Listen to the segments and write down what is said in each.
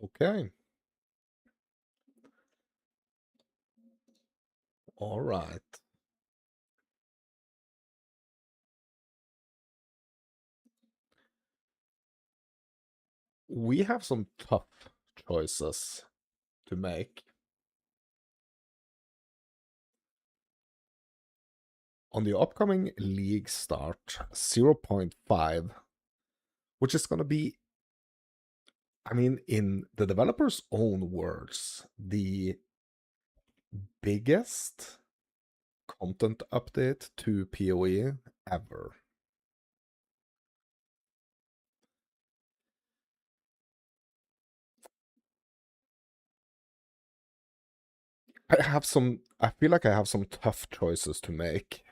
Okay. All right. We have some tough choices to make. On the upcoming league start 0.5, which is going to be, I mean, in the developer's own words, the biggest content update to PoE ever. I feel like I have some tough choices to make.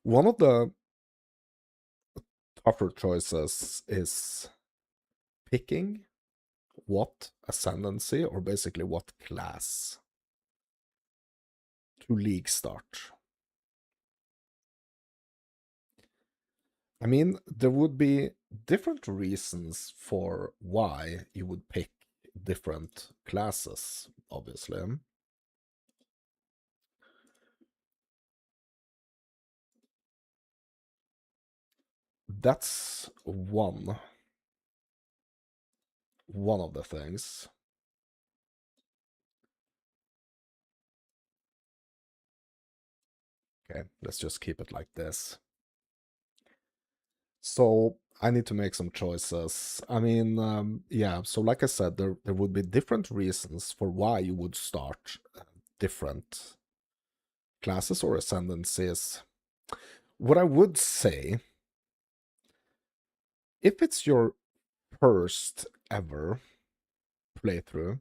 One of the tougher choices is picking what ascendancy, or basically what class, to league start. I mean, there would be different reasons for why you would pick different classes, obviously. That's one of the things. Okay, let's just keep it like this. So I need to make some choices. I mean, yeah, so like I said, there would be different reasons for why you would start different classes or ascendancies. What I would say, if it's your first ever playthrough,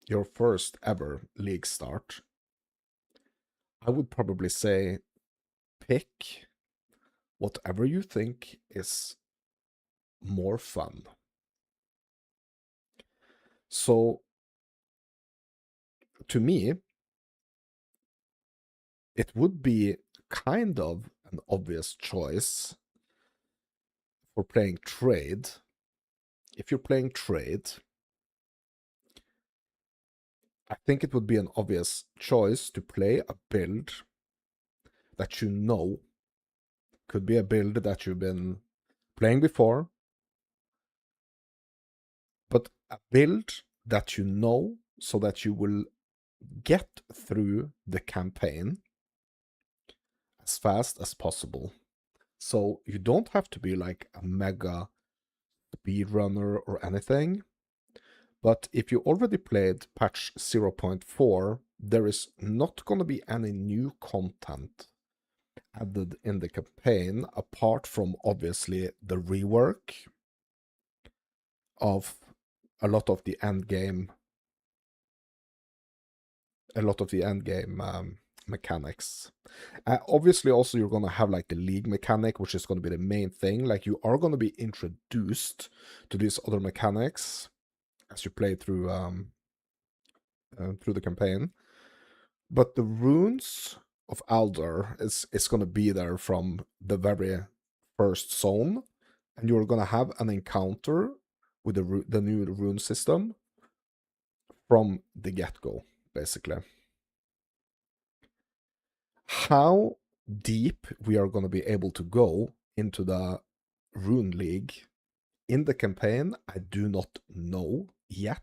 your first ever league start, I would probably say pick whatever you think is more fun. So, to me, it would be kind of an obvious choice for playing trade. If you're playing trade, I think it would be an obvious choice to play a build that you know could be a build that you've been playing before, but a build that you know so that you will get through the campaign as fast as possible. So you don't have to be like a mega speedrunner or anything. But if you already played patch 0.4, there is not going to be any new content added in the campaign apart from obviously the rework of a lot of the end game, a lot of the end game mechanics. Obviously, also you're gonna have like the league mechanic, which is gonna be the main thing. Like you are gonna be introduced to these other mechanics as you play through the campaign. But the runes of Aldor is gonna be there from the very first zone, and you're gonna have an encounter with the new rune system from the get go, basically. How deep we are going to be able to go into the Rune League in the campaign, I do not know yet.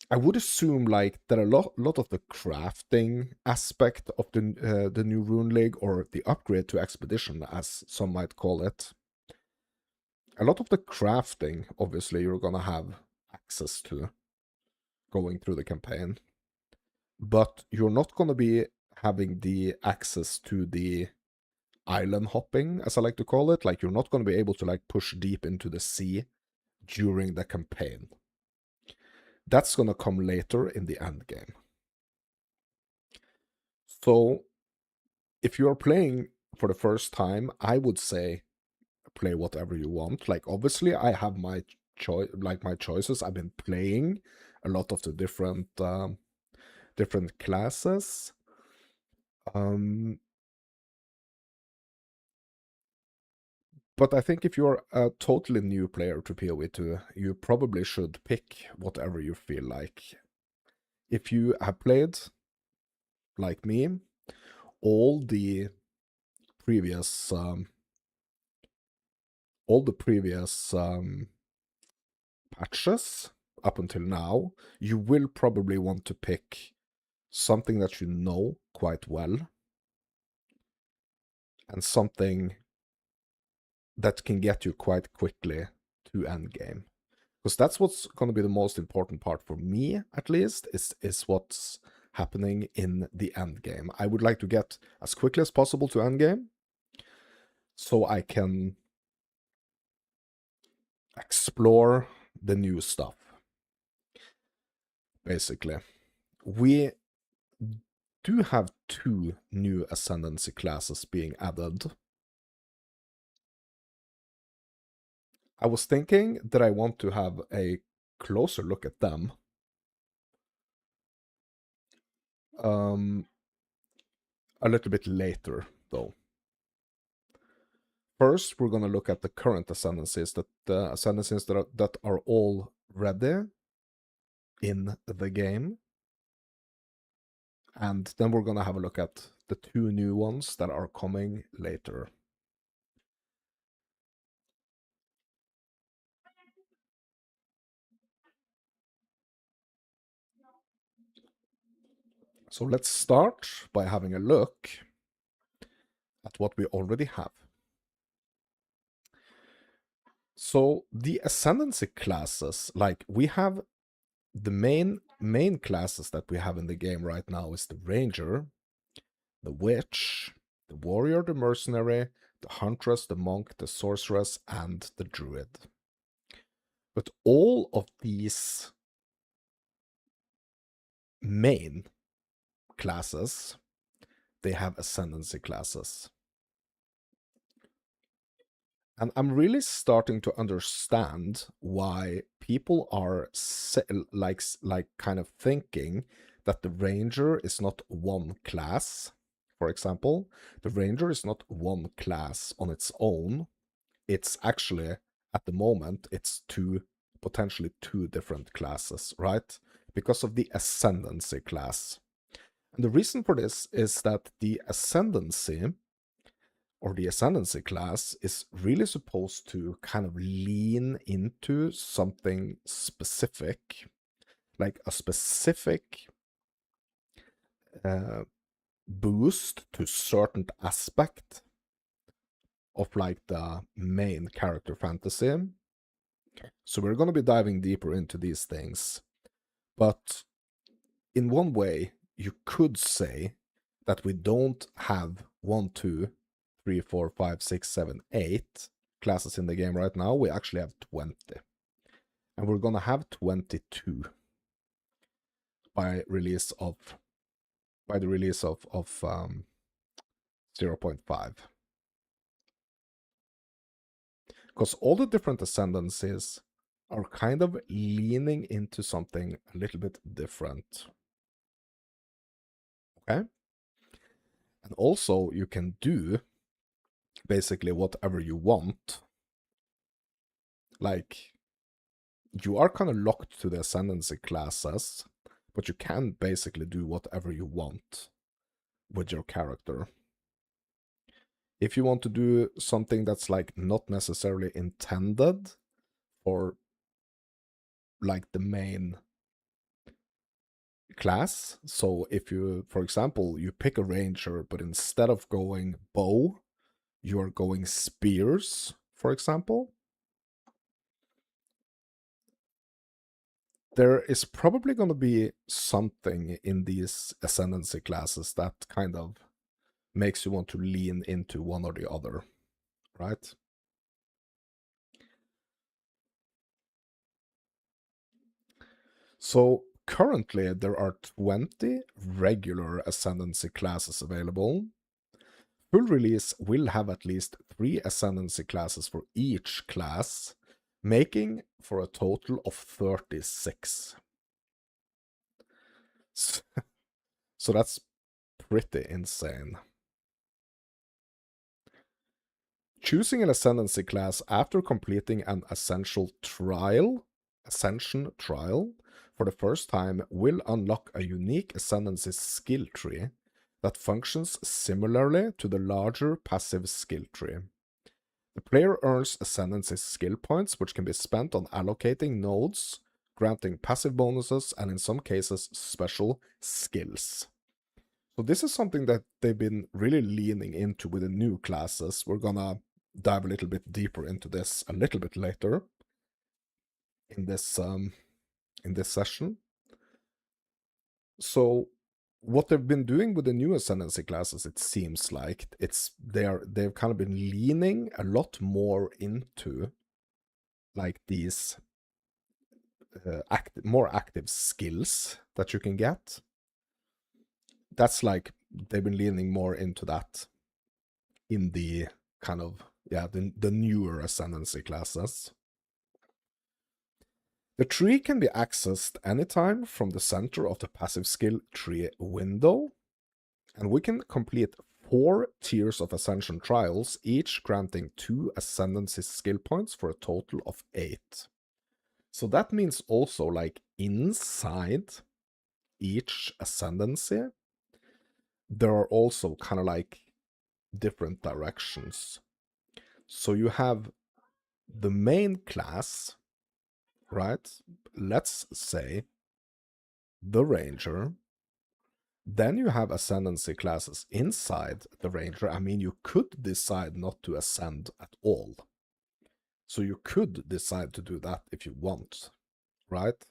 I would assume like that a lot of the crafting aspect of the new Rune League, or the upgrade to Expedition, as some might call it, a lot of the crafting, obviously, you're gonna have access to going through the campaign, but you're not gonna be having the access to the island hopping, as I like to call it. Like you're not going to be able to like push deep into the sea during the campaign. That's going to come later in the end game. So if you are playing for the first time, I would say play whatever you want. Like obviously I have my choice, like my choices. I've been playing a lot of the different classes. Um But I think if you're a totally new player to PoE2, you probably should pick whatever you feel like. If you have played, like me, all the previous patches up until now, you will probably want to pick something that you know quite well and something that can get you quite quickly to endgame. Because that's what's going to be the most important part for me, at least, is what's happening in the endgame. I would like to get as quickly as possible to endgame so I can explore the new stuff, basically. We do have 2 new ascendancy classes being added. I was thinking that I want to have a closer look at them. A little bit later, though. First, we're going to look at the current ascendancies, that are already in the game. And then we're going to have a look at the 2 new ones that are coming later. So let's start by having a look at what we already have. So the ascendancy classes, like we have the main classes that we have in the game right now is the ranger, the witch, the warrior, the mercenary, the huntress, the monk, the sorceress, and the druid. But all of these main classes, they have ascendancy classes. And I'm really starting to understand why people are like kind of thinking that the ranger is not one class. For example, the ranger is not one class on its own. It's actually, at the moment, it's potentially two different classes, right? Because of the ascendancy class. And the reason for this is that the ascendancy or the ascendancy class is really supposed to kind of lean into something specific, like a specific boost to certain aspect of like the main character fantasy. So we're going to be diving deeper into these things. But in one way, you could say that we don't have 1, 2, 3, 4, 5, 6, 7, 8 classes in the game right now. We actually have 20. And we're gonna have 22 by release of by the release of 0.5. Because all the different ascendancies are kind of leaning into something a little bit different. Okay? And also you can do basically whatever you want. Like, you are kind of locked to the ascendancy classes, but you can basically do whatever you want with your character. If you want to do something that's like not necessarily intended for like the main class, so if you, for example, you pick a ranger, but instead of going bow, you are going spears, for example, there is probably going to be something in these ascendancy classes that kind of makes you want to lean into one or the other, right? So currently there are 20 regular ascendancy classes available. Full release will have at least 3 ascendancy classes for each class, making for a total of 36. So that's pretty insane. Choosing an ascendancy class after completing an ascension trial for the first time will unlock a unique ascendancy skill tree that functions similarly to the larger passive skill tree. The player earns ascendancy skill points, which can be spent on allocating nodes, granting passive bonuses, and in some cases, special skills. So this is something that they've been really leaning into with the new classes. We're gonna dive a little bit deeper into this a little bit later in this session. So what they've been doing with the new ascendancy classes, it seems like they've kind of been leaning a lot more into like these more active skills that you can get. That's like they've been leaning more into that in the kind of the newer ascendancy classes. The tree can be accessed anytime from the center of the passive skill tree window, and we can complete 4 tiers of ascension trials, each granting 2 ascendancy skill points for a total of 8. So that means also like inside each ascendancy, there are also kind of like different directions. So you have the main class, right? Let's say the ranger. Then you have ascendancy classes inside the ranger. I mean, you could decide not to ascend at all. So you could decide to do that if you want, right?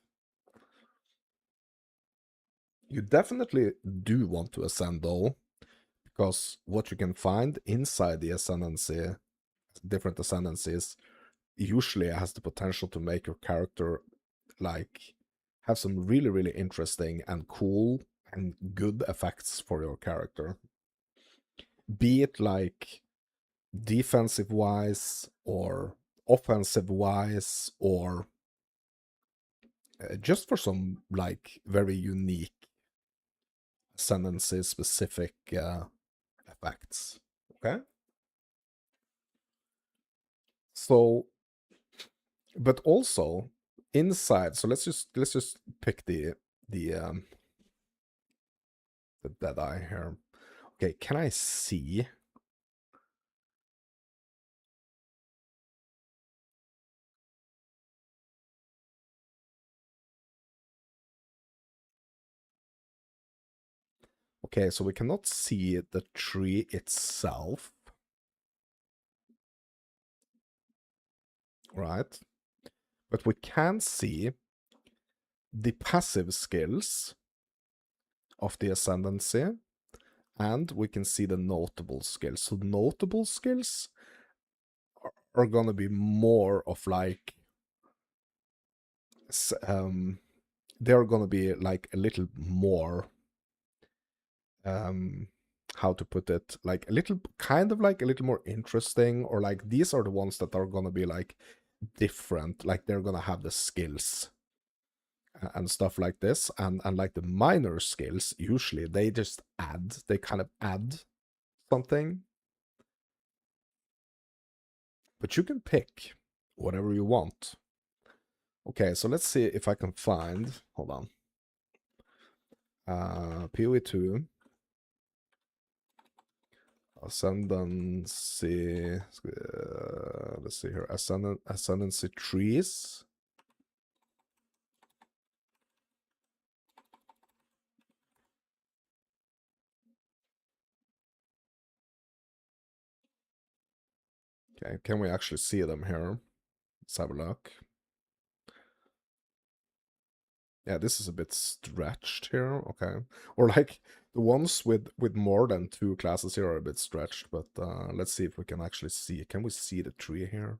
You definitely do want to ascend though, because what you can find inside the ascendancy, different ascendancies, usually has the potential to make your character like have some really, really interesting and cool and good effects for your character. Be it like defensive wise or offensive wise or just for some like very unique ascendancy specific effects. Okay. So, but also inside. So let's just pick the dead eye here. Okay, can I see? Okay, so we cannot see the tree itself, right? But we can see the passive skills of the ascendancy, and we can see the notable skills. So notable skills are gonna be more of like, they're gonna be like a little more, how to put it, like a little, kind of like a little more interesting, or like these are the ones that are gonna be like different, like they're gonna have the skills and stuff like this, and like the minor skills, usually they just add, they kind of add something. But you can pick whatever you want. Okay, so let's see if I can find, hold on, PoE 2 ascendancy, let's see here, ascendancy trees. Okay, can we actually see them here? Let's have a look. Yeah, this is a bit stretched here. Okay, or like the ones with more than 2 classes here are a bit stretched. But let's see if we can actually see. Can we see the tree here?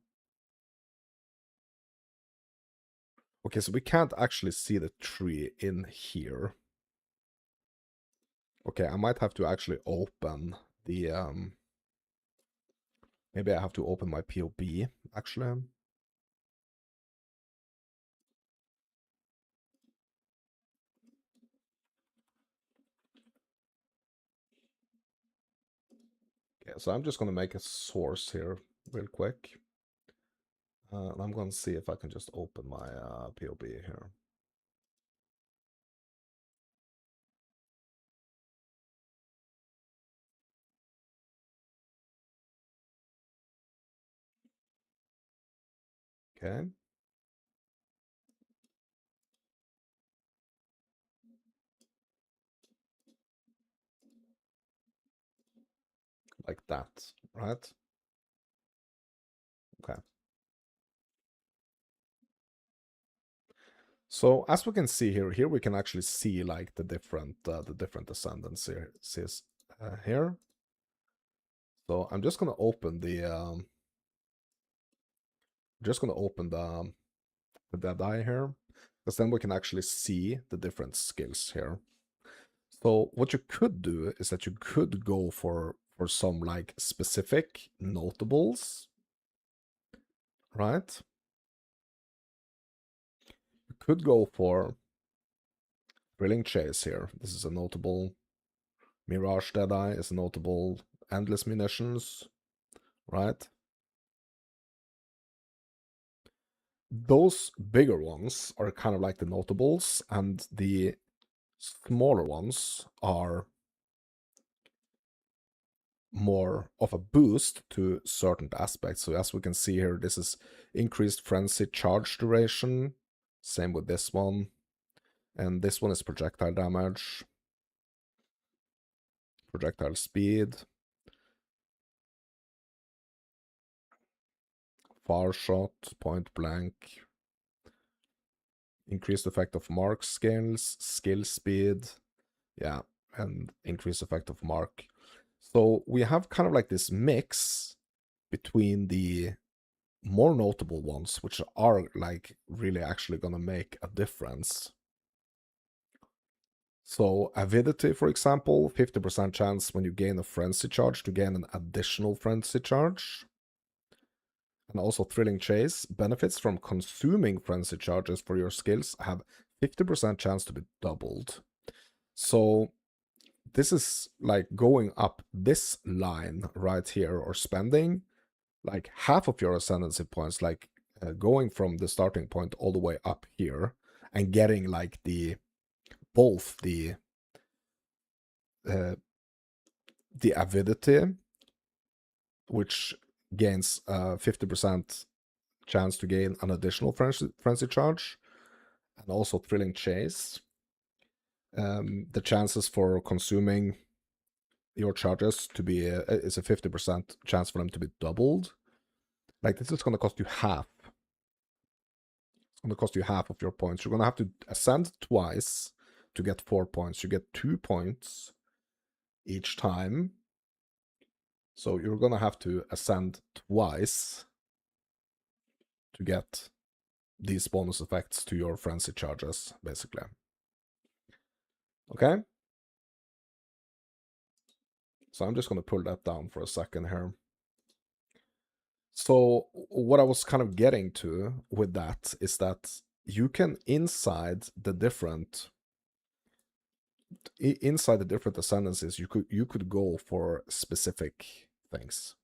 Okay, so we can't actually see the tree in here. Okay, I might have to actually open the maybe I have to open my POB actually. Okay, so I'm just gonna make a source here real quick. And I'm going to see if I can just open my POB here. Okay. Like that, right? Okay. So as we can see here we can actually see like the different ascendancies here. So I'm just gonna open the dead eye here, because then we can actually see the different skills here. So what you could do is that you could go for some like specific notables, right? You could go for Thrilling Chase here. This is a notable. Mirage Deadeye is a notable. Endless Munitions, right? Those bigger ones are kind of like the notables, and the smaller ones are more of a boost to certain aspects. So as we can see here, this is increased frenzy charge duration. Same with this one. And this one is projectile damage, projectile speed, far shot, point blank, increased effect of mark scales, skill speed, yeah, and increased effect of mark. So we have kind of like this mix between the more notable ones, which are like really actually gonna make a difference. So avidity, for example, 50% chance when you gain a frenzy charge to gain an additional frenzy charge. And also Thrilling Chase benefits from consuming frenzy charges for your skills have 50% chance to be doubled. So this is like going up this line right here, or spending like half of your ascendancy points, like going from the starting point all the way up here and getting like both uh, the avidity, which gains 50% chance to gain an additional frenzy charge, and also Thrilling Chase. The chances for consuming your charges to be is a 50% chance for them to be doubled. Like this is going to cost you half. It's going to cost you half of your points. You're going to have to ascend twice to get 4 points. You get 2 points each time. So you're going to have to ascend twice to get these bonus effects to your frenzy charges, basically. Okay? So I'm just going to pull that down for a second here. So what I was kind of getting to with that is that you can inside the different ascendancies, you could go for specific things.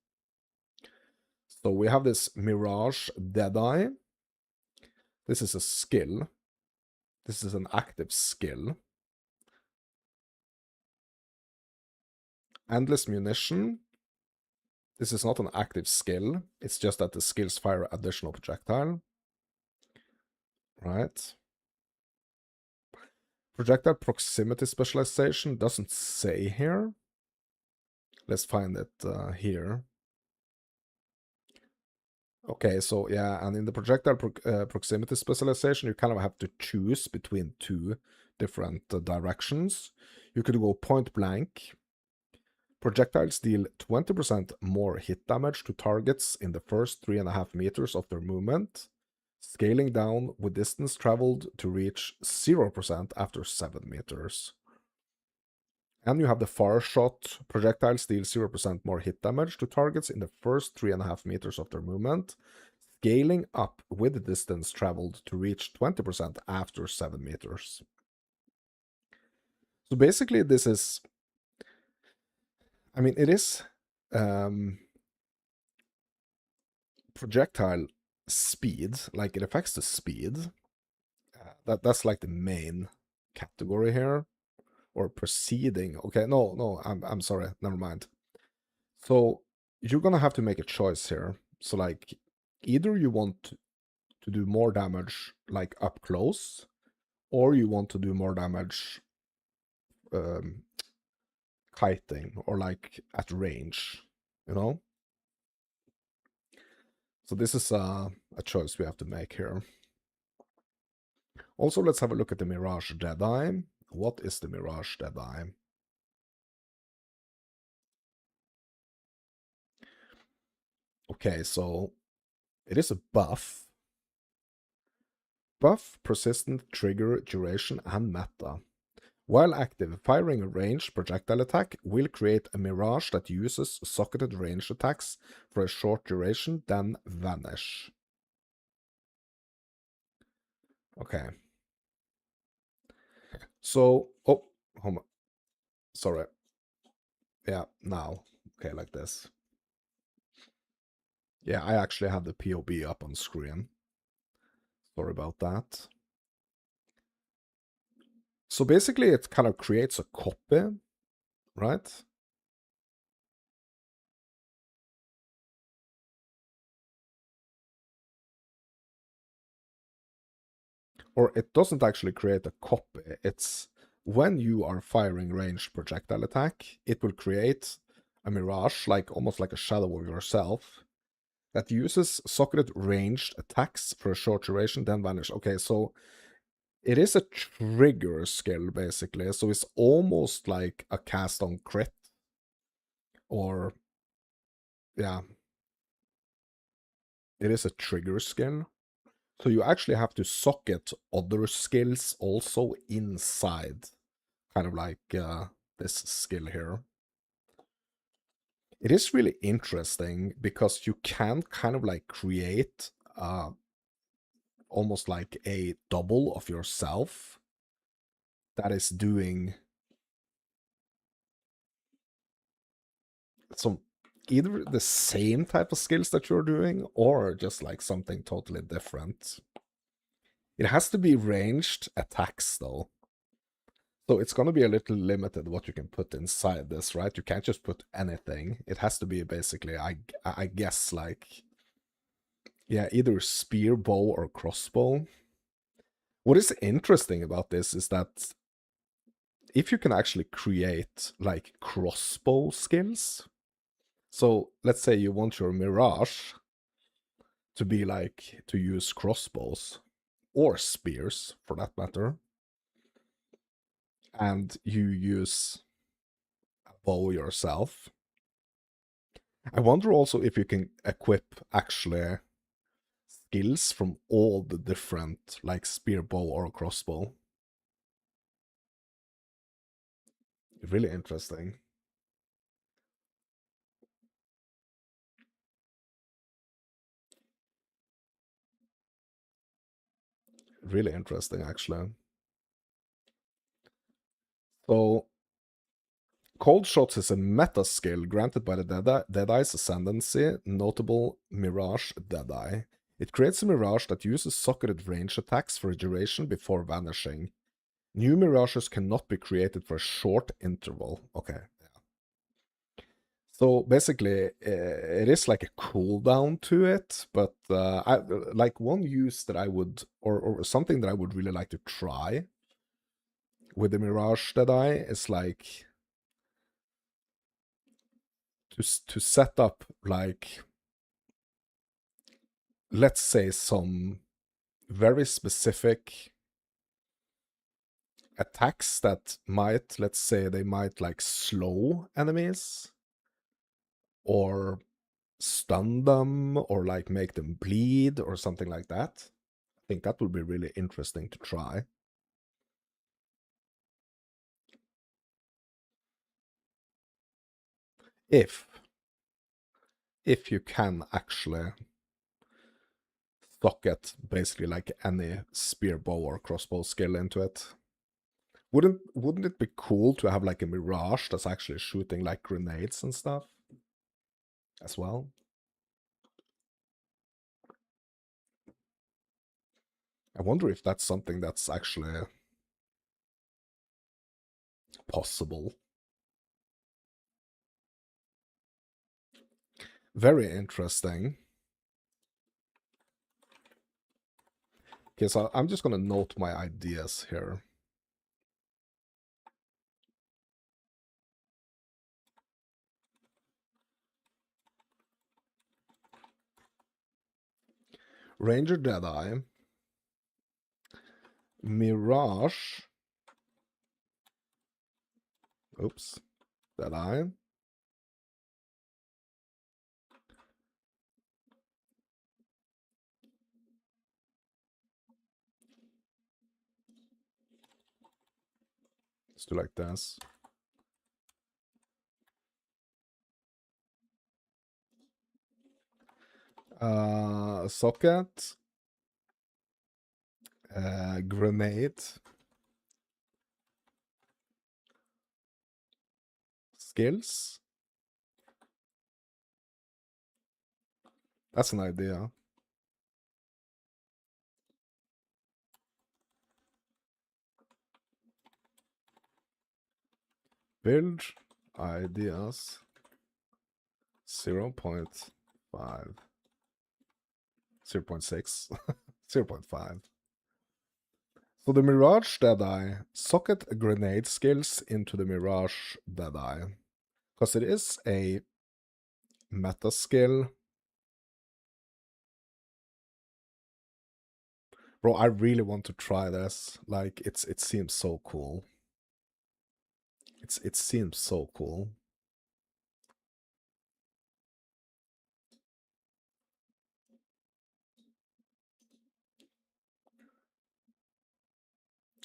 So we have this Mirage Deadeye. This is a skill. This is an active skill. Endless Munition. This is not an active skill. It's just that the skills fire additional projectile. Right. Projectile proximity specialization doesn't say here. Let's find it here. Okay, so yeah, and in the projectile proximity specialization, you kind of have to choose between two different directions. You could go point blank. Projectiles deal 20% more hit damage to targets in the first 3.5 meters of their movement, scaling down with distance traveled to reach 0% after 7 meters. And you have the far shot. Projectiles deal 0% more hit damage to targets in the first 3.5 meters of their movement, scaling up with the distance traveled to reach 20% after 7 meters. So basically this is, I mean, it is projectile speed, like it affects the speed. That's like the main category here, or proceeding. Okay, no, I'm sorry, never mind. So you're gonna have to make a choice here. So like, either you want to do more damage like up close, or you want to do more damage um, kiting or like at range, you know? So this is a choice we have to make here. Also, let's have a look at the Mirage Deadeye. What is the Mirage Deadeye? Okay, so it is a buff. Buff, persistent, trigger, duration, and meta. While active, firing a ranged projectile attack will create a mirage that uses socketed ranged attacks for a short duration, then vanish. Okay. So, oh, sorry. Yeah, now. Okay, like this. Yeah, I actually have the POB up on screen. Sorry about that. So basically it kind of creates a copy, right? Or it doesn't actually create a copy. It's when you are firing ranged projectile attack, it will create a mirage, like almost like a shadow of yourself, that uses socketed ranged attacks for a short duration, then vanish. Okay, so it is a trigger skill, basically. So it's almost like a cast on crit. Or, yeah, it is a trigger skill. So you actually have to socket other skills also inside, kind of like this skill here. It is really interesting because you can kind of like create almost like a double of yourself that is doing some either the same type of skills that you're doing or just like something totally different. It has to be ranged attacks though. So it's going to be a little limited what you can put inside this, right? You can't just put anything. It has to be basically, I guess, like, yeah, either spear, bow, or crossbow. What is interesting about this is that if you can actually create like crossbow skills, so let's say you want your Mirage to be like to use crossbows or spears for that matter, and you use a bow yourself. I wonder also if you can equip actually skills from all the different like spear, bow, or crossbow. Really interesting. Really interesting, actually. So, Cold Shots is a meta skill granted by the Deadeye's Ascendancy, notable Mirage Deadeye. It creates a Mirage that uses socketed range attacks for a duration before vanishing. New Mirages cannot be created for a short interval. Okay. So basically, it is like a cooldown to it, but like one use that I would, or something that I would really like to try with the Mirage Deadeye is like to set up like, let's say, some very specific attacks that might, let's say, they might like slow enemies or stun them or like make them bleed or something like that. I think that would be really interesting to try. If you can actually socket basically like any spear, bow, or crossbow skill into it. Wouldn't it be cool to have like a Mirage that's actually shooting like grenades and stuff as well? I wonder if that's something that's actually possible. Very interesting. Okay, so I'm just gonna note my ideas here. Ranger Deadeye, Mirage, oops, Deadeye, let's do like this. Socket, grenade, skills. That's an idea. Build ideas 0.5, 0.6, 0.5. So the Mirage Deadeye, socket grenade skills into the Mirage Deadeye. Because it is a meta skill. Bro, I really want to try this. Like, it seems so cool. It seems so cool.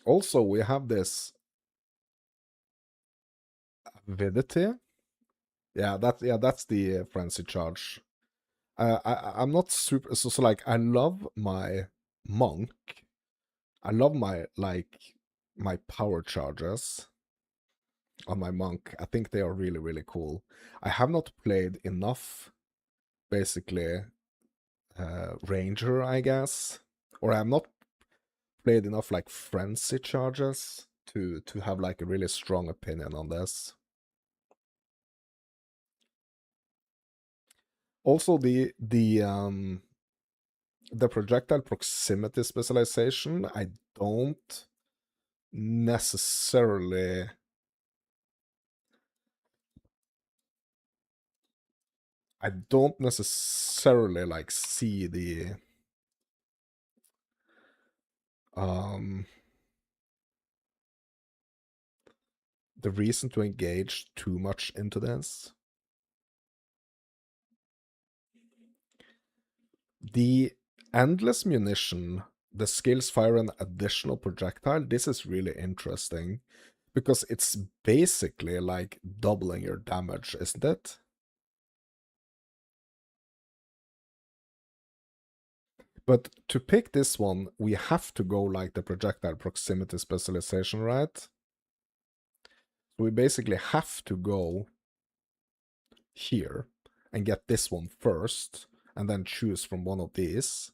Also, we have this avidity. Yeah, that's the frenzy charge. I'm not super so like I love my monk. I love my my power charges on my monk. I think they are really, really cool. I have not played enough, basically, ranger, I guess, or I have not played enough like frenzy charges to have like a really strong opinion on this. Also, the projectile proximity specialization, I don't necessarily like see um the reason to engage too much into this. The endless munition, the skills fire an additional projectile, this is really interesting because it's basically like doubling your damage, isn't it? But to pick this one, we have to go like the projectile proximity specialization, right? So we basically have to go here and get this one first, and then choose from one of these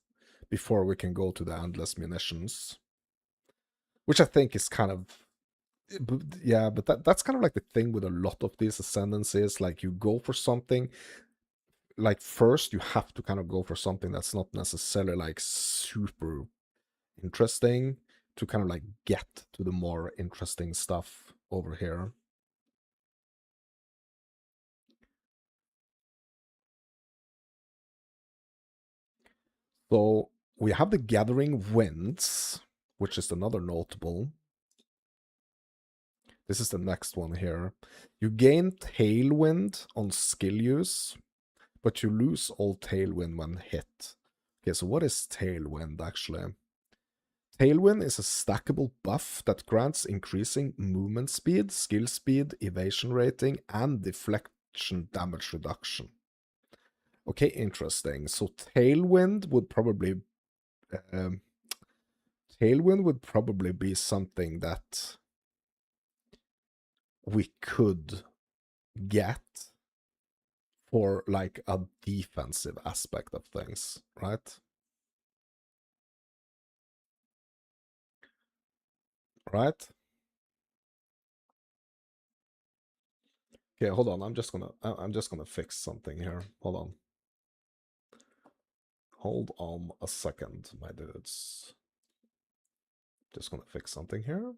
before we can go to the endless munitions. Which I think is kind of, yeah, but that's kind of like the thing with a lot of these ascendancies. Like you go for something, like first you have to kind of go for something that's not necessarily like super interesting to kind of like get to the more interesting stuff over here. So we have the Gathering Winds, which is another notable. This is the next one here. You gain Tailwind on skill use, but you lose all Tailwind when hit. Okay, so what is Tailwind actually? Tailwind is a stackable buff that grants increasing movement speed, skill speed, evasion rating, and deflection damage reduction. Okay, interesting. So um, Tailwind would probably be something that we could get for like a defensive aspect of things, right? right? Okay, hold on. I'm just gonna fix something here. Hold on a second, my dudes. Just gonna fix something here.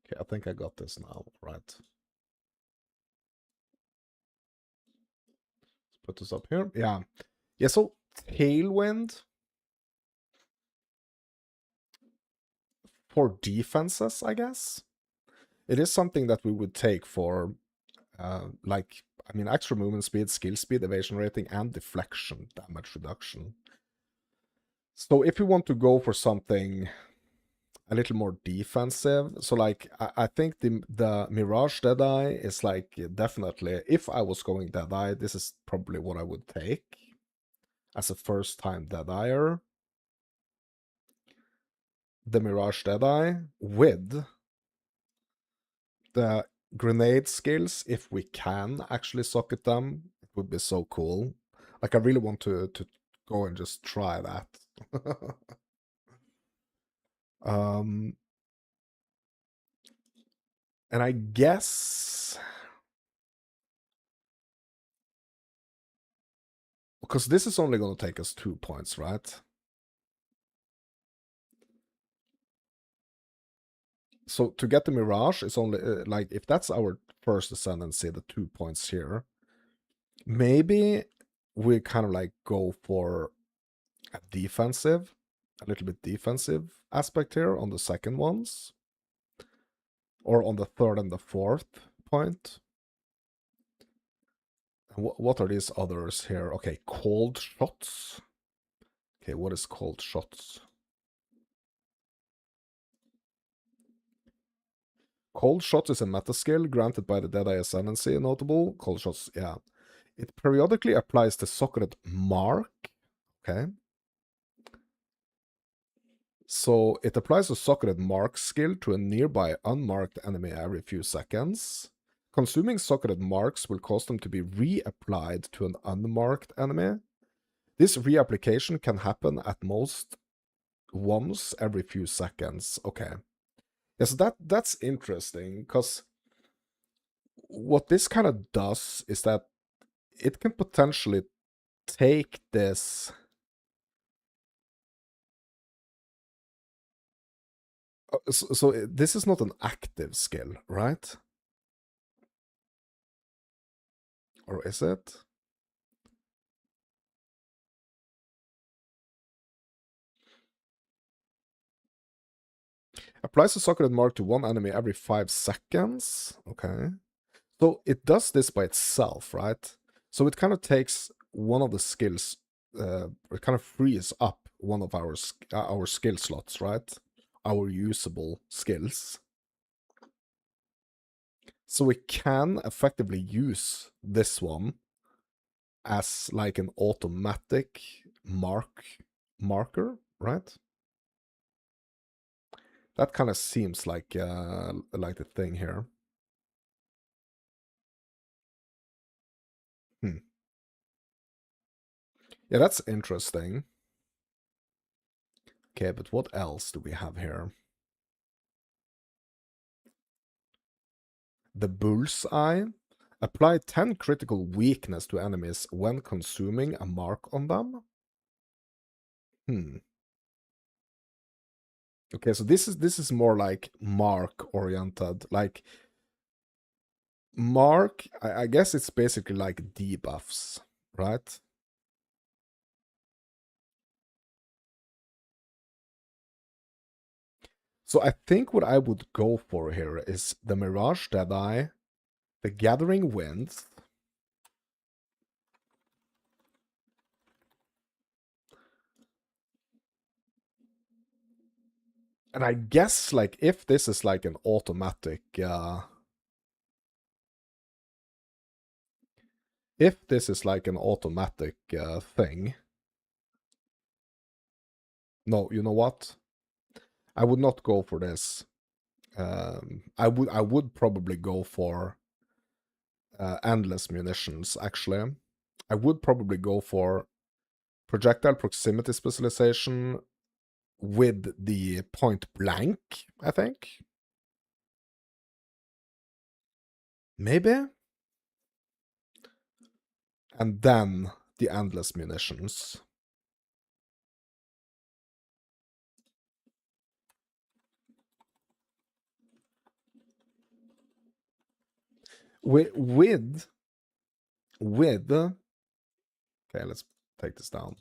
Okay, I think I got this now, right? Let's put this up here. Yeah. Yeah, so Tailwind for defenses, I guess. It is something that we would take for, like, I mean, extra movement speed, skill speed, evasion rating, and deflection damage reduction. So if we want to go for something a little more defensive, so like I think the Mirage Deadeye is like definitely, if I was going Deadeye, this is probably what I would take as a first time Deadeyer. The Mirage Deadeye with the grenade skills, if we can actually socket them, it would be so cool. Like I really want to go and just try that. um and I guess because this is only going to take us 2 points, right? So to get the Mirage, it's only like if that's our first ascendancy, the 2 points here. Maybe we kind of like go for a defensive, a little bit defensive aspect here on the second ones, or on the third and the fourth point. And what are these others here? Okay, cold shots. Okay, what is cold shots? Cold shots is a meta skill granted by the Deadeye Ascendancy, notable. Cold shots, yeah. It periodically applies the socketed mark. Okay. So it applies a socketed mark skill to a nearby unmarked enemy every few seconds. Consuming socketed marks will cause them to be reapplied to an unmarked enemy. This reapplication can happen at most once every few seconds. Okay. Yeah, so that's interesting, because what this kind of does is that it can potentially take this. So this is not an active skill, right? Or is it? Applies a socketed mark to one enemy every 5 seconds. Okay. So it does this by itself, right? So it kind of takes one of the skills, it kind of frees up one of our skill slots, right? Our usable skills. So we can effectively use this one as like an automatic marker, right? That kind of seems like the thing here. Hmm. Yeah, that's interesting. Okay, but what else do we have here? The bullseye. Apply 10 critical weakness to enemies when consuming a mark on them. Hmm. Okay, so this is more like mark oriented. Like mark, I guess it's basically like debuffs, right? So I think what I would go for here is the Mirage Deadeye, the Gathering Winds, and I guess like if this is like an automatic, if this is like an automatic thing, No, you know what? I would not go for this. I would probably go for endless munitions, actually. I would probably go for projectile proximity specialization with the point blank, I think. Maybe? And then the endless munitions. With okay, let's take this down.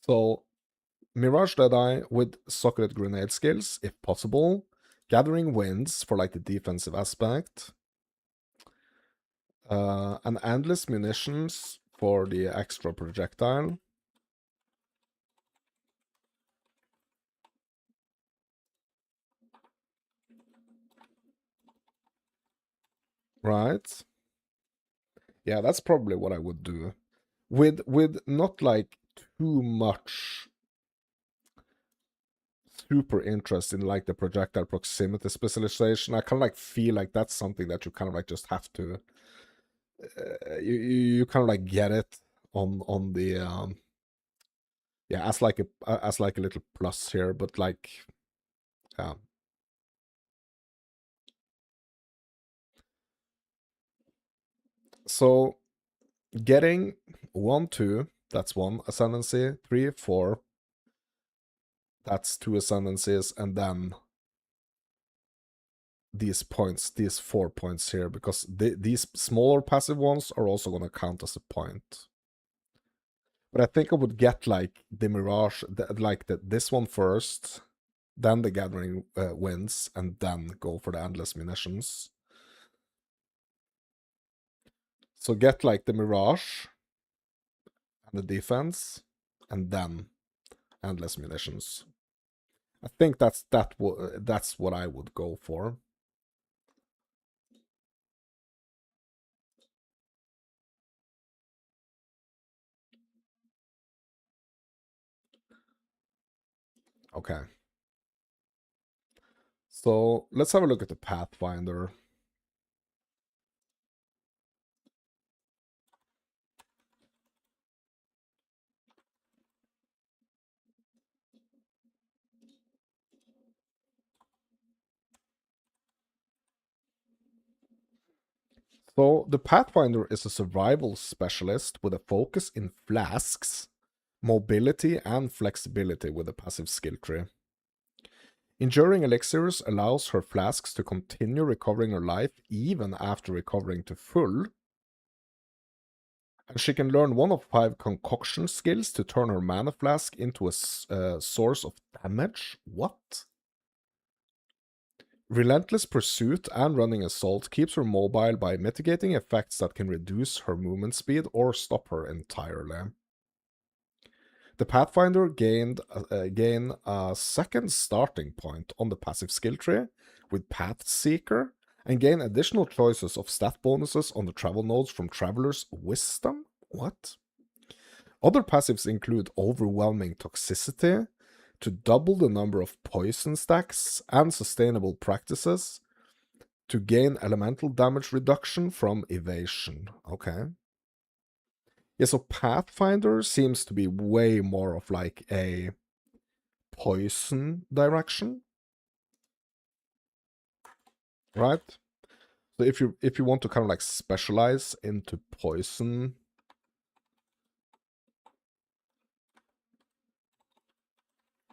So Mirage Deadeye with socketed grenade skills, if possible. Gathering winds for like the defensive aspect. And endless munitions for the extra projectile. Right? Yeah, that's probably what I would do. With not like too much super interest in like the projectile proximity specialization. I kind of like feel like that's something that you kind of like just have to you kind of like get it on the yeah, as like a little plus here, but like yeah. So getting 1, 2, that's 1 ascendancy, 3, 4, that's 2 ascendancies, and then these points, these 4 points here, because these smaller passive ones are also going to count as a point. But I think I would get like the Mirage, this one first, then the Gathering Winds, and then go for the Endless Munitions. So get like the Mirage and the defense, and then Endless Munitions. I think that's what I would go for. Okay. So let's have a look at the Pathfinder. So the Pathfinder is a survival specialist with a focus in flasks, mobility, and flexibility with a passive skill tree. Enduring elixirs allows her flasks to continue recovering her life even after recovering to full. And she can learn 1 of 5 concoction skills to turn her mana flask into a source of damage. What? Relentless Pursuit and Running Assault keeps her mobile by mitigating effects that can reduce her movement speed or stop her entirely. The Pathfinder gain a second starting point on the passive skill tree with Path Seeker, and gain additional choices of stat bonuses on the travel nodes from Traveler's Wisdom? What? Other passives include Overwhelming Toxicity, to double the number of poison stacks, and Sustainable Practices, to gain elemental damage reduction from evasion. Okay. Yeah, so Pathfinder seems to be way more of like a poison direction, right? So if you want to kind of like specialize into poison,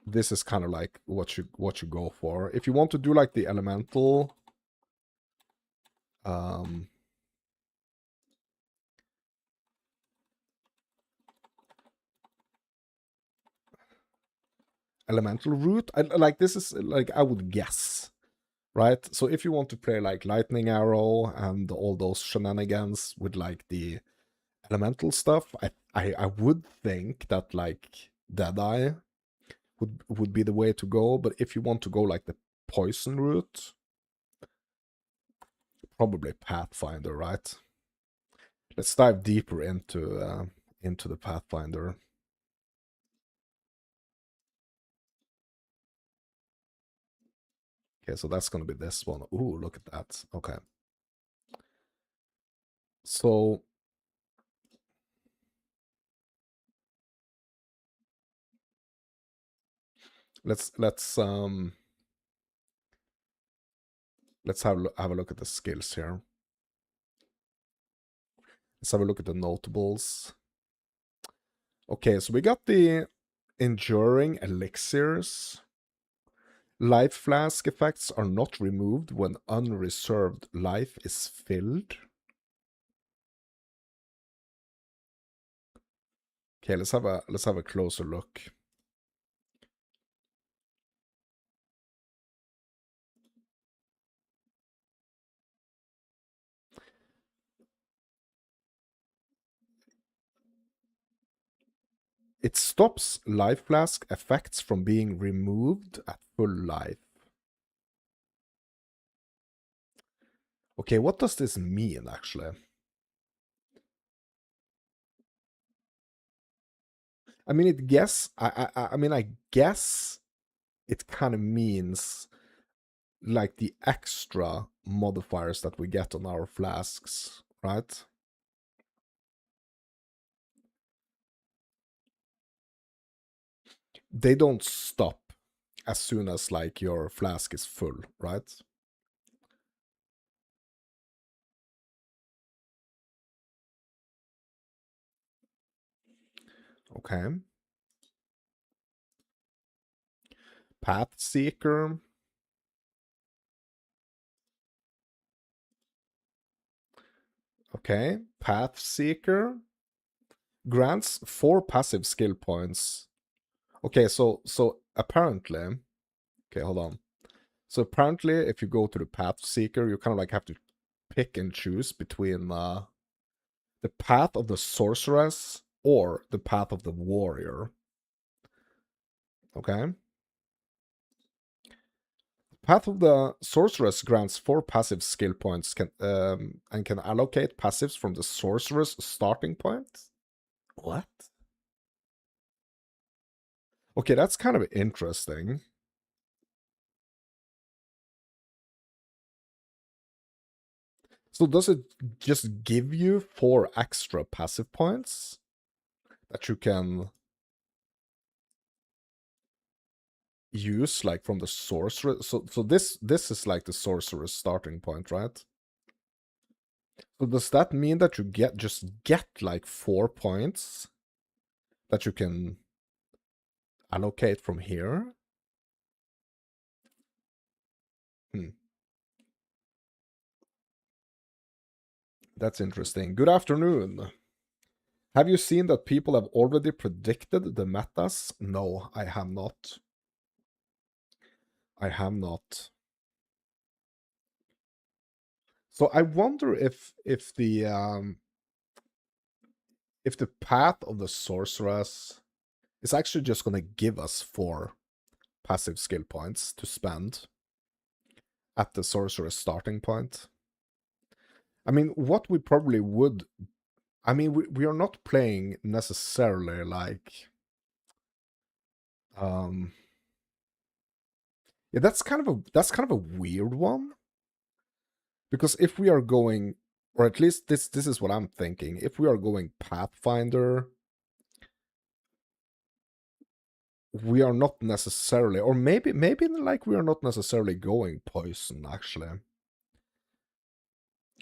this is kind of like what you go for. If you want to do like the elemental, elemental route, like this is like I would guess, right? So if you want to play like lightning arrow and all those shenanigans with like the elemental stuff, I would think that like Deadeye would be the way to go. But if you want to go like the poison route, probably Pathfinder, right? Let's dive deeper into the Pathfinder. Okay, so that's gonna be this one. Ooh, look at that. Okay. So let's have a look at the skills here. Let's have a look at the notables. Okay, so we got the enduring elixirs. Life flask effects are not removed when unreserved life is filled. Okay, let's have a closer look. It stops life flask effects from being removed at full life. Okay, what does this mean actually? I mean, I guess it kind of means like the extra modifiers that we get on our flasks, right? They don't stop as soon as like your flask is full, right? Okay. Path Seeker. Okay. Path Seeker grants 4 passive skill points. Okay, so apparently, okay, hold on. So apparently, if you go to the Path Seeker, you kind of like have to pick and choose between the path of the sorceress or the path of the warrior. Okay. Path of the sorceress grants 4 passive skill points and can allocate passives from the sorceress starting point. What? Okay, that's kind of interesting. So does it just give you 4 extra passive points that you can use like from the sorceress? So this is like the sorceress starting point, right? So does that mean that you get like 4 points that you can allocate from here? Hmm. That's interesting. Good afternoon. Have you seen that people have already predicted the metas? No, I have not. I have not. So I wonder if the path of the sorceress is actually just going to give us 4 passive skill points to spend at the sorceress starting point. I mean, what we probably would... I mean, we are not playing necessarily like... Yeah, that's kind of a weird one. Because if we are going, or at least this is what I'm thinking, if we are going Pathfinder, we are not necessarily, or maybe like we are not necessarily going poison, actually.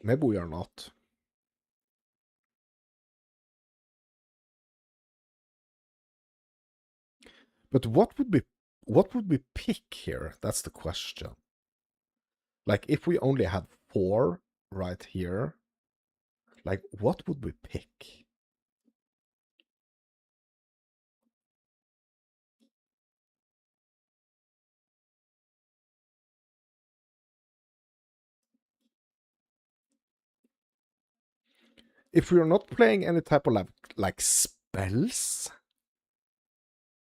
Maybe we are not. But what would we pick here? That's the question. Like if we only had 4 right here, like what would we pick? If we are not playing any type of like spells,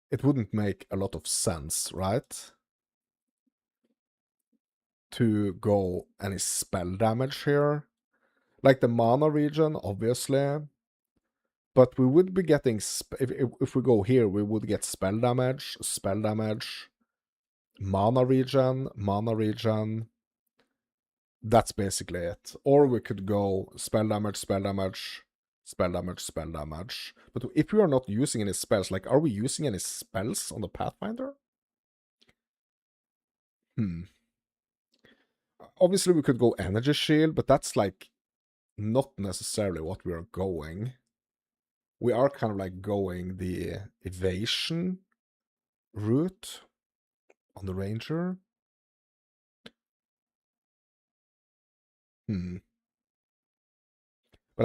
it wouldn't make a lot of sense, right? To go any spell damage here. Like the mana region, obviously. But we would be getting... if we go here, we would get spell damage, mana regen, mana regen. That's basically it. Or we could go spell damage, spell damage, spell damage, spell damage. But if we are not using any spells, like, are we using any spells on the Pathfinder? Obviously, we could go energy shield, but that's like not necessarily what we are going. We are kind of like going the evasion route on the ranger. But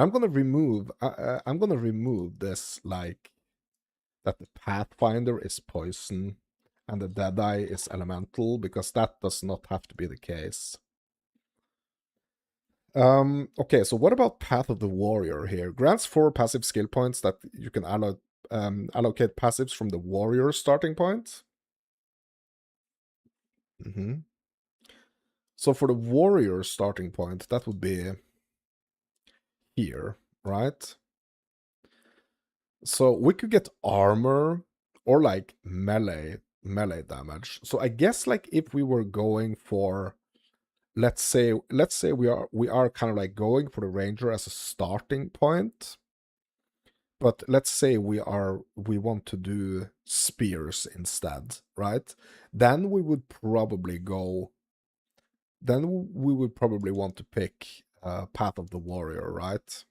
I'm gonna remove. I'm gonna remove this, like, that the Pathfinder is poison and the Deadeye is elemental, because that does not have to be the case. Okay, so what about Path of the Warrior here? Grants 4 passive skill points that you can allocate passives from the warrior starting point. So for the warrior starting point, that would be here, right? So we could get armor or like melee damage. So I guess, like, if we were going for, let's say we are kind of like going for the ranger as a starting point, but let's say we want to do spears instead, right? Then we would probably want to pick Path of the Warrior, right?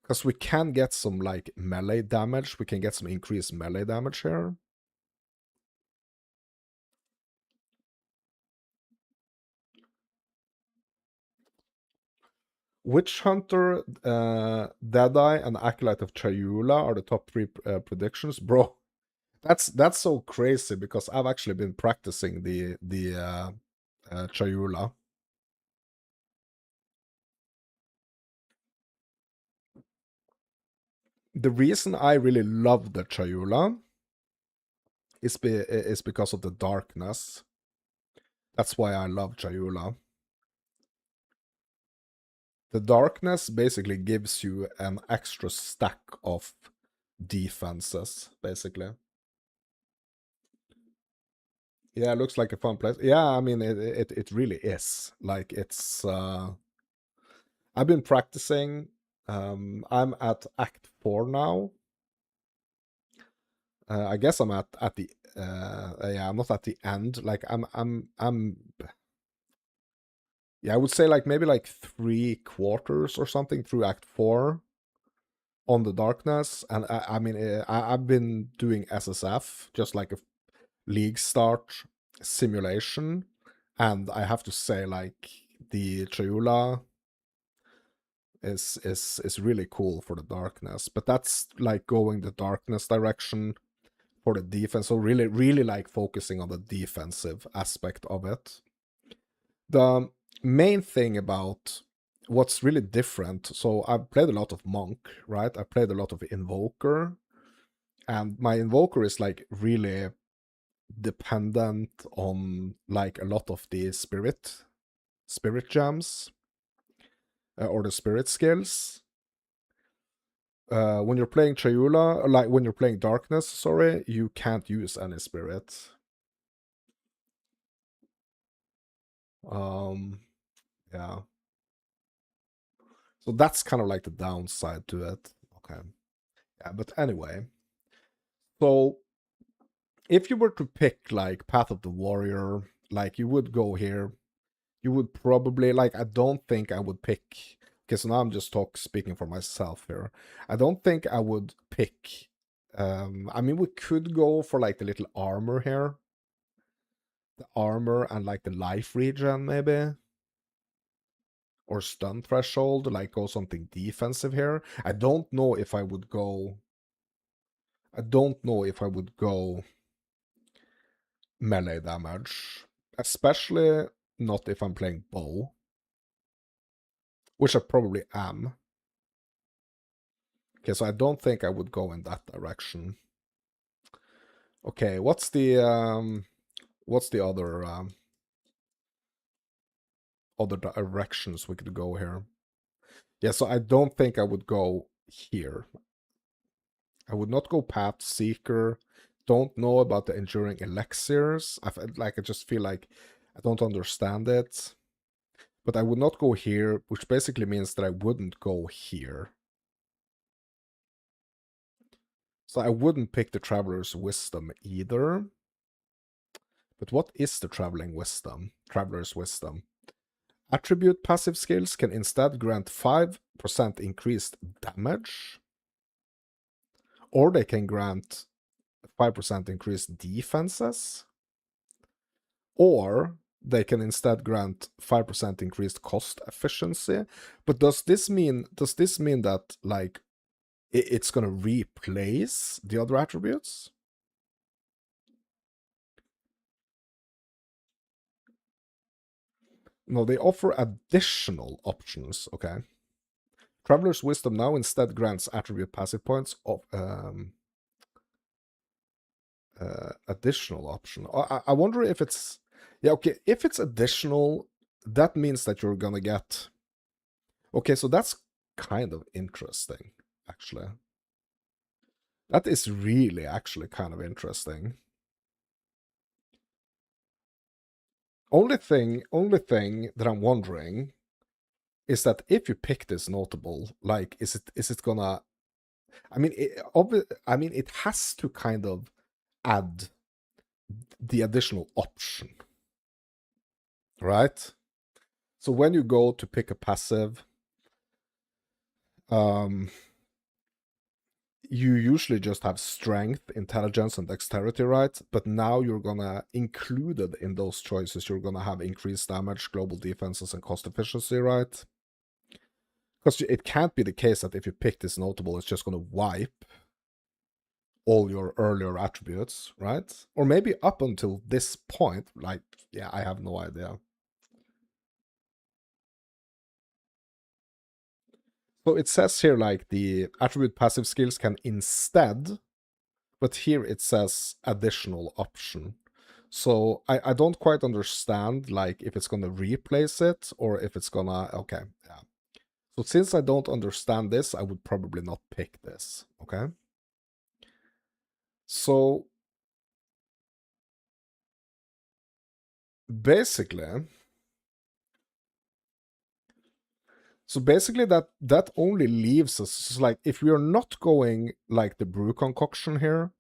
Because we can get some, like, melee damage. We can get some increased melee damage here. Witch Hunter, Deadeye, and Acolyte of Chayula are the top 3 predictions. Bro, that's so crazy, because I've actually been practicing the Chayula. The reason I really love the Chayula is because of the darkness. That's why I love Chayula. The darkness basically gives you an extra stack of defenses, basically. Yeah, it looks like a fun place. Yeah, I mean, it really is. Like, it's I've been practicing. I'm at Act 4 now. I guess I'm at the yeah, I'm not at the end. Like, I'm yeah, I would say, like, maybe like 3/4 or something through Act 4 on the darkness. And I mean, I've been doing SSF, just like a League Start simulation, and I have to say, like, the Chayula is really cool for the darkness, but that's like going the darkness direction for the defense. So really like focusing on the defensive aspect of it. The main thing about what's really different, so I've played a lot of Monk, right? I played a lot of Invoker, and my Invoker is like really dependent on, like, a lot of the spirit gems, or the spirit skills. When you're playing Chayula, like when you're playing Darkness, sorry, you can't use any spirit. Yeah. So that's kind of like the downside to it. Okay. Yeah, but anyway. So if you were to pick, like, Path of the Warrior, like, you would go here. You would probably, like, I don't think I would pick. Okay, so now I'm just speaking for myself here. I don't think I would pick. I mean, we could go for, like, the little armor here. The armor and, like, the life regen, maybe. Or stun threshold, like, go something defensive here. I don't know if I would go melee damage. Especially not if I'm playing bow. Which I probably am. Okay, so I don't think I would go in that direction. Okay, what's the other directions we could go here? Yeah, so I don't think I would go here. I would not go Path Seeker. Don't know about the enduring elixirs. I just feel like I don't understand it. But I would not go here, which basically means that I wouldn't go here. So I wouldn't pick the Traveler's Wisdom either. But what is the Traveler's Wisdom? Attribute passive skills can instead grant 5% increased damage, or they can grant 5% increased defenses, or they can instead grant 5% increased cost efficiency. But does this mean that like it's gonna replace the other attributes? No, they offer additional options, okay? Traveler's Wisdom now instead grants attribute passive points of additional option. I wonder if it's... Yeah, okay, if it's additional, that means that you're gonna get... Okay, so that's kind of interesting, actually. That is really actually kind of interesting. Only thing that I'm wondering is that if you pick this notable, like, is it gonna... I mean, it has to kind of add the additional option, right? So when you go to pick a passive, you usually just have strength, intelligence, and dexterity, right? But now you're gonna, included in those choices, you're gonna have increased damage, global defenses, and cost efficiency, right? Because it can't be the case that if you pick this notable, it's just gonna wipe all your earlier attributes, right? Or maybe up until this point, like, yeah, I have no idea. So it says here, like, the attribute passive skills can instead, but here it says additional option. So I don't quite understand, like, if it's gonna replace it or if it's gonna... Okay, yeah. So since I don't understand this, I would probably not pick this, okay? So basically... So basically that only leaves us, like, if we are not going like the brew concoction here,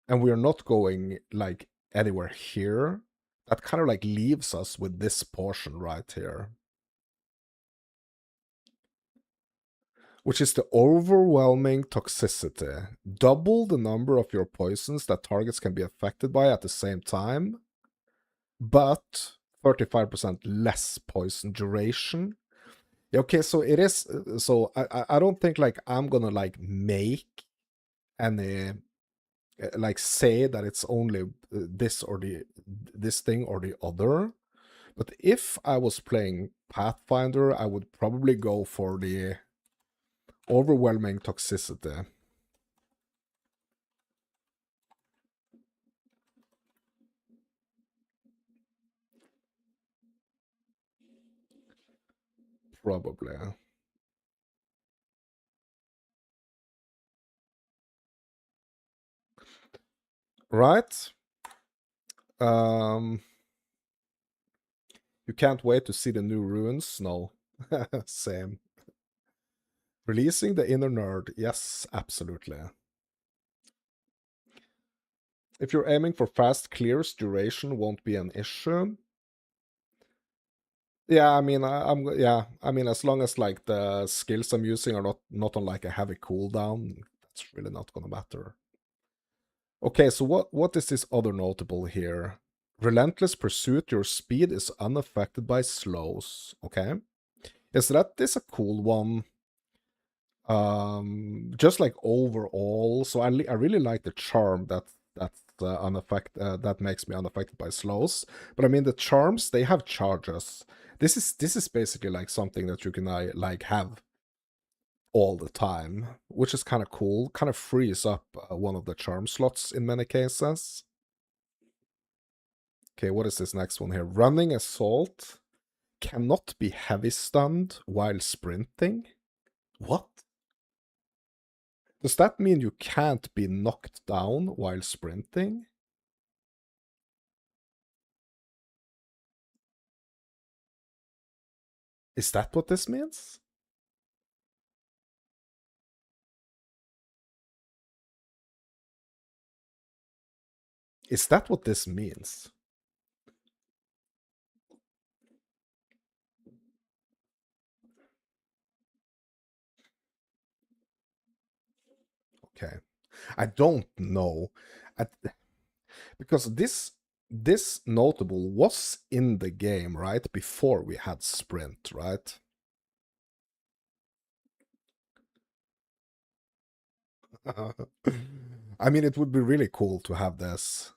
and we are not going like anywhere here, that kind of like leaves us with this portion right here, which is the overwhelming toxicity. Double the number of your poisons that targets can be affected by at the same time, but 35% less poison duration. Okay, so it is... So I don't think like I'm gonna like make any like say that it's only this or this thing or the other. But if I was playing Pathfinder, I would probably go for the overwhelming toxicity. Probably. Right? Um, you can't wait to see the new runes? No. Same. Releasing the inner nerd. Yes, absolutely. If you're aiming for fast clears, duration won't be an issue. Yeah, I mean, I mean, as long as like the skills I'm using are not on like a heavy cooldown, that's really not gonna matter. Okay, so what is this other notable here? Relentless pursuit, your speed is unaffected by slows. Okay. Is that this a cool one? Just like overall, so I really like the charm that makes me unaffected by slows. But I mean, the charms, they have charges. This is basically like something that you can like have all the time, which is kind of cool. Kind of frees up one of the charm slots in many cases. Okay, what is this next one here? Running assault cannot be heavy stunned while sprinting. What? Does that mean you can't be knocked down while sprinting? Is that what this means? Is that what this means? Okay. I don't know. Because this notable was in the game, right? Before we had sprint, right? I mean, it would be really cool to have this.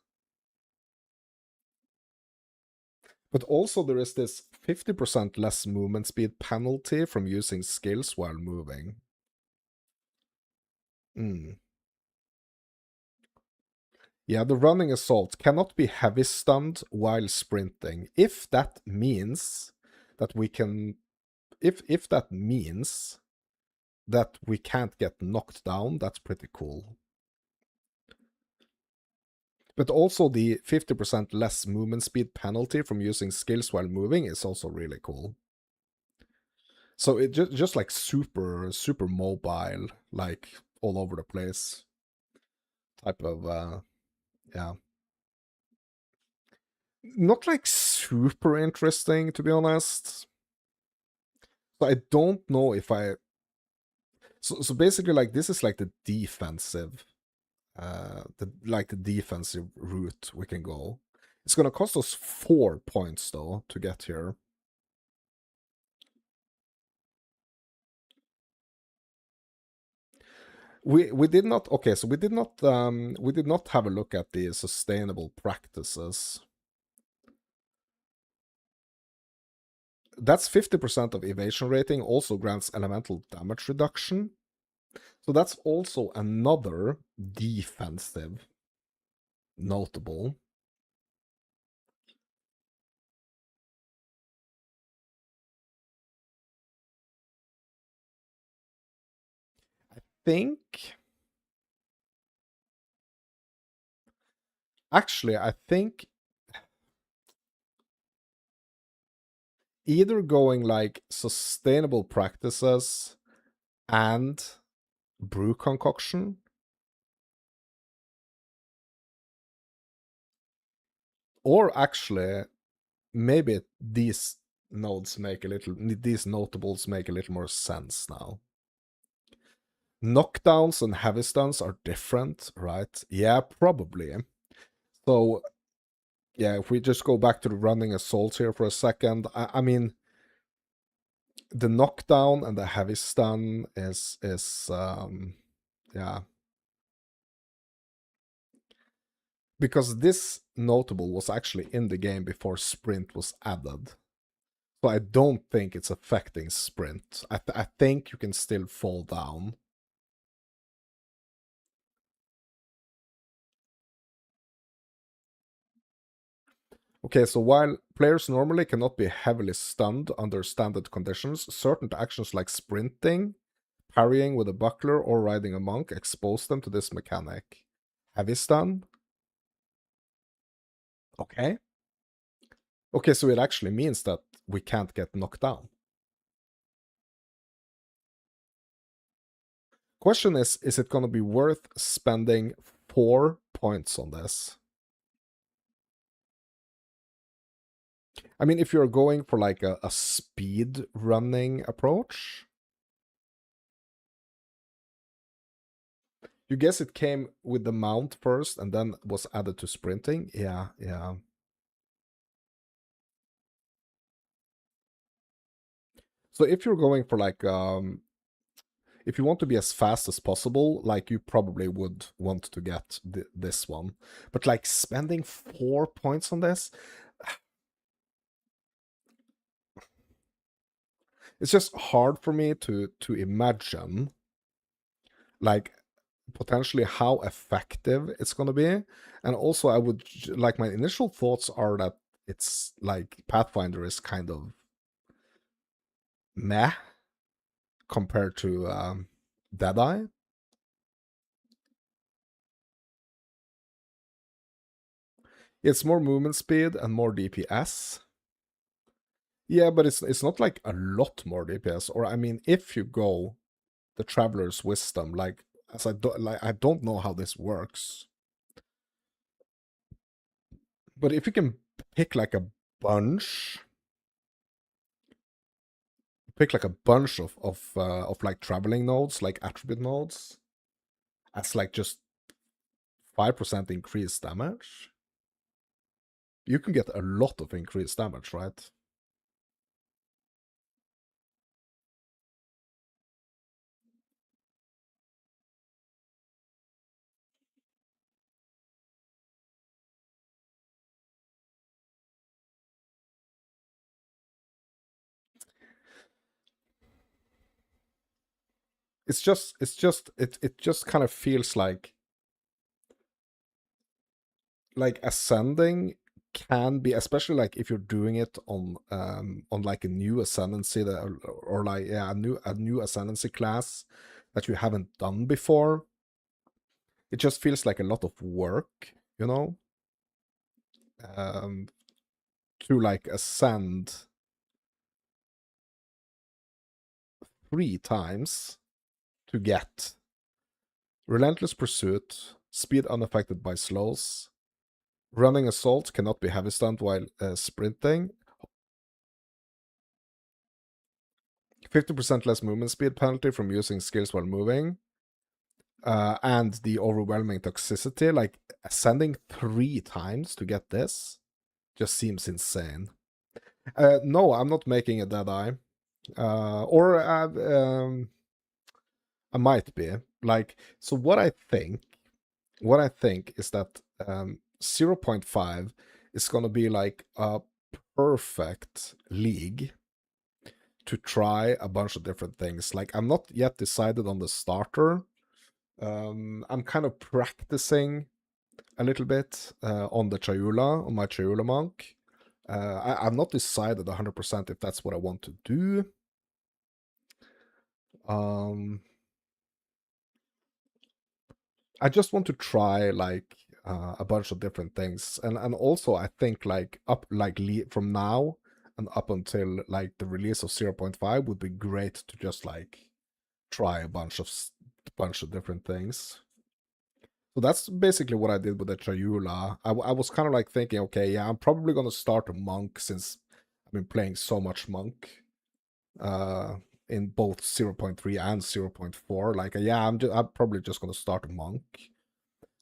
But also there is this 50% less movement speed penalty from using skills while moving. Mm. Yeah, the running assault cannot be heavy stunned while sprinting. If that means that we can if that means that we can't get knocked down, that's pretty cool. But also the 50% less movement speed penalty from using skills while moving is also really cool. So it just like super mobile, like all over the place type of yeah. Not like super interesting to be honest. So I don't know if I so basically like this is like the defensive the defensive route we can go. It's gonna cost us 4 points though to get here. We did not okay, so we did not have a look at the sustainable practices. That's 50% of evasion rating, also grants elemental damage reduction. So that's also another defensive notable. I think actually I think either going like sustainable practices and brew concoction, or actually maybe these notables make a little more sense now. Knockdowns and heavy stuns are different, right? Yeah, probably. So yeah, if we just go back to the running assaults here for a second, I mean the knockdown and the heavy stun is yeah, because this notable was actually in the game before sprint was added. So I don't think it's affecting sprint. I think you can still fall down. Okay, so while players normally cannot be heavily stunned under standard conditions, certain actions like sprinting, parrying with a buckler, or riding a monk expose them to this mechanic. Heavy stun? Okay. Okay, so it actually means that we can't get knocked down. Question is it going to be worth spending 4 points on this? I mean, if you're going for like a speed running approach, you guess it came with the mount first and then was added to sprinting? Yeah, yeah. So if you're going for like if you want to be as fast as possible, like you probably would want to get this one. But like spending 4 points on this, it's just hard for me to imagine like potentially how effective it's going to be. And also I would like my initial thoughts are that it's like Pathfinder is kind of meh compared to Deadeye. It's more movement speed and more DPS. Yeah, but it's not like a lot more DPS. Or I mean, if you go the Traveler's Wisdom, like as I don't know how this works, but if you can pick like a bunch, pick like a bunch of like traveling nodes, like attribute nodes, as like just 5% increased damage, you can get a lot of increased damage, right? It just kind of feels like ascending can be, especially like if you're doing it on like a new ascendancy that or like yeah a new ascendancy class that you haven't done before. It just feels like a lot of work, you know, um, to like ascend 3 times to get relentless pursuit, speed unaffected by slows, running assault cannot be heavy stunned while sprinting, 50% less movement speed penalty from using skills while moving, and the overwhelming toxicity. Like ascending 3 times to get this just seems insane. No, I'm not making a dead eye. Or I might be. Like, so what I think is that 0. 0.5 is gonna be like a perfect league to try a bunch of different things. Like, I'm not yet decided on the starter. I'm kind of practicing a little bit on the Chayula, on my Chayula monk. I'm not decided 100% if that's what I want to do. Um, I just want to try like a bunch of different things, and also I think like up like from now and up until like the release of 0. 0.5 would be great to just like try a bunch of different things. So that's basically what I did with the Chayula. I was kind of like thinking, okay, yeah, I'm probably gonna start a monk since I've been playing so much monk uh in both 0. 0.3 and 0. 0.4. Like yeah, I'm probably just gonna start a monk.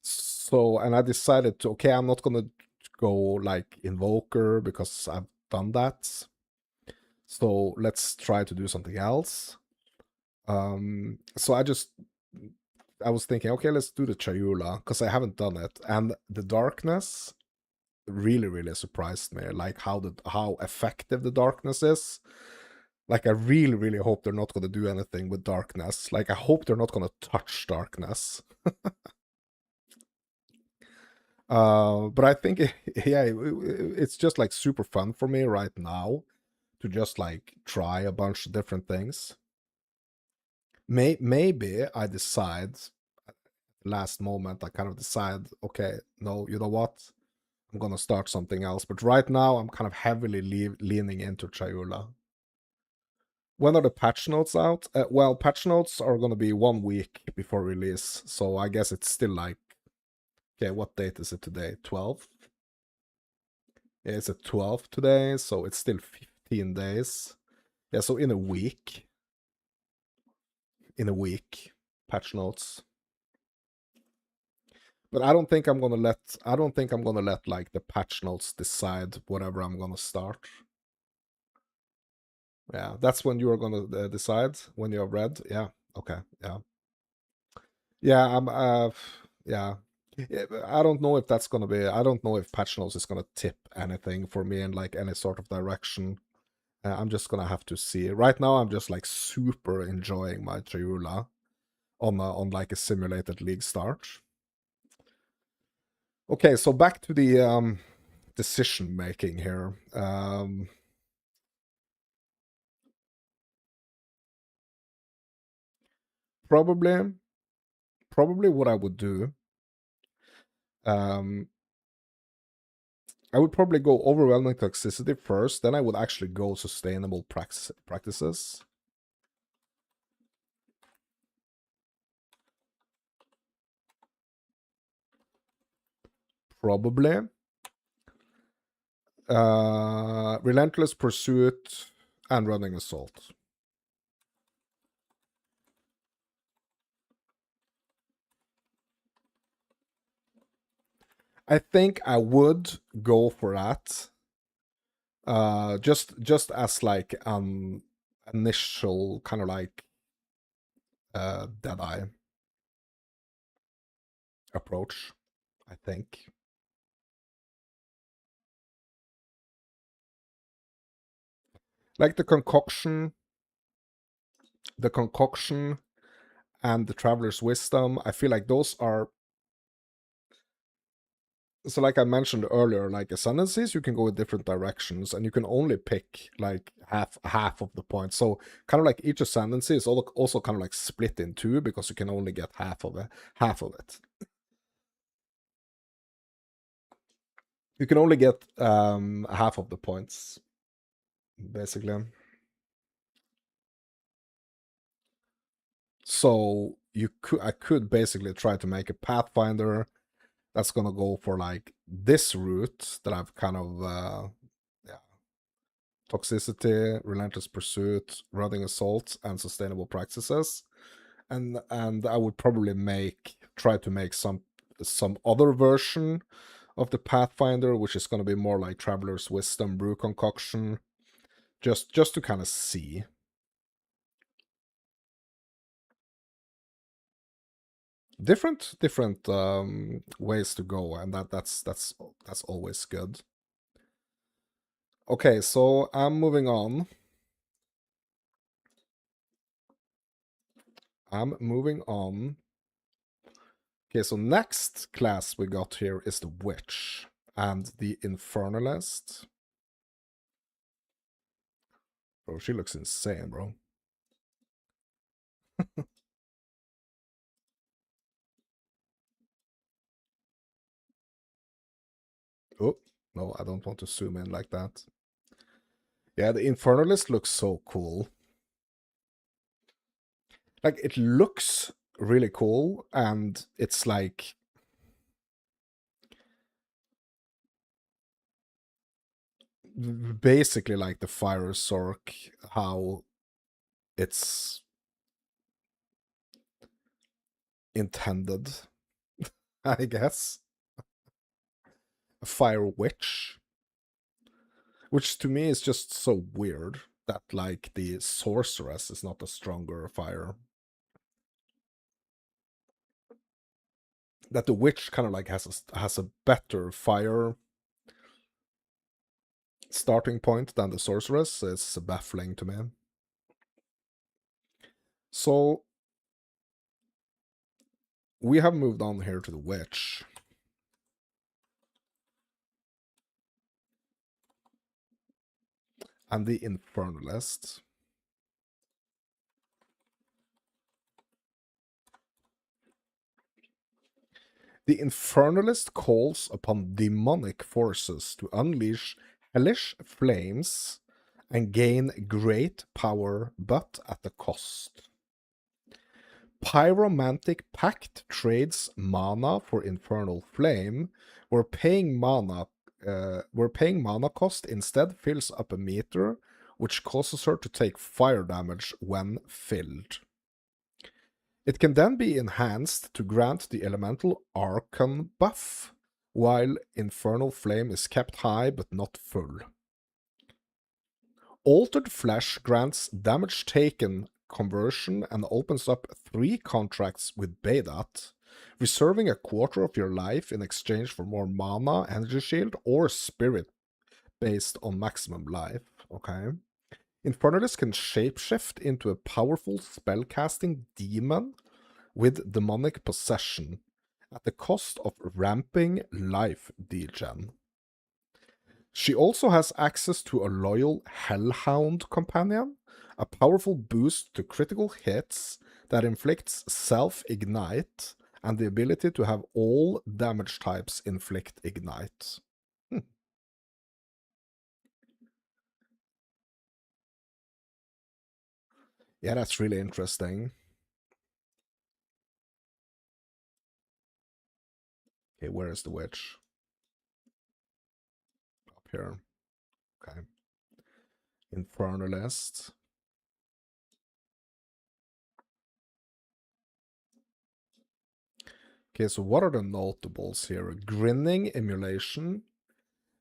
So, and I decided to, okay, I'm not gonna go like Invoker because I've done that. So let's try to do something else. So I was thinking, okay, let's do the Chayula because I haven't done it, and the darkness really, really surprised me. Like how effective the darkness is. Like I really, really hope they're not gonna do anything with darkness. Like I hope they're not gonna touch darkness. But I think, yeah, it's just like super fun for me right now to just like try a bunch of different things. Maybe I decide last moment, I kind of decide, okay, no, you know what? I'm gonna start something else. But right now, I'm kind of heavily leaning into Chayula. When are the patch notes out? Well, patch notes are gonna be 1 week before release, so I guess it's still like, okay, what date is it today? 12th? Yeah, it's a 12th today, so it's still 15 days. Yeah, so in a week, patch notes. But I don't think I'm gonna let like the patch notes decide whatever I'm gonna start. Yeah, that's when you are gonna decide when you're read. Yeah, okay, yeah, yeah. Yeah. Yeah, but I don't know if that's gonna be. I don't know if patch notes is gonna tip anything for me in like any sort of direction. I'm just gonna have to see. Right now, I'm just like super enjoying my Chayula on like a simulated league start. Okay, so back to the decision making here. Probably, probably what I would do. Um, I would probably go overwhelming toxicity first, then I would actually go sustainable practices. Probably. Relentless Pursuit and Running Assault. I think I would go for that. Just as like initial kind of like Deadeye approach, I think. Like the concoction and the Traveler's Wisdom, I feel like those are, so like I mentioned earlier, like ascendancies, you can go in different directions and you can only pick like half of the points. So kind of like each ascendancy is also kind of like split in two because you can only get half of it. You can only get half of the points, basically. So I could basically try to make a Pathfinder that's gonna go for like this route that I've kind of yeah, toxicity, relentless pursuit, running assault, and sustainable practices. And I would probably try to make some other version of the Pathfinder, which is gonna be more like Traveler's Wisdom brew concoction. Just to kind of see. Different ways to go, and that's always good. Okay, so I'm moving on. Okay, so next class we got here is the Witch and the Infernalist. Bro, she looks insane, bro. Oh, no, I don't want to zoom in like that. Yeah, the Infernalist looks so cool. Like, it looks really cool, and it's like basically like the Fire Sork, how it's intended, I guess. A Fire Witch. Which to me is just so weird that like the sorceress is not a stronger fire. That the witch kind of like has a better fire starting point than the sorceress is baffling to me. So we have moved on here to the witch. And the infernalist. The infernalist calls upon demonic forces to unleash hellish flames and gain great power, but at a cost. Pyromantic Pact trades mana for Infernal Flame, where paying mana cost instead fills up a meter, which causes her to take fire damage when filled. It can then be enhanced to grant the elemental Archon buff, while Infernal Flame is kept high but not full. Altered Flesh grants damage taken conversion and opens up 3 contracts with Bedat, reserving a quarter of your life in exchange for more mana, energy shield, or spirit based on maximum life. Okay. Infernalist can shapeshift into a powerful spellcasting demon with demonic possession at the cost of ramping life degen. She also has access to a loyal Hellhound companion, a powerful boost to critical hits that inflicts self-ignite, and the ability to have all damage types inflict ignite. Yeah, that's really interesting. Okay, where is the witch? Up here. Okay. Infernalist. Okay, so what are the notables here? Grinning emulation.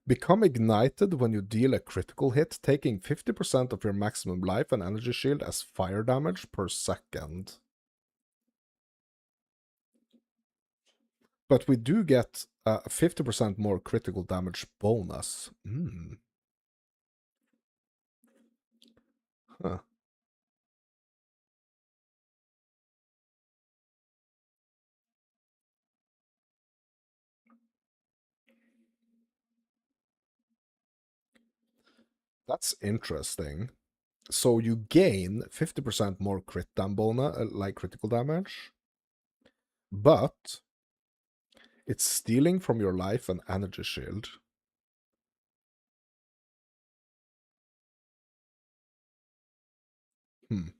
Become ignited when you deal a critical hit, taking 50% of your maximum life and energy shield as fire damage per second. But we do get a 50% more critical damage bonus. Huh. That's interesting. So you gain 50% more crit bonus, like critical damage, but it's stealing from your life and energy shield. Hmm.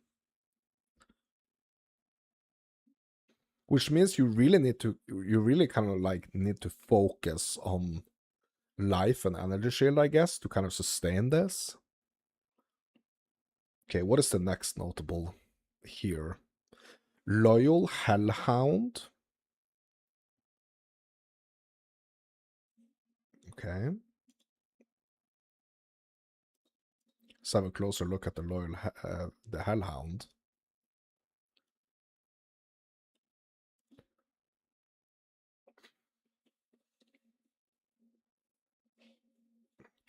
Which means you really kind of like need to focus on life and energy shield, I guess, to kind of sustain this. Okay, what is the next notable here? Loyal Hellhound. Okay. Let's have a closer look at the Hellhound.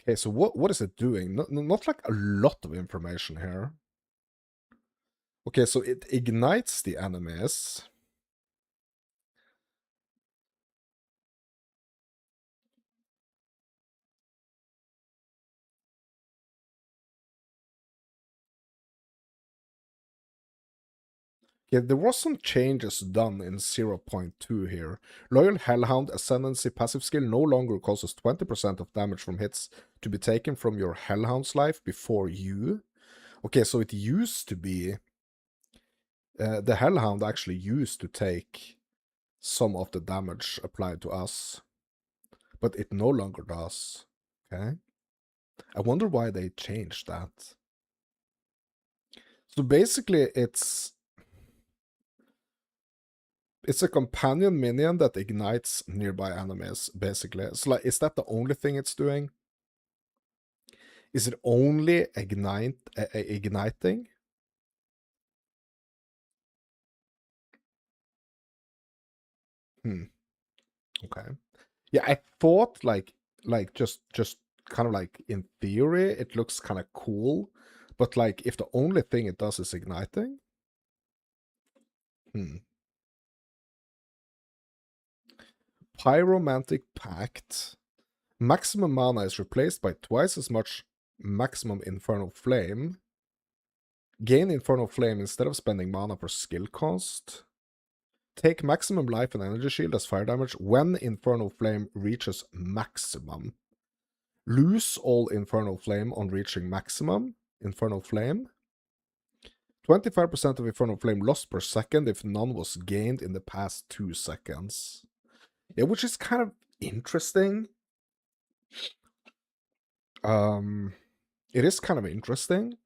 Okay, so what is it doing? Not like a lot of information here. Okay, so it ignites the enemies. Yeah, there was some changes done in 0.2 here. Loyal Hellhound Ascendancy passive skill no longer causes 20% of damage from hits to be taken from your Hellhound's life before you. Okay, so it used to be... the Hellhound actually used to take some of the damage applied to us, but it no longer does. Okay. I wonder why they changed that. So basically, it's a companion minion that ignites nearby enemies, basically. So like, is that the only thing it's doing? Is it only igniting? Hmm. Okay. Yeah, I thought like just kind of like in theory it looks kind of cool, but like if the only thing it does is igniting. Hmm. Pyromantic Pact. Maximum mana is replaced by twice as much maximum Infernal Flame. Gain Infernal Flame instead of spending mana for skill cost. Take maximum life and energy shield as fire damage when Infernal Flame reaches maximum. Lose all Infernal Flame on reaching maximum Infernal Flame. 25% of Infernal Flame lost per second if none was gained in the past 2 seconds. Yeah, which is kind of interesting. It is kind of interesting.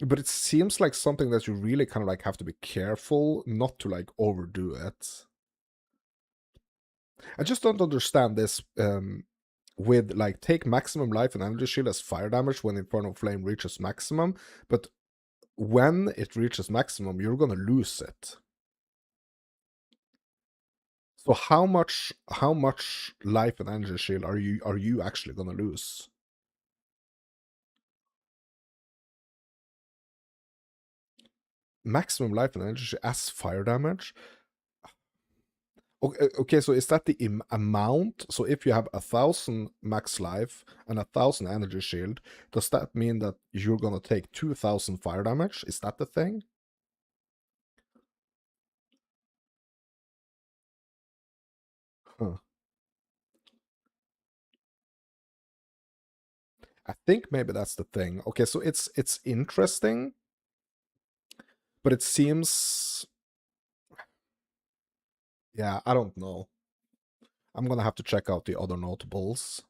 But it seems like something that you really kind of like have to be careful not to like overdo it. I just don't understand this with like take maximum life and energy shield as fire damage when Infernal Flame reaches maximum, but when it reaches maximum, you're gonna lose it. So how much life and energy shield are you actually gonna lose? Maximum life and energy shield as fire damage? Okay, so is that the amount? So if you have 1,000 max life and 1,000 energy shield, does that mean that you're gonna take 2,000 fire damage? Is that the thing? Huh. think maybe that's the thing. Okay, so it's interesting, but it seems, yeah, I don't know. I'm gonna have to check out the other notables.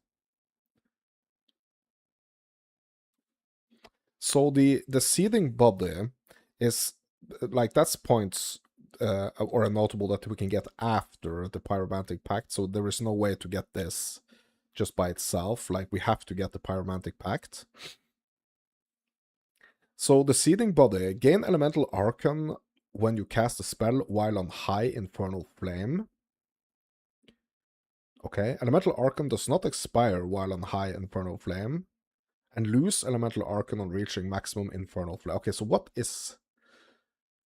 So the seething body is like that's points or a notable that we can get after the pyromantic pact. So there is no way to get this just by itself. Like we have to get the pyromantic pact. So the seething body, gain elemental arcane when you cast a spell while on high infernal flame. Okay, elemental arcane does not expire while on high infernal flame, and lose elemental arcane on reaching maximum infernal flame. Okay, so what is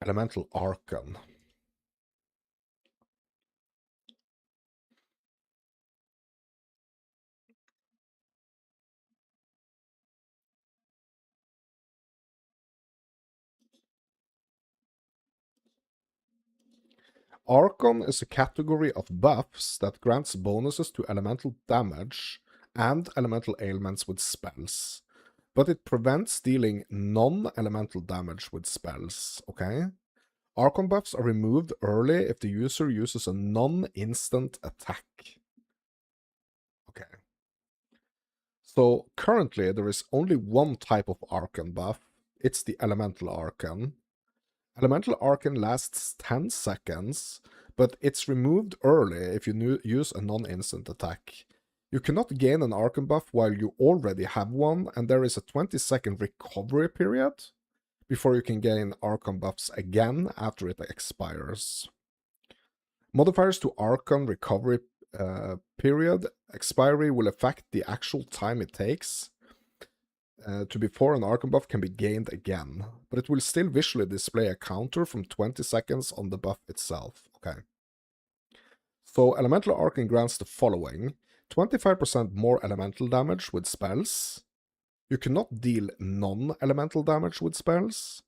elemental arcane? Archon is a category of buffs that grants bonuses to elemental damage and elemental ailments with spells, but it prevents dealing non-elemental damage with spells, okay? Archon buffs are removed early if the user uses a non-instant attack. Okay. So currently there is only one type of Archon buff. It's the Elemental Archon. Elemental Arcane lasts 10 seconds, but it's removed early if you use a non-instant attack. You cannot gain an Arcane buff while you already have one, and there is a 20-second recovery period before you can gain Arcane buffs again after it expires. Modifiers to Arcane recovery period expiry will affect the actual time it takes to before an Arcane buff can be gained again, but it will still visually display a counter from 20 seconds on the buff itself. Okay. So Elemental Arcane grants the following: 25% more elemental damage with spells. You cannot deal non-elemental damage with spells.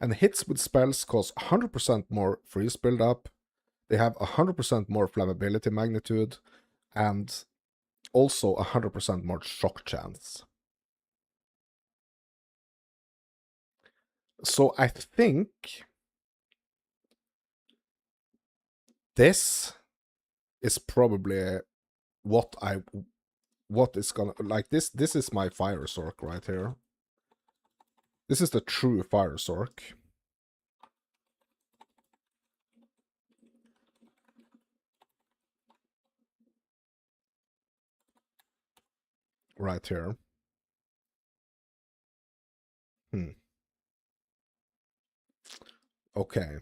And hits with spells cause 100% more freeze build-up. They have 100% more flammability magnitude, and also 100% more shock chance. So I think this is probably what is gonna, like, this is my Fire Sork right here. This is the true Fire Sork. Right here. Okay.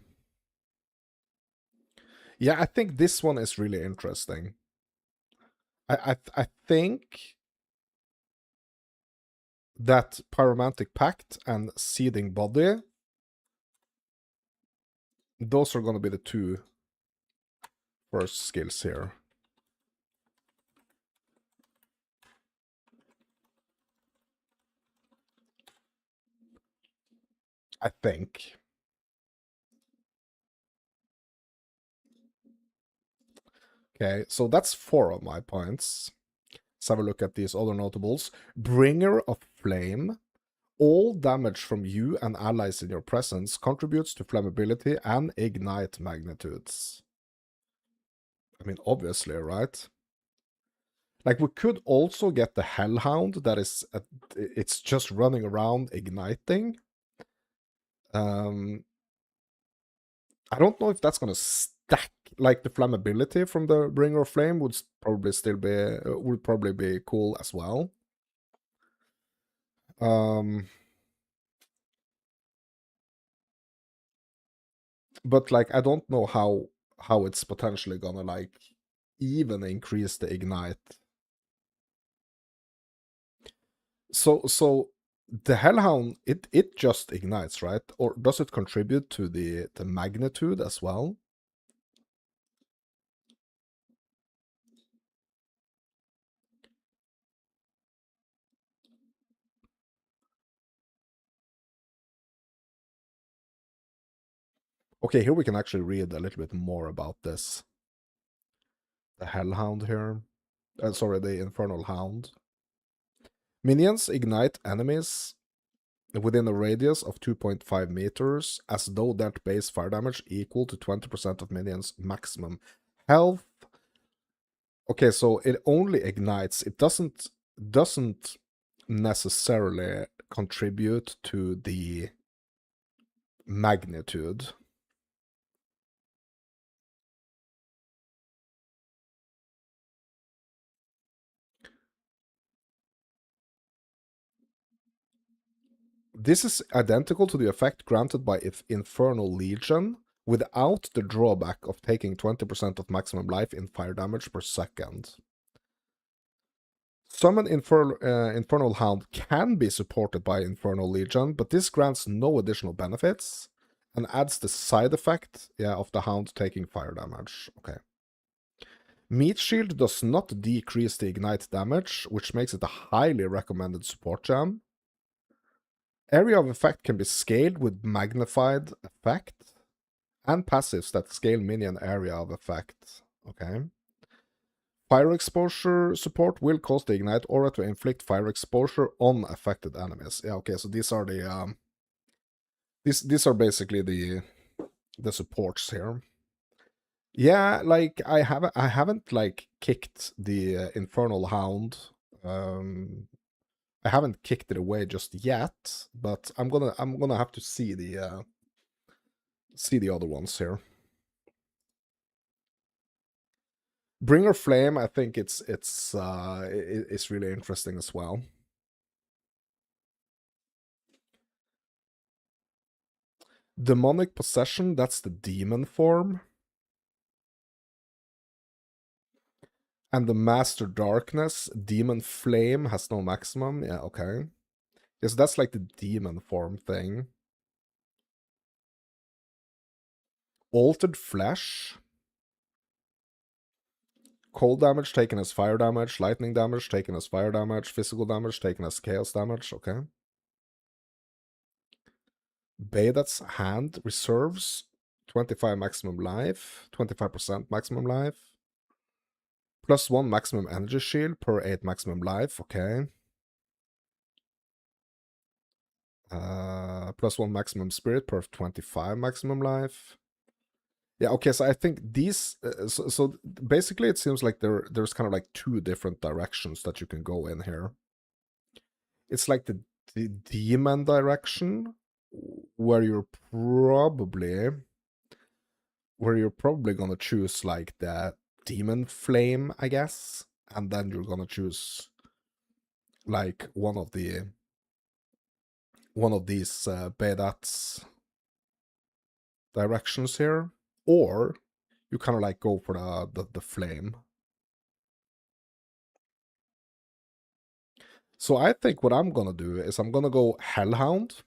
Yeah, I think this one is really interesting. I think that Pyromantic Pact and Seething Body, those are gonna be the two first skills here. I think. Okay, so that's 4 of my points. Let's have a look at these other notables. Bringer of Flame. All damage from you and allies in your presence contributes to flammability and ignite magnitudes. I mean, obviously, right? Like, we could also get the Hellhound that is, it's just running around igniting. I don't know if that's gonna stack, like the flammability from the Bringer of Flame would probably still be, would probably be cool as well. But like, I don't know how it's potentially gonna like even increase the ignite. So the Hellhound, it just ignites, right? Or does it contribute to the magnitude as well? Okay, here we can actually read a little bit more about this. The Hellhound here. Sorry, the Infernal Hound. Minions ignite enemies within a radius of 2.5 meters, as though that base fire damage equal to 20% of minions' maximum health. Okay, so it only ignites. It doesn't necessarily contribute to the magnitude. This is identical to the effect granted by Infernal Legion, without the drawback of taking 20% of maximum life in fire damage per second. Summon Infernal Hound can be supported by Infernal Legion, but this grants no additional benefits and adds the side effect, of the Hound taking fire damage. Okay. Meat Shield does not decrease the ignite damage, which makes it a highly recommended support gem. Area of effect can be scaled with magnified effect, and passives that scale minion area of effect. Okay. Fire exposure support will cause the ignite aura to inflict fire exposure on affected enemies. Yeah, okay, so these are the these are basically the supports here. Yeah, like I haven't like kicked the Infernal Hound. I haven't kicked it away just yet, but I'm gonna have to see the other ones here. Bringer Flame, I think it's really interesting as well. Demonic Possession, that's the demon form. And the Master Darkness, Demon Flame has no maximum. Yeah, okay. Yes, that's like the demon form thing. Altered Flesh. Cold damage taken as fire damage, lightning damage taken as fire damage, physical damage taken as chaos damage. Okay. Baydat's Hand reserves 25 maximum life, 25% maximum life. +1 maximum energy shield per 8 maximum life. Okay. +1 maximum spirit per 25 maximum life. Yeah, okay, so I think these... so basically it seems like there's kind of like two different directions that you can go in here. It's like the demon direction, where you're probably gonna choose like the demon flame, I guess, and then you're gonna choose like one of these Baydat's directions here, or you kind of like go for the flame. So I think what I'm gonna do is I'm gonna go Hellhound.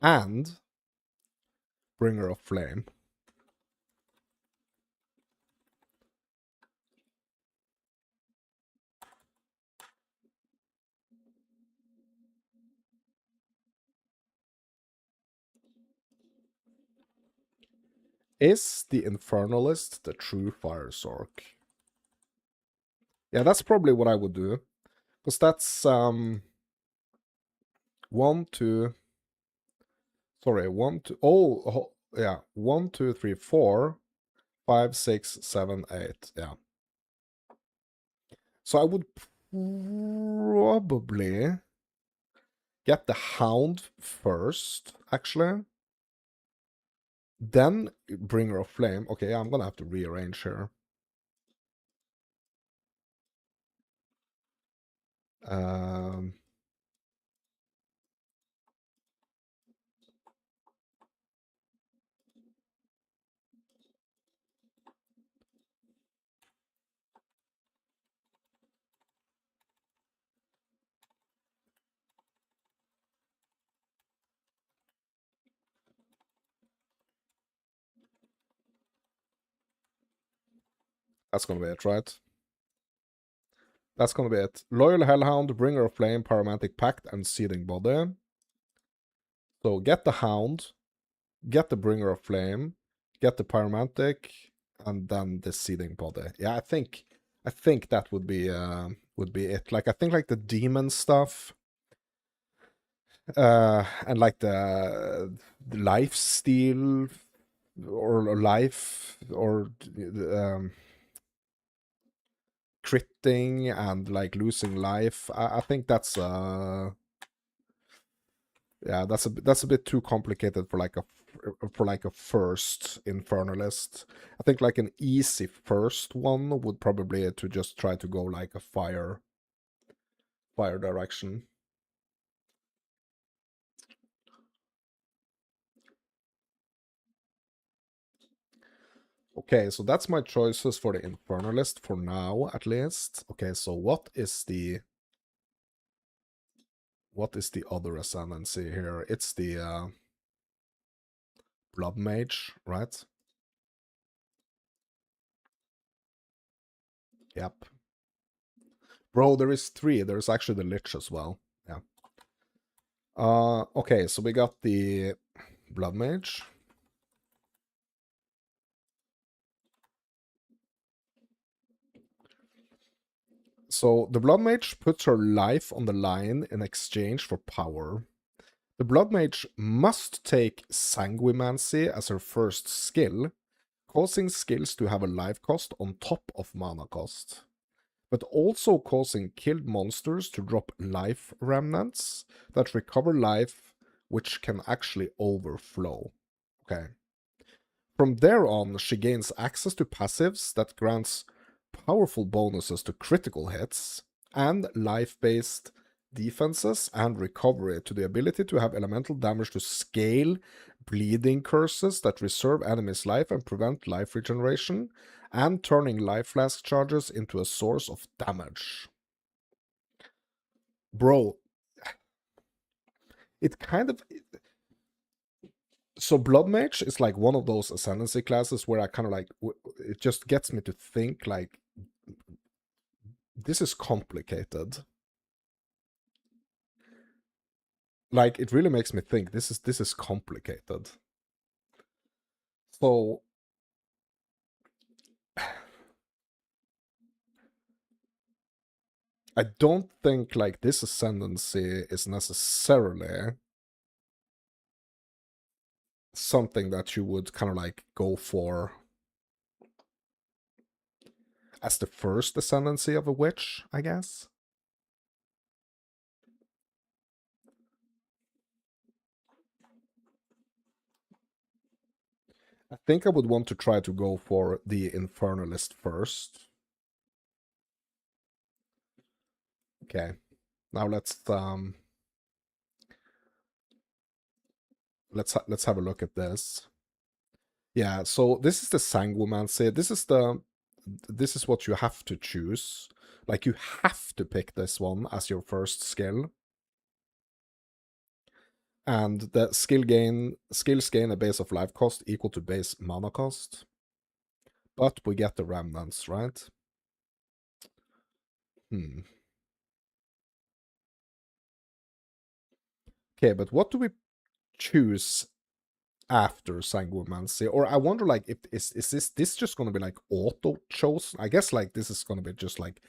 And Bringer of Flame. Is the Infernalist the true Fire Sork? Yeah, that's probably what I would do. Because that's 1, 2... Sorry, 1, 2... Oh, yeah. 1, 2, 3, 4, 5, 6, 7, 8. Yeah. So I would probably get the Hound first, actually. Then Bringer of Flame. Okay, I'm gonna have to rearrange here. Um, that's gonna be it, right? That's gonna be it. Loyal Hellhound, Bringer of Flame, Pyromantic Pact, and Seething Body. So get the Hound, get the Bringer of Flame, get the Pyromantic, and then the Seething Body. Yeah, I think that would be it. Like I think like the demon stuff, and like the life steal or life or critting and like losing life. I think that's yeah, that's a bit too complicated for like a first Infernalist. I think like an easy first one would probably to just try to go like a fire direction. Okay, so that's my choices for the Infernalist for now, at least. Okay, so what is the other ascendancy here? It's the Blood Mage, right? Yep. Bro, there is three. There's actually the Lich as well. Yeah. Okay, so we got the Blood Mage. So the Blood Mage puts her life on the line in exchange for power. The Blood Mage must take Sanguimancy as her first skill, causing skills to have a life cost on top of mana cost, but also causing killed monsters to drop life remnants that recover life, which can actually overflow. Okay. From there on, she gains access to passives that grants powerful bonuses to critical hits and life-based defenses and recovery to the ability to have elemental damage to scale bleeding curses that reserve enemies' life and prevent life regeneration, and turning life flask charges into a source of damage. Bro, it kind of so Blood Mage is like one of those ascendancy classes where I kind of like it just gets me to think like this is complicated. Like it really makes me think this is complicated. So I don't think like this ascendancy is necessarily something that you would kind of like go for as the first ascendancy of a witch, I guess. I think I would want to try to go for the Infernalist first. Okay. Now let's have a look at this. Yeah, so this is the Sanguimancy. This is what you have to choose. Like you have to pick this one as your first skill. And the skills gain a base of life cost equal to base mana cost. But we get the remnants, right? Okay, but what do we choose after Sanguimancy? Or I wonder like if is this just gonna be like auto chosen? I guess like this is gonna be just like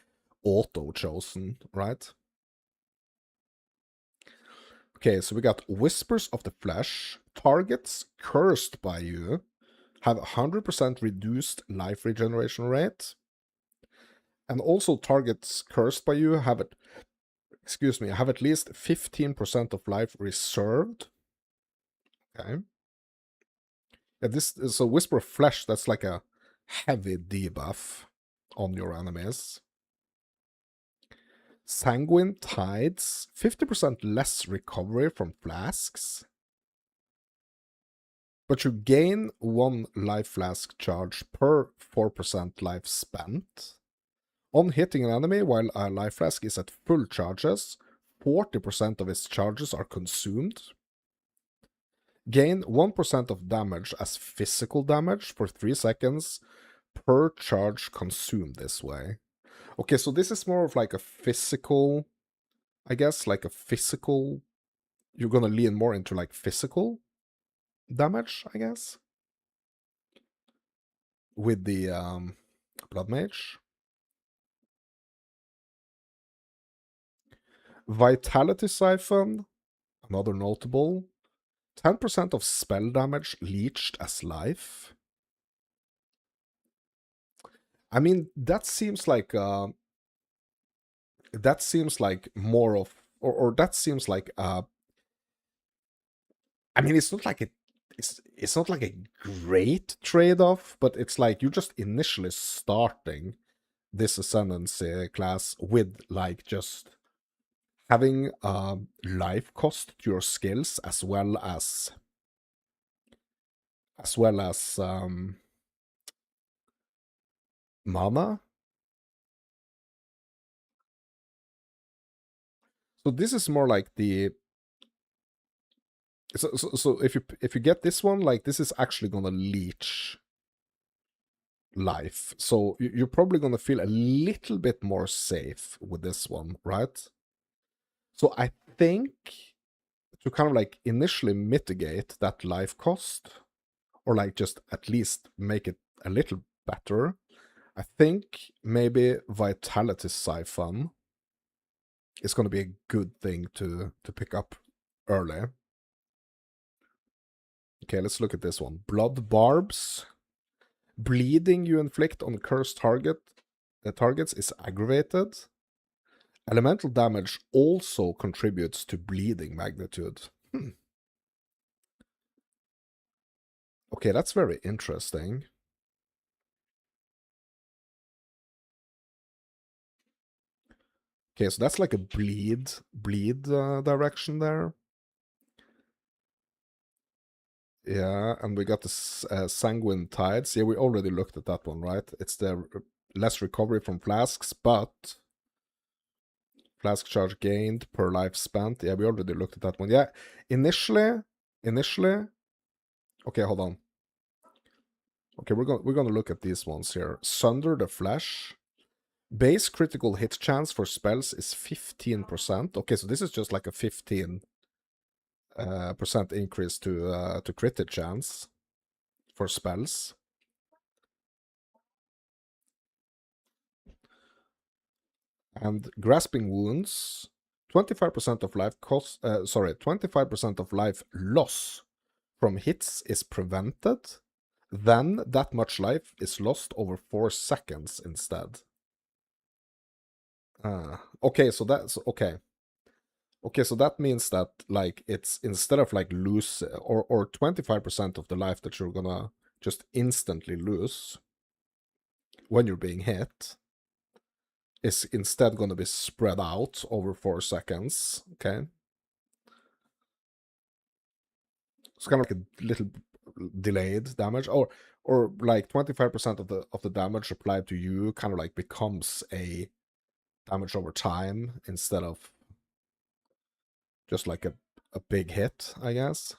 auto chosen, right? Okay, so we got Whispers of the Flesh. Targets cursed by you have 100% reduced life regeneration rate. And also targets cursed by you have have at least 15% of life reserved. Okay. Yeah, so Whisper of Flesh, that's like a heavy debuff on your enemies. Sanguine Tides, 50% less recovery from flasks. But you gain 1 life flask charge per 4% life spent. On hitting an enemy while a life flask is at full charges, 40% of its charges are consumed. Gain 1% of damage as physical damage for 3 seconds per charge consumed this way. Okay, so this is more of like a physical, I guess, like a physical you're gonna lean more into like physical damage, I guess, with the Blood Mage. Vitality Siphon, another notable. 10% of spell damage leached as life. I mean, that seems like more of, or that seems like I mean, it's not like it's not like a great trade-off, but it's like you're just initially starting this Ascendancy class with like just having life cost to your skills as well as mana. So this is more like the so if you get this one, like this is actually gonna leech life. So you're probably gonna feel a little bit more safe with this one, right? So I think to kind of like initially mitigate that life cost, or like just at least make it a little better, I think maybe Vitality Siphon is going to be a good thing to pick up early. Okay, let's look at this one. Blood Barbs. Bleeding you inflict on cursed targets is aggravated. Elemental damage also contributes to bleeding magnitude. Okay, that's very interesting. Okay, so that's like a bleed direction there. Yeah, and we got the Sanguine Tides. Yeah, we already looked at that one, right? It's the less recovery from flasks, but flask charge gained per life spent. Yeah, we already looked at that one. Yeah, initially, okay, hold on. Okay, we're gonna look at these ones here. Sunder the Flesh. Base critical hit chance for spells is 15%. Okay, so this is just like a 15% increase to crit hit chance for spells. And Grasping Wounds, 25% of life cost. 25% of life loss from hits is prevented. Then that much life is lost over 4 seconds instead. Okay, so that's okay. Okay, so that means that like it's instead of like lose or 25% of the life that you're gonna just instantly lose when you're being hit is instead gonna be spread out over 4 seconds. Okay. It's kind of like a little delayed damage, or like 25% of the damage applied to you kind of like becomes a damage over time instead of just like a big hit, I guess.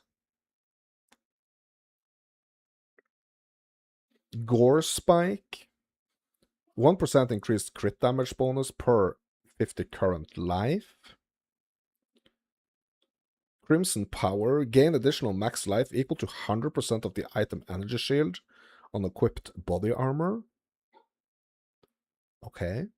Gore Spike, 1% increased crit damage bonus per 50 current life. Crimson Power, gain additional max life equal to 100% of the item energy shield on equipped body armor. Okay.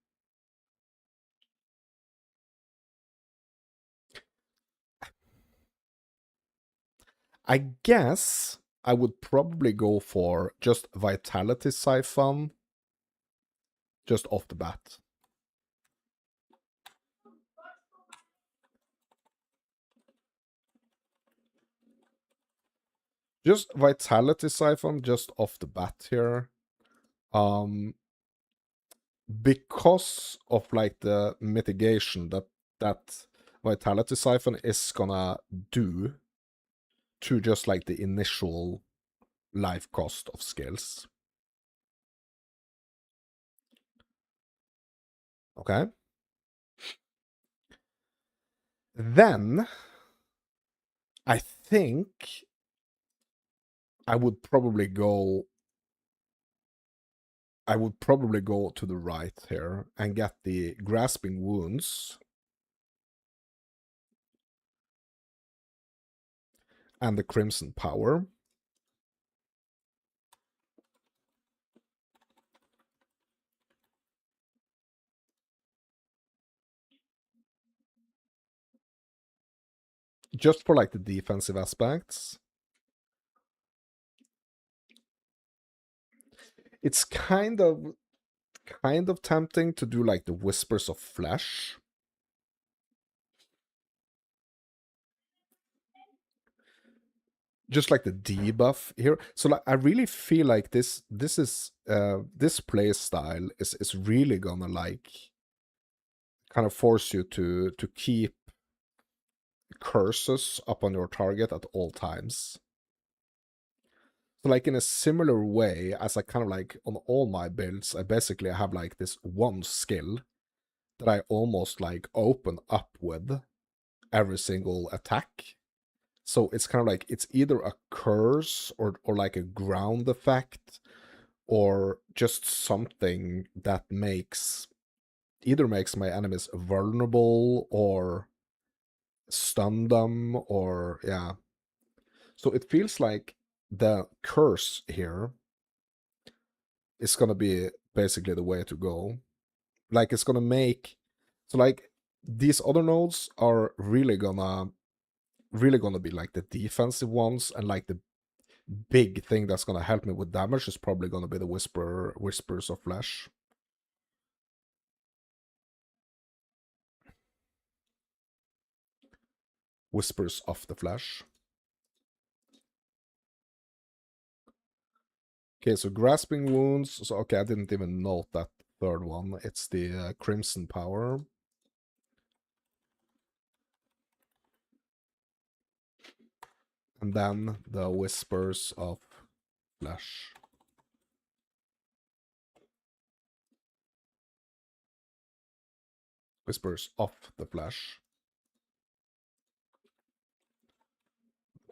I guess I would probably go for just Vitality Siphon just off the bat. Just Vitality Siphon just off the bat here. Because of like the mitigation that Vitality Siphon is gonna do to just like the initial life cost of skills. Okay. Then I think I would probably go to the right here and get the Grasping Wounds. and the Crimson Power. Just for like the defensive aspects. It's kind of tempting to do like the Whispers of Flesh. Just like the debuff here. So like I really feel like this play style is really gonna like kind of force you to keep curses up on your target at all times. So like in a similar way as I kind of like on all my builds, I basically have like this one skill that I almost like open up with every single attack. So it's kind of like it's either a curse or like a ground effect or just something that either makes my enemies vulnerable or stun them or yeah. So it feels like the curse here is gonna be basically the way to go. Like it's gonna make so like these other nodes are really gonna be like the defensive ones, and like the big thing that's gonna help me with damage is probably gonna be the Whispers of Flesh. Whispers of the Flesh. Okay, so Grasping Wounds. So okay, I didn't even note that third one. It's the Crimson Power. And then the Whispers of Flesh. Whispers of the Flesh.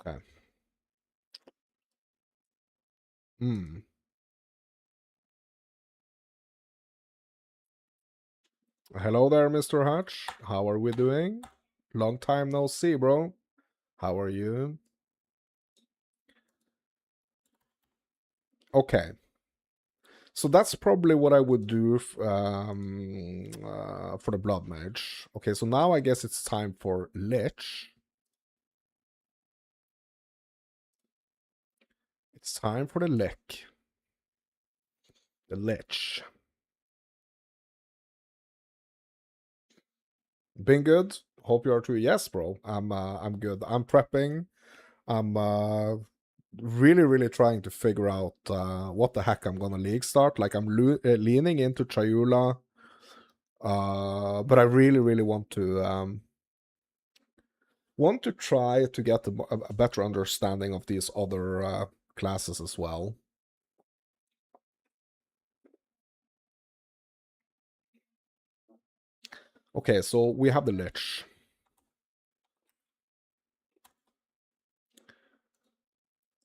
Okay. Hmm. Hello there, Mr. Hatch. How are we doing? Long time no see, bro. How are you? Okay. So that's probably what I would do for the Blood Mage. Okay, so now I guess it's time for Lich. It's time for the Lick. The Lich. Been good? Hope you are too. Yes, bro. I'm good. I'm prepping. I'm really trying to figure out what the heck I'm gonna league start. Like I'm leaning into Chayula, but I really want to try to get a better understanding of these other classes as well. Okay, so we have the Lich.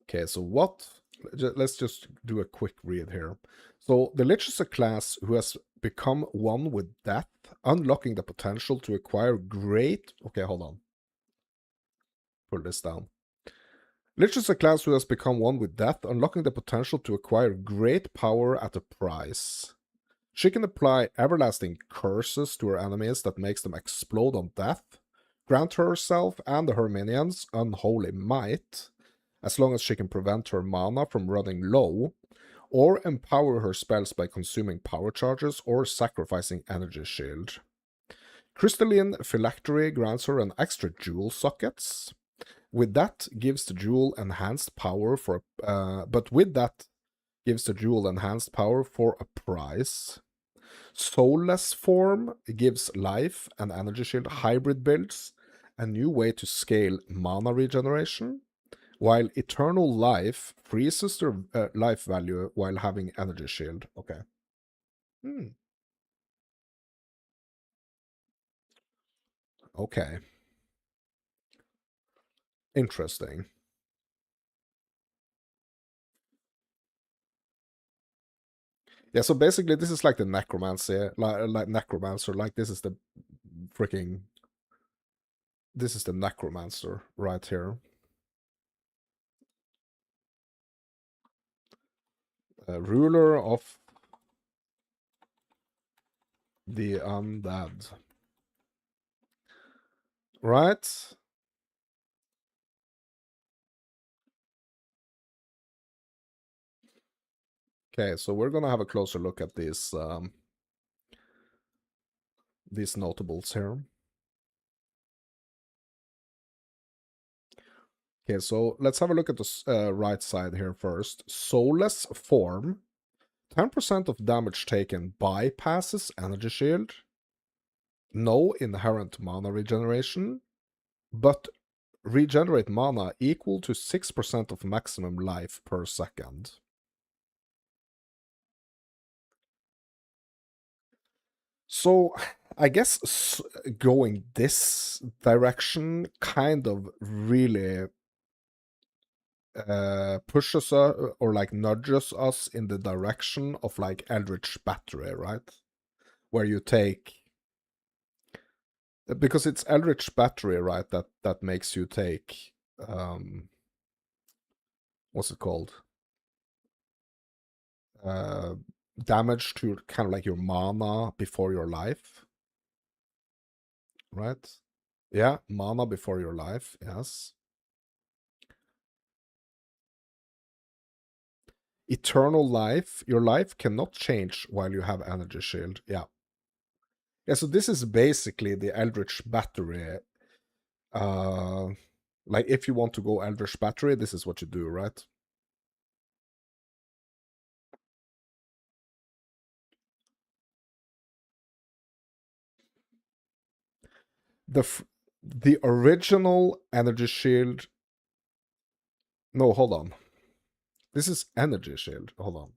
Okay, so let's just do a quick read here. So the Lich is a class who has become one with death, unlocking the potential to acquire great... Okay, hold on. Pull this down. Lich is a class who has become one with death, unlocking the potential to acquire great power at a price. She can apply everlasting curses to her enemies that makes them explode on death, grant herself and her minions unholy might, as long as she can prevent her mana from running low, or empower her spells by consuming power charges or sacrificing energy shield. Crystalline Phylactery grants her an extra jewel sockets. With that, gives the jewel enhanced power for, but with that, gives the jewel enhanced power for a price. Soulless Form gives life and energy shield hybrid builds a new way to scale mana regeneration, while Eternal Life freezes their life value while having energy shield. Okay. Okay. Interesting. Yeah, so basically this is like the necromancy, like necromancer, like this is the freaking this is the necromancer right here. Ruler of the undead. Right? Okay, so we're gonna have a closer look at these notables here. Okay, so let's have a look at the right side here first. Soulless form. 10% of damage taken bypasses energy shield. No inherent mana regeneration, but regenerate mana equal to 6% of maximum life per second. So I guess going this direction kind of really pushes us or like nudges us in the direction of like Eldritch Battery, right? Where you take, because it's Eldritch Battery, right? That makes you take what's it called? Uh, damage to kind of like your mana before your life, right? Yeah, mana before your life, yes. Eternal life, your life cannot change while you have energy shield. Yeah. Yeah, so this is basically the Eldritch Battery. Uh like if you want to go Eldritch Battery, this is what you do, right? The original energy shield. No, hold on. This is energy shield. Hold on.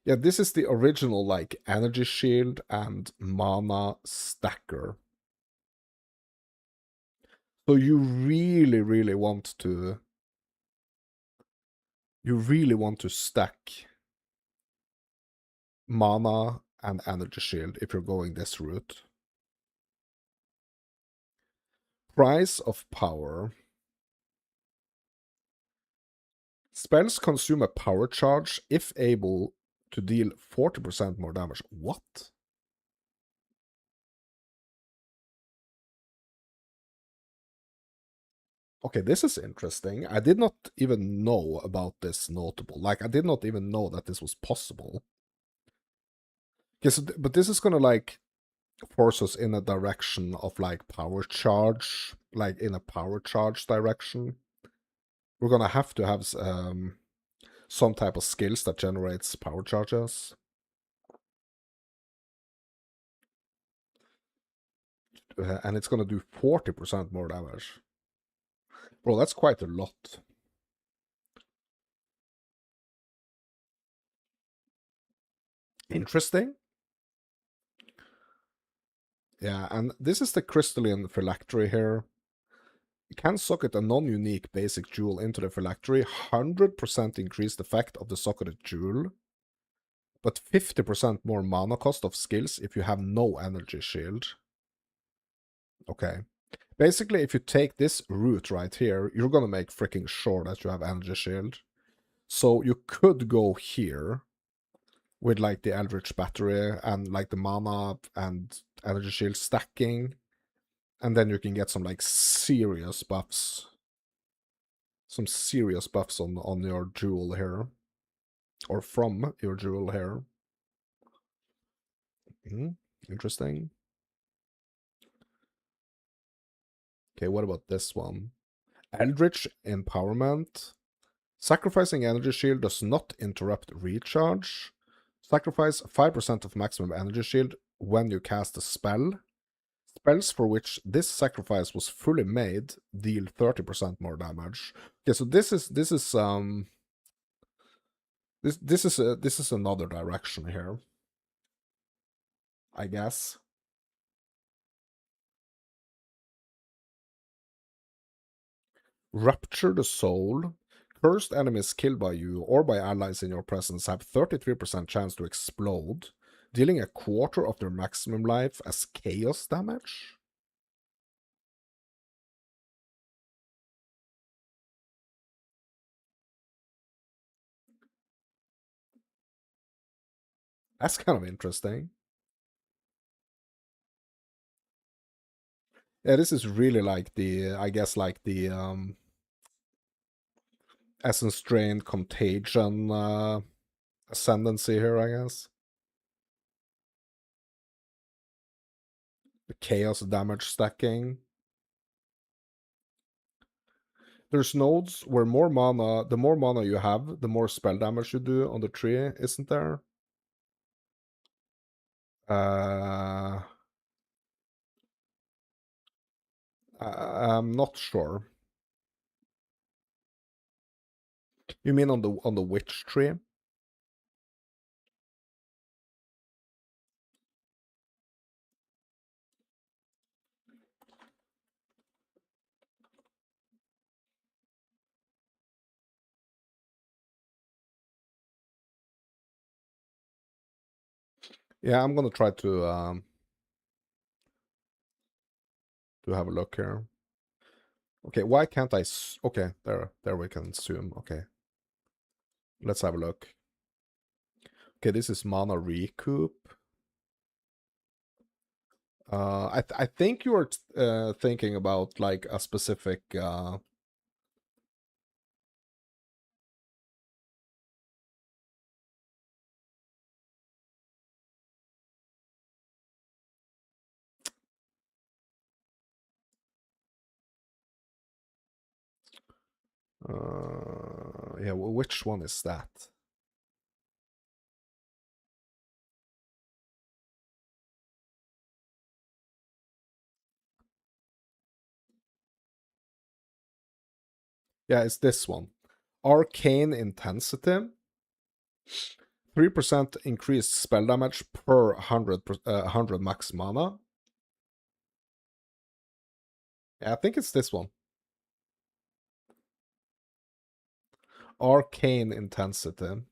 Yeah, this is the original like energy shield and mana stacker. So you really want to stack mana and energy shield if you're going this route. Price of power. Spells consume a power charge if able to deal 40% more damage. What? Okay, this is interesting. I did not even know about this notable. Like, I did not even know that this was possible. Okay, so but this is gonna, like, force us in a direction of, like, power charge. Like, in a power charge direction. We're gonna have to have some type of skills that generates power charges. And it's gonna do 40% more damage. Bro, that's quite a lot. Interesting. Yeah, and this is the crystalline phylactery here. You can socket a non-unique basic jewel into the phylactery, 100% increased effect of the socketed jewel, but 50% more mana cost of skills if you have no energy shield. Okay. Basically, if you take this route right here, you're gonna make freaking sure that you have energy shield. So you could go here with like the Eldritch Battery and like the mana and energy shield stacking, and then you can get some like serious buffs. Some serious buffs on your jewel here. Or from your jewel here. Interesting. Okay, what about this one? Eldritch Empowerment. Sacrificing energy shield does not interrupt recharge. Sacrifice 5% of maximum energy shield when you cast a spell. Spells for which this sacrifice was fully made deal 30% more damage. Okay, so this is this is another direction here, I guess. Rupture the soul. Cursed enemies killed by you or by allies in your presence have 33% chance to explode, dealing a quarter of their maximum life as chaos damage. That's kind of interesting. Yeah, this is really like the, I guess, like the Essence Drain Contagion ascendancy here, I guess. The Chaos damage stacking. There's nodes where more mana, the more mana you have, the more spell damage you do on the tree, isn't there? Uh, I'm not sure. You mean on the witch tree? Yeah, I'm gonna try to have a look here. Okay, why can't I? Okay, there we can zoom. Okay, let's have a look. Okay, this is mana recoup. I think you were thinking about like a specific. Yeah, which one is that? Yeah, it's this one. Arcane Intensity. 3% increased spell damage per 100 max mana. Yeah, I think it's this one. Arcane Intensity.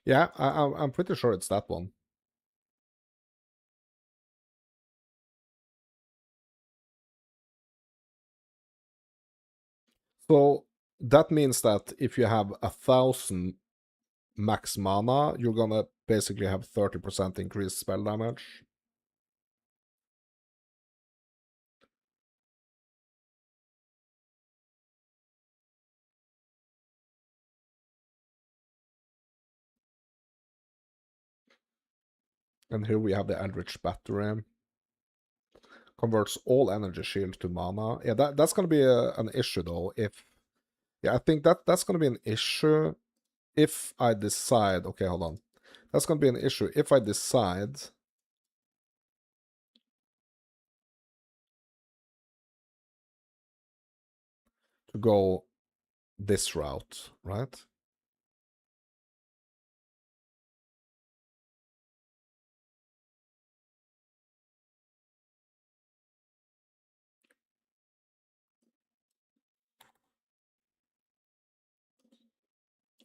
Yeah, I'm pretty sure it's that one. So that means that if you have 1,000 max mana, you're gonna basically have 30% increased spell damage. And here we have the Eldritch Battery. Converts all energy shield to mana. Yeah, that's gonna be an issue though. If yeah, I think that's gonna be an issue if I decide. Okay, hold on. That's gonna be an issue if I decide to go this route, right?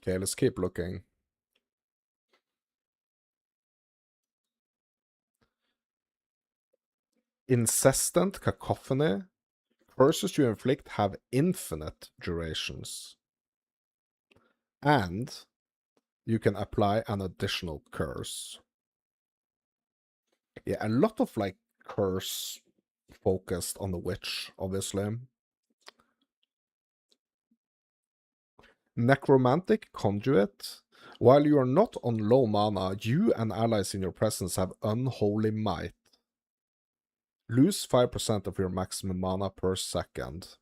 Okay, let's keep looking. Incessant Cacophony. Curses you inflict have infinite durations. And you can apply an additional curse. Yeah, a lot of like curse focused on the witch, obviously. Necromantic Conduit. While you are not on low mana, you and allies in your presence have Unholy Might. Lose 5% of your maximum mana per second.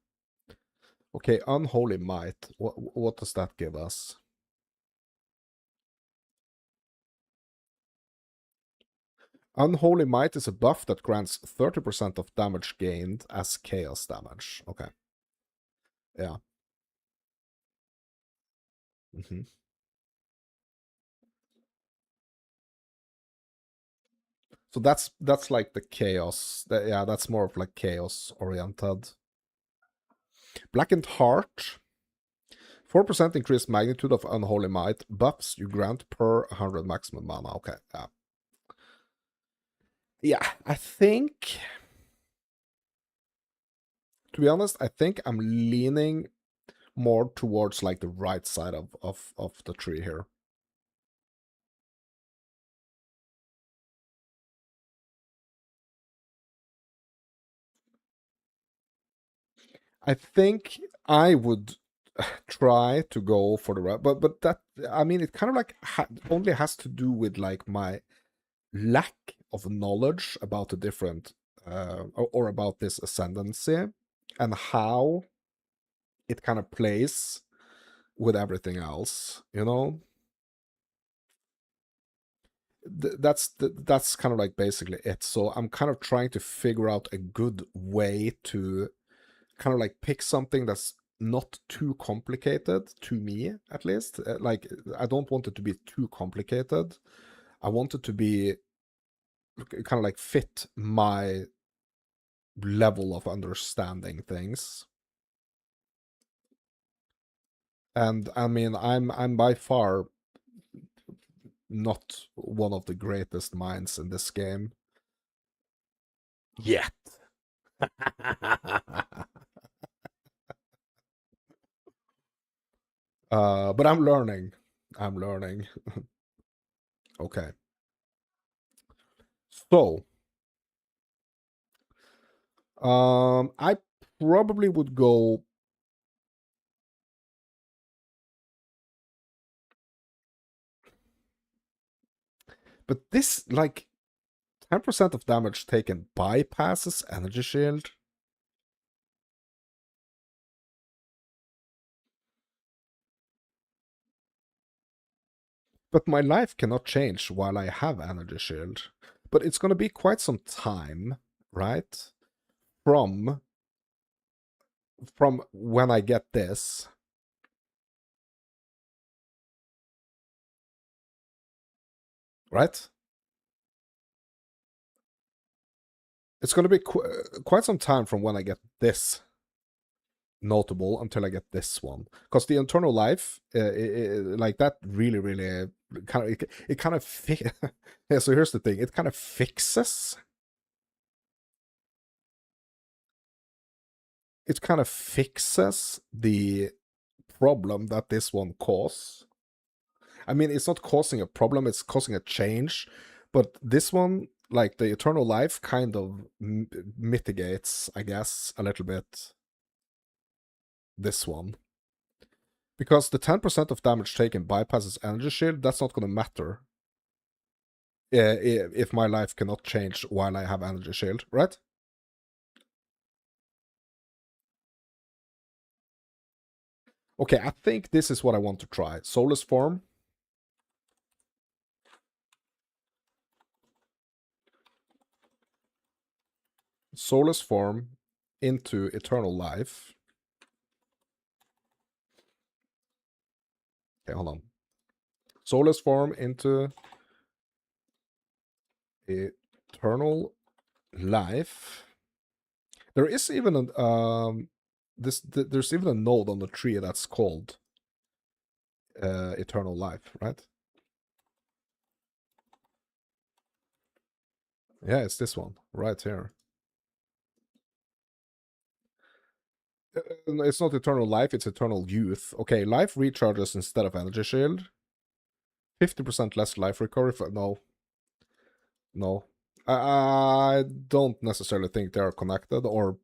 Okay, Unholy Might. What does that give us? Unholy Might is a buff that grants 30% of damage gained as chaos damage. Okay. Yeah. Mm-hmm. So that's like the chaos. Yeah, that's more of like chaos oriented. Blackened Heart. 4% increased magnitude of Unholy Might. Buffs you grant per 100 maximum mana. Okay, yeah. Yeah, I think... To be honest, I think I'm leaning more towards like the right side of the tree here. I think I would try to go for the right, but that, I mean, it kind of like only has to do with like my lack of knowledge about the different or about this ascendancy and how it kind of plays with everything else, you know. That's kind of like basically it. So I'm kind of trying to figure out a good way to kind of like pick something that's not too complicated to me, at least. Like, I don't want it to be too complicated. I want it to be kind of like fit my level of understanding things. And I mean, I'm by far not one of the greatest minds in this game yet. But I'm learning. I'm learning. Okay. So, I probably would go. But this, like, 10% of damage taken bypasses energy shield. But my life cannot change while I have energy shield. But it's gonna be quite some time, right? From when I get this. Right? It's gonna be quite some time from when I get this notable until I get this one, because the internal life, like that, really kind of it kind of yeah. So here's the thing: it kind of fixes. It kind of fixes the problem that this one causes. I mean, it's not causing a problem; it's causing a change. But this one, like the eternal life, kind of mitigates, I guess, a little bit this one. Because the 10% of damage taken bypasses energy shield, that's not going to matter if my life cannot change while I have energy shield, right? Okay, I think this is what I want to try. Soulless Form. Soulless Form into Eternal Life. Okay, hold on. Soulless Form into Eternal Life. There is even there's even a node on the tree that's called Eternal Life, right? Yeah, it's this one right here. It's not Eternal Life, it's Eternal Youth. Okay, life recharges instead of energy shield. 50% less life recovery. No. No. I don't necessarily think they are connected, or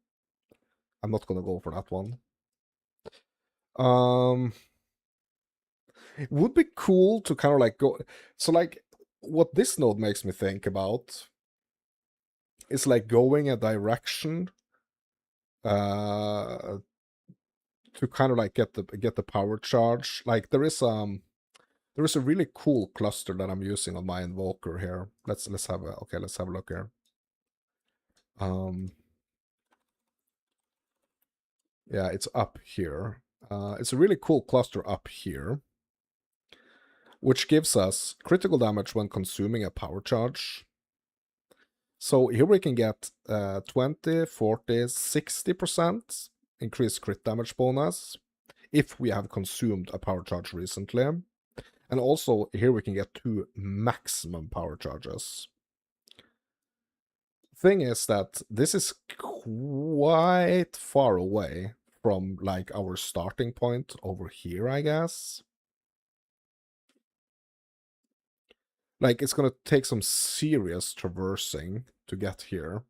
I'm not gonna go for that one. It would be cool to kind of like go. So, like, what this node makes me think about is like going a direction to kind of like get the power charge. Like there is a really cool cluster that I'm using on my invoker here. Let's have a let's have a look here. Yeah, it's up here. It's a really cool cluster up here, which gives us critical damage when consuming a power charge. So here we can get 20, 40, 60% increased crit damage bonus if we have consumed a power charge recently. And also, here we can get 2 maximum power charges. Thing is that this is quite far away from, like, our starting point over here, I guess. Like, it's gonna take some serious traversing to get here.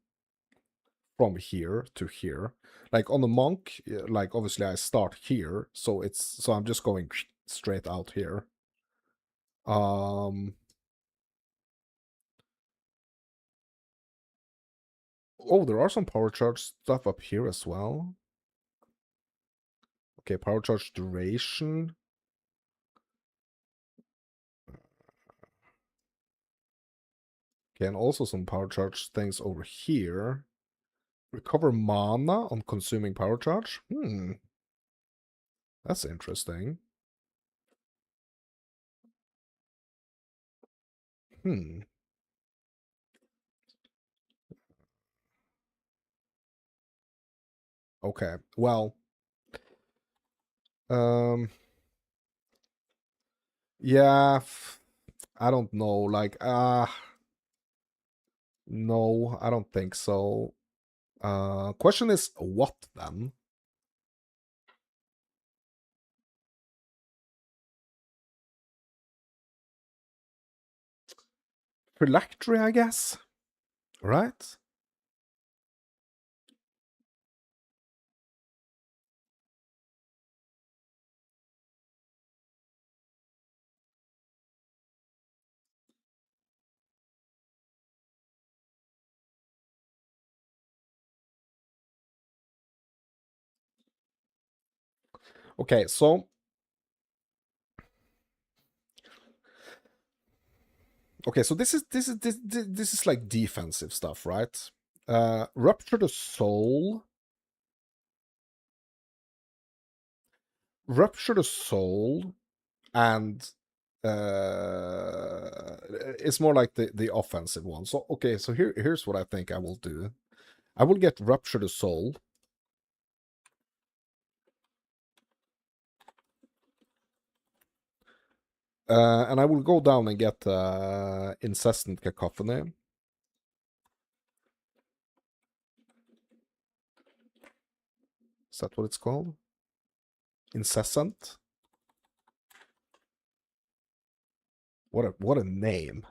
From here to here. Like, on the monk, like, obviously I start here, so I'm just going straight out here. Oh, there are some power charge stuff up here as well. Okay, power charge duration. Okay, and also some power charge things over here. Recover mana on consuming power charge? That's interesting. Okay, well. Yeah, I don't know, like, no, I don't think so. Question is, what then? Phylactery, I guess? Right? Okay, so... Okay, so this is like defensive stuff, right? Rupture the Soul. Rupture the Soul and it's more like the offensive one. So okay, so here's what I think I will do. I will get Rupture the Soul. And I will go down and get Incessant Cacophony. Is that what it's called? Incessant? What a name.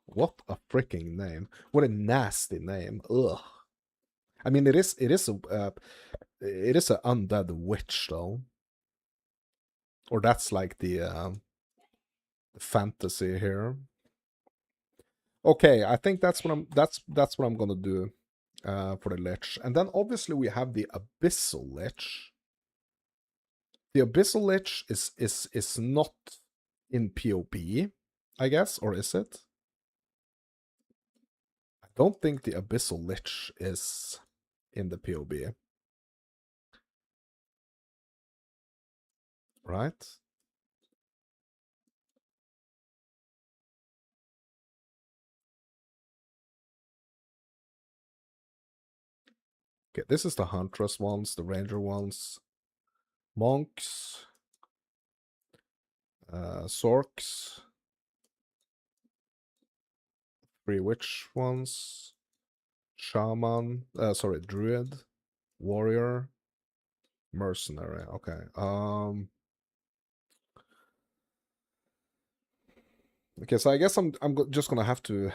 What a freaking name. What a nasty name. Ugh. I mean, it is an undead witch though. Or that's like the fantasy here. Okay, I think that's what I'm gonna do for the Lich. And then obviously we have the Abyssal Lich. The Abyssal Lich is not in PoP, I guess, or is it? I don't think the Abyssal Lich is in the PoB. Right? Okay, this is the Huntress ones, the Ranger ones. Monks. Sorks. 3 witch ones. Shaman. Sorry, Druid. Warrior. Mercenary. Okay. Okay, so I guess I'm just gonna have to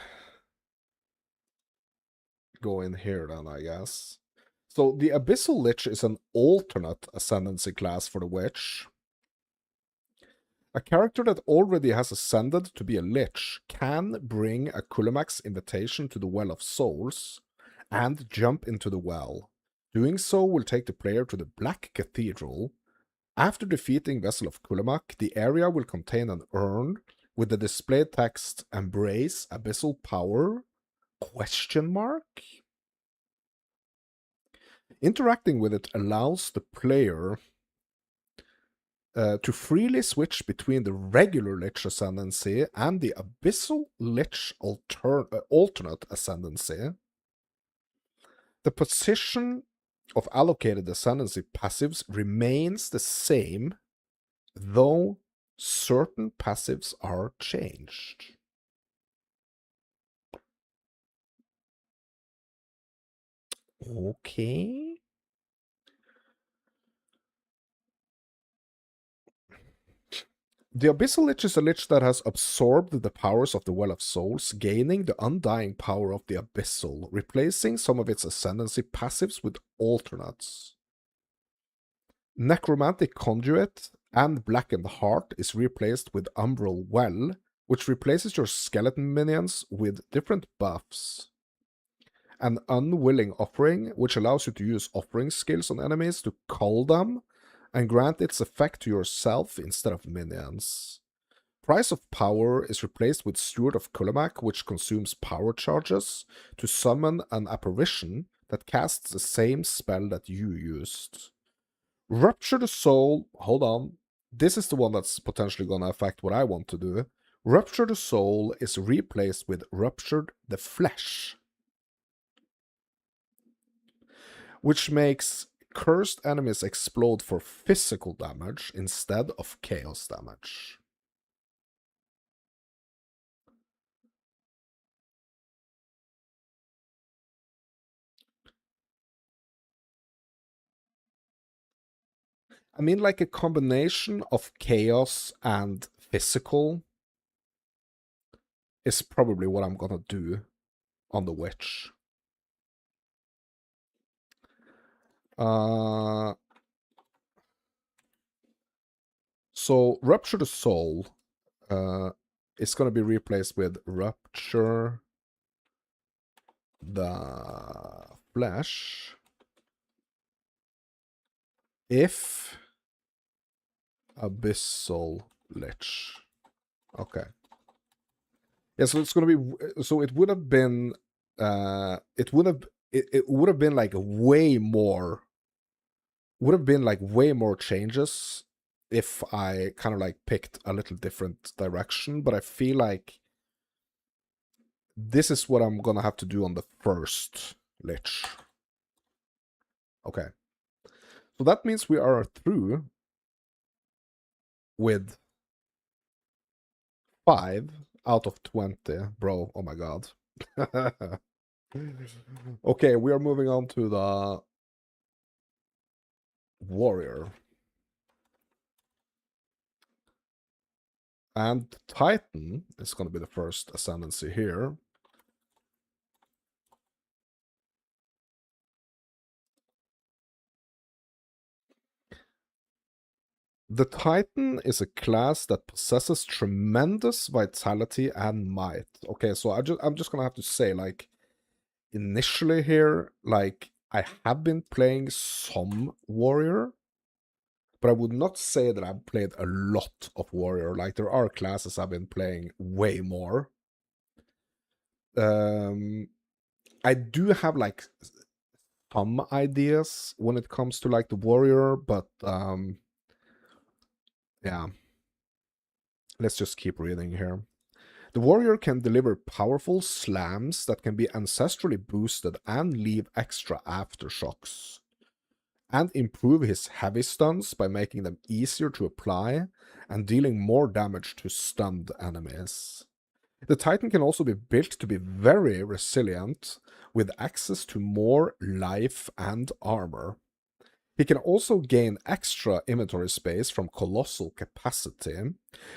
go in here then, I guess. So the Abyssal Lich is an alternate ascendancy class for the Witch. A character that already has ascended to be a Lich can bring a Kulamax invitation to the Well of Souls and jump into the well. Doing so will take the player to the Black Cathedral. After defeating Vessel of Kulamak, the area will contain an urn with the displayed text "Embrace Abyssal Power?" Question mark? Interacting with it allows the player to freely switch between the regular Lich Ascendancy and the Abyssal Lich alternate Ascendancy. The position of allocated ascendancy passives remains the same, though certain passives are changed. Okay. The Abyssal Lich is a lich that has absorbed the powers of the Well of Souls, gaining the undying power of the Abyssal, replacing some of its ascendancy passives with alternates. Necromantic Conduit and Blackened Heart is replaced with Umbral Well, which replaces your skeleton minions with different buffs. An Unwilling Offering, which allows you to use offering skills on enemies to cull them and grant its effect to yourself instead of minions. Price of Power is replaced with Steward of Kulamak, which consumes power charges to summon an apparition that casts the same spell that you used. Rupture the Soul, hold on, this is the one that's potentially going to affect what I want to do. Rupture the Soul is replaced with Ruptured the Flesh, which makes cursed enemies explode for physical damage instead of chaos damage. I mean, like a combination of chaos and physical is probably what I'm gonna do on the witch. So Rupture the Soul is gonna be replaced with Rupture the Flesh if Abyssal Lich. Okay. Yeah, so it's gonna be. So it would have been. It would have. It would have been like way more. Would have been like way more changes if I kind of like picked a little different direction. But I feel like this is what I'm gonna have to do on the first lich. Okay. So that means we are through with 5 out of 20, bro. Oh my god. Okay, we are moving on to the warrior. And Titan is going to be the first ascendancy here. The Titan is a class that possesses tremendous vitality and might. Okay, so I'm just gonna have to say, like, initially here, like, I have been playing some warrior, but I would not say that I've played a lot of warrior. Like, there are classes I've been playing way more. I do have like some ideas when it comes to like the warrior, but yeah. Let's just keep reading here. The warrior can deliver powerful slams that can be ancestrally boosted and leave extra aftershocks, and improve his heavy stuns by making them easier to apply and dealing more damage to stunned enemies. The Titan can also be built to be very resilient, with access to more life and armor. He can also gain extra inventory space from Colossal Capacity,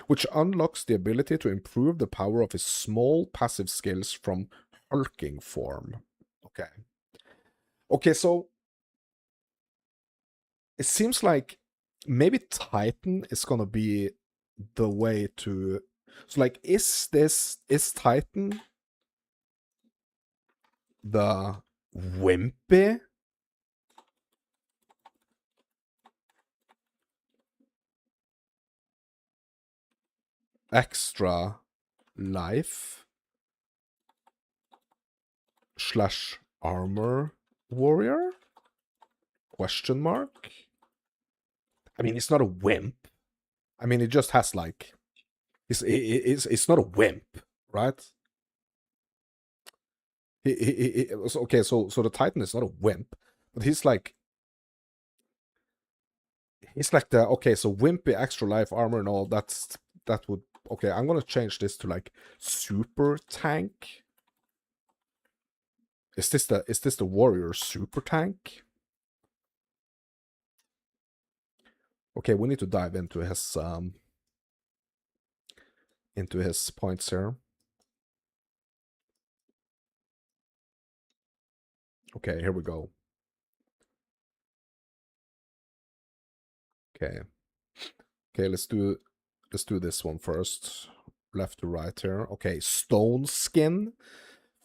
which unlocks the ability to improve the power of his small passive skills from Hulking Form. Okay. Okay, so it seems like maybe Titan is gonna be the way to... So, like, is Titan the wimpy extra life / armor warrior? Question mark? I mean, it's not a wimp. I mean, it just has like... It's not a wimp, right? Okay, so the Titan is not a wimp, but he's like the okay. So wimpy extra life armor and all. That would okay. I'm gonna change this to like super tank. Is this the warrior super tank? Okay, we need to dive into his points here. Okay, here we go. Okay. Okay, let's do this one first. Left to right here. Okay, stone skin.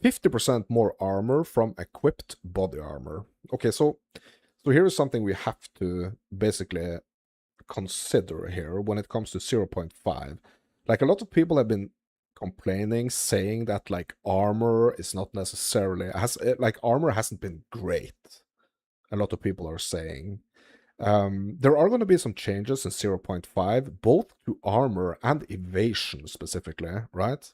50% more armor from equipped body armor. Okay, so here is something we have to basically consider here when it comes to 0.5. Like a lot of people have been complaining, saying that like armor is not necessarily like armor hasn't been great. A lot of people are saying. There are going to be some changes in 0.5, both to armor and evasion specifically, right?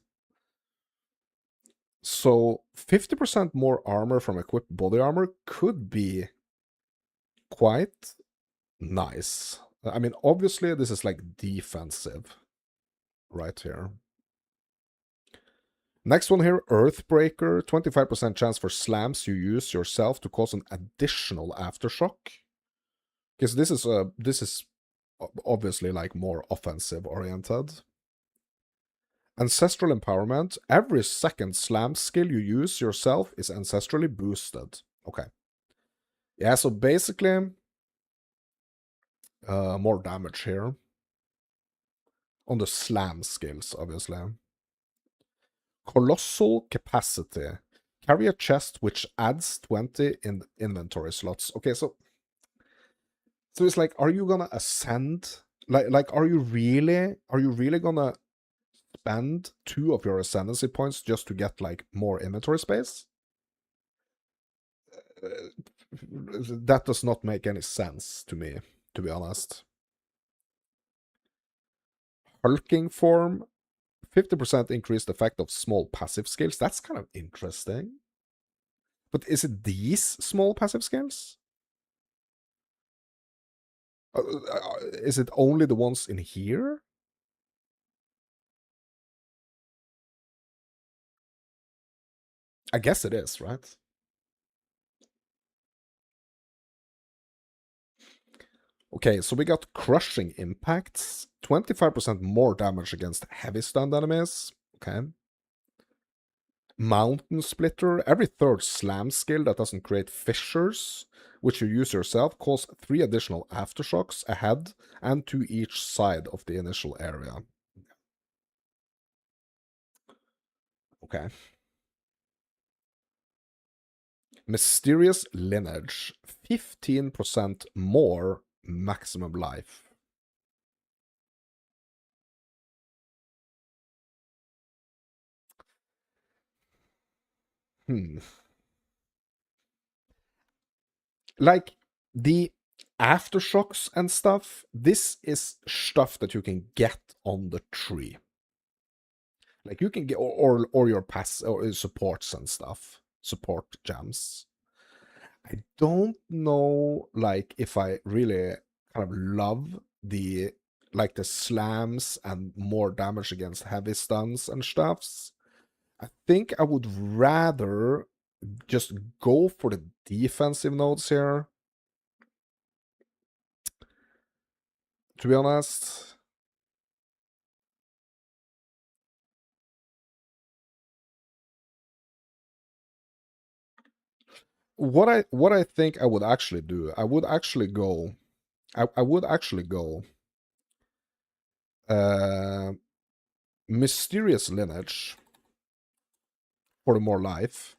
So 50% more armor from equipped body armor could be quite nice. I mean, obviously, this is like defensive right here. Next one here, Earthbreaker. 25% chance for slams you use yourself to cause an additional aftershock. Because this is obviously like more offensive oriented. Ancestral Empowerment. Every second slam skill you use yourself is ancestrally boosted. Okay. Yeah, so basically, more damage here. On the slam skills, obviously. Colossal Capacity. Carry a chest which adds 20 in inventory slots. Okay, so it's like, are you gonna ascend? Like, are you really gonna spend 2 of your ascendancy points just to get like more inventory space? That does not make any sense to me, to be honest. Hulking form, 50% increased effect of small passive skills. That's kind of interesting. But is it these small passive skills? Is it only the ones in here? I guess it is, right? Okay, so we got crushing impacts, 25% more damage against heavy stunned enemies. Okay. Mountain Splitter. Every third slam skill that doesn't create fissures, which you use yourself, cause 3 additional aftershocks ahead and to each side of the initial area. Okay. Mysterious Lineage. 15% more maximum life. Hmm. Like the aftershocks and stuff, this is stuff that you can get on the tree. Like you can get or your pass or supports and stuff, support gems. I don't know like if I really kind of love the like the slams and more damage against heavy stuns and stuffs. I think I would rather just go for the defensive nodes here. To be honest. What I think I would actually do, I would actually go uh Mysterious Lineage for the more life.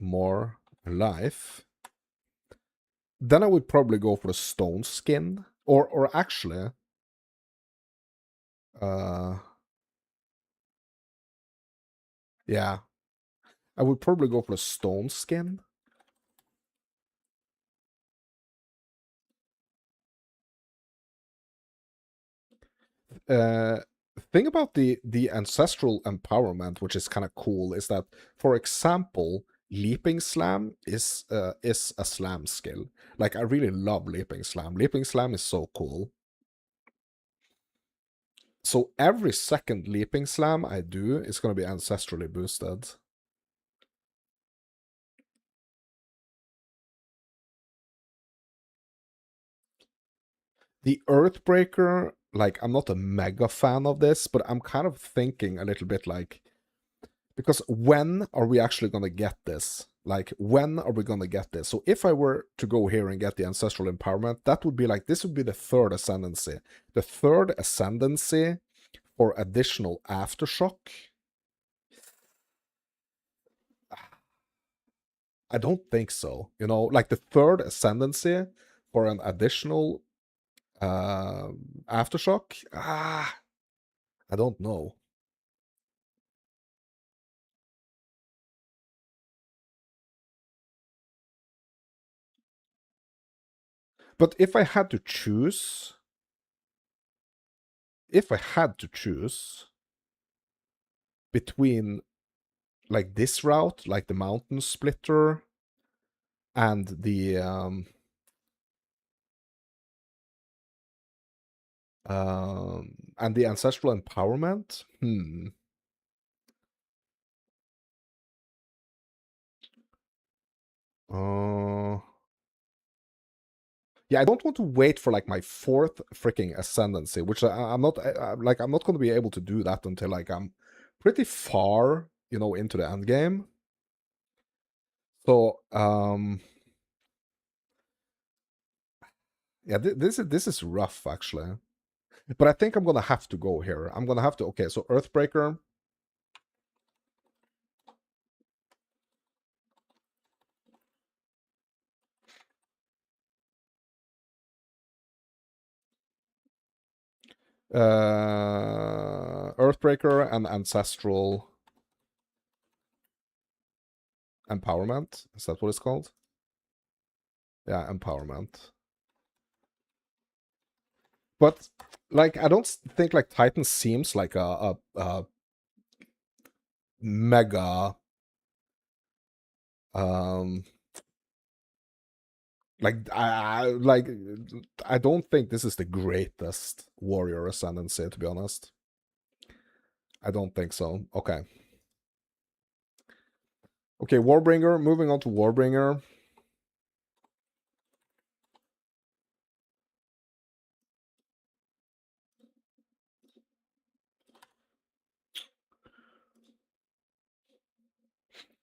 More life. Then I would probably go for the stone skin. Or actually uh yeah. I would probably go for the stone skin. uh, thing about the ancestral empowerment, which is kind of cool, is that, for example, leaping slam is a slam skill. Like, I really love leaping slam. Leaping slam is so cool. So every second leaping slam I do is going to be ancestrally boosted. The Earthbreaker, like, I'm not a mega fan of this, but I'm kind of thinking a little bit like, because when are we actually going to get this? Like, when are we going to get this? So if I were to go here and get the Ancestral Empowerment, that would be like, this would be the third Ascendancy. The third Ascendancy for additional Aftershock. I don't think so. You know, like the third Ascendancy for an additional Aftershock? I don't know. But if I had to choose, between like this route, like the Mountain Splitter, and the Ancestral Empowerment, uh, yeah, I don't want to wait for like my fourth freaking Ascendancy, which I'm not like, I'm not going to be able to do that until like I'm pretty far, you know, into the end game. So yeah, this is rough actually. But I think I'm gonna have to go here. I'm gonna have to. Okay, so Earthbreaker. Earthbreaker and Ancestral Empowerment. Is that what it's called? Yeah, Empowerment. But like, I don't think like Titan seems like a mega um like I don't think this is the greatest warrior ascendancy, to be honest. I don't think so. Okay. Okay, Warbringer. Moving on to Warbringer.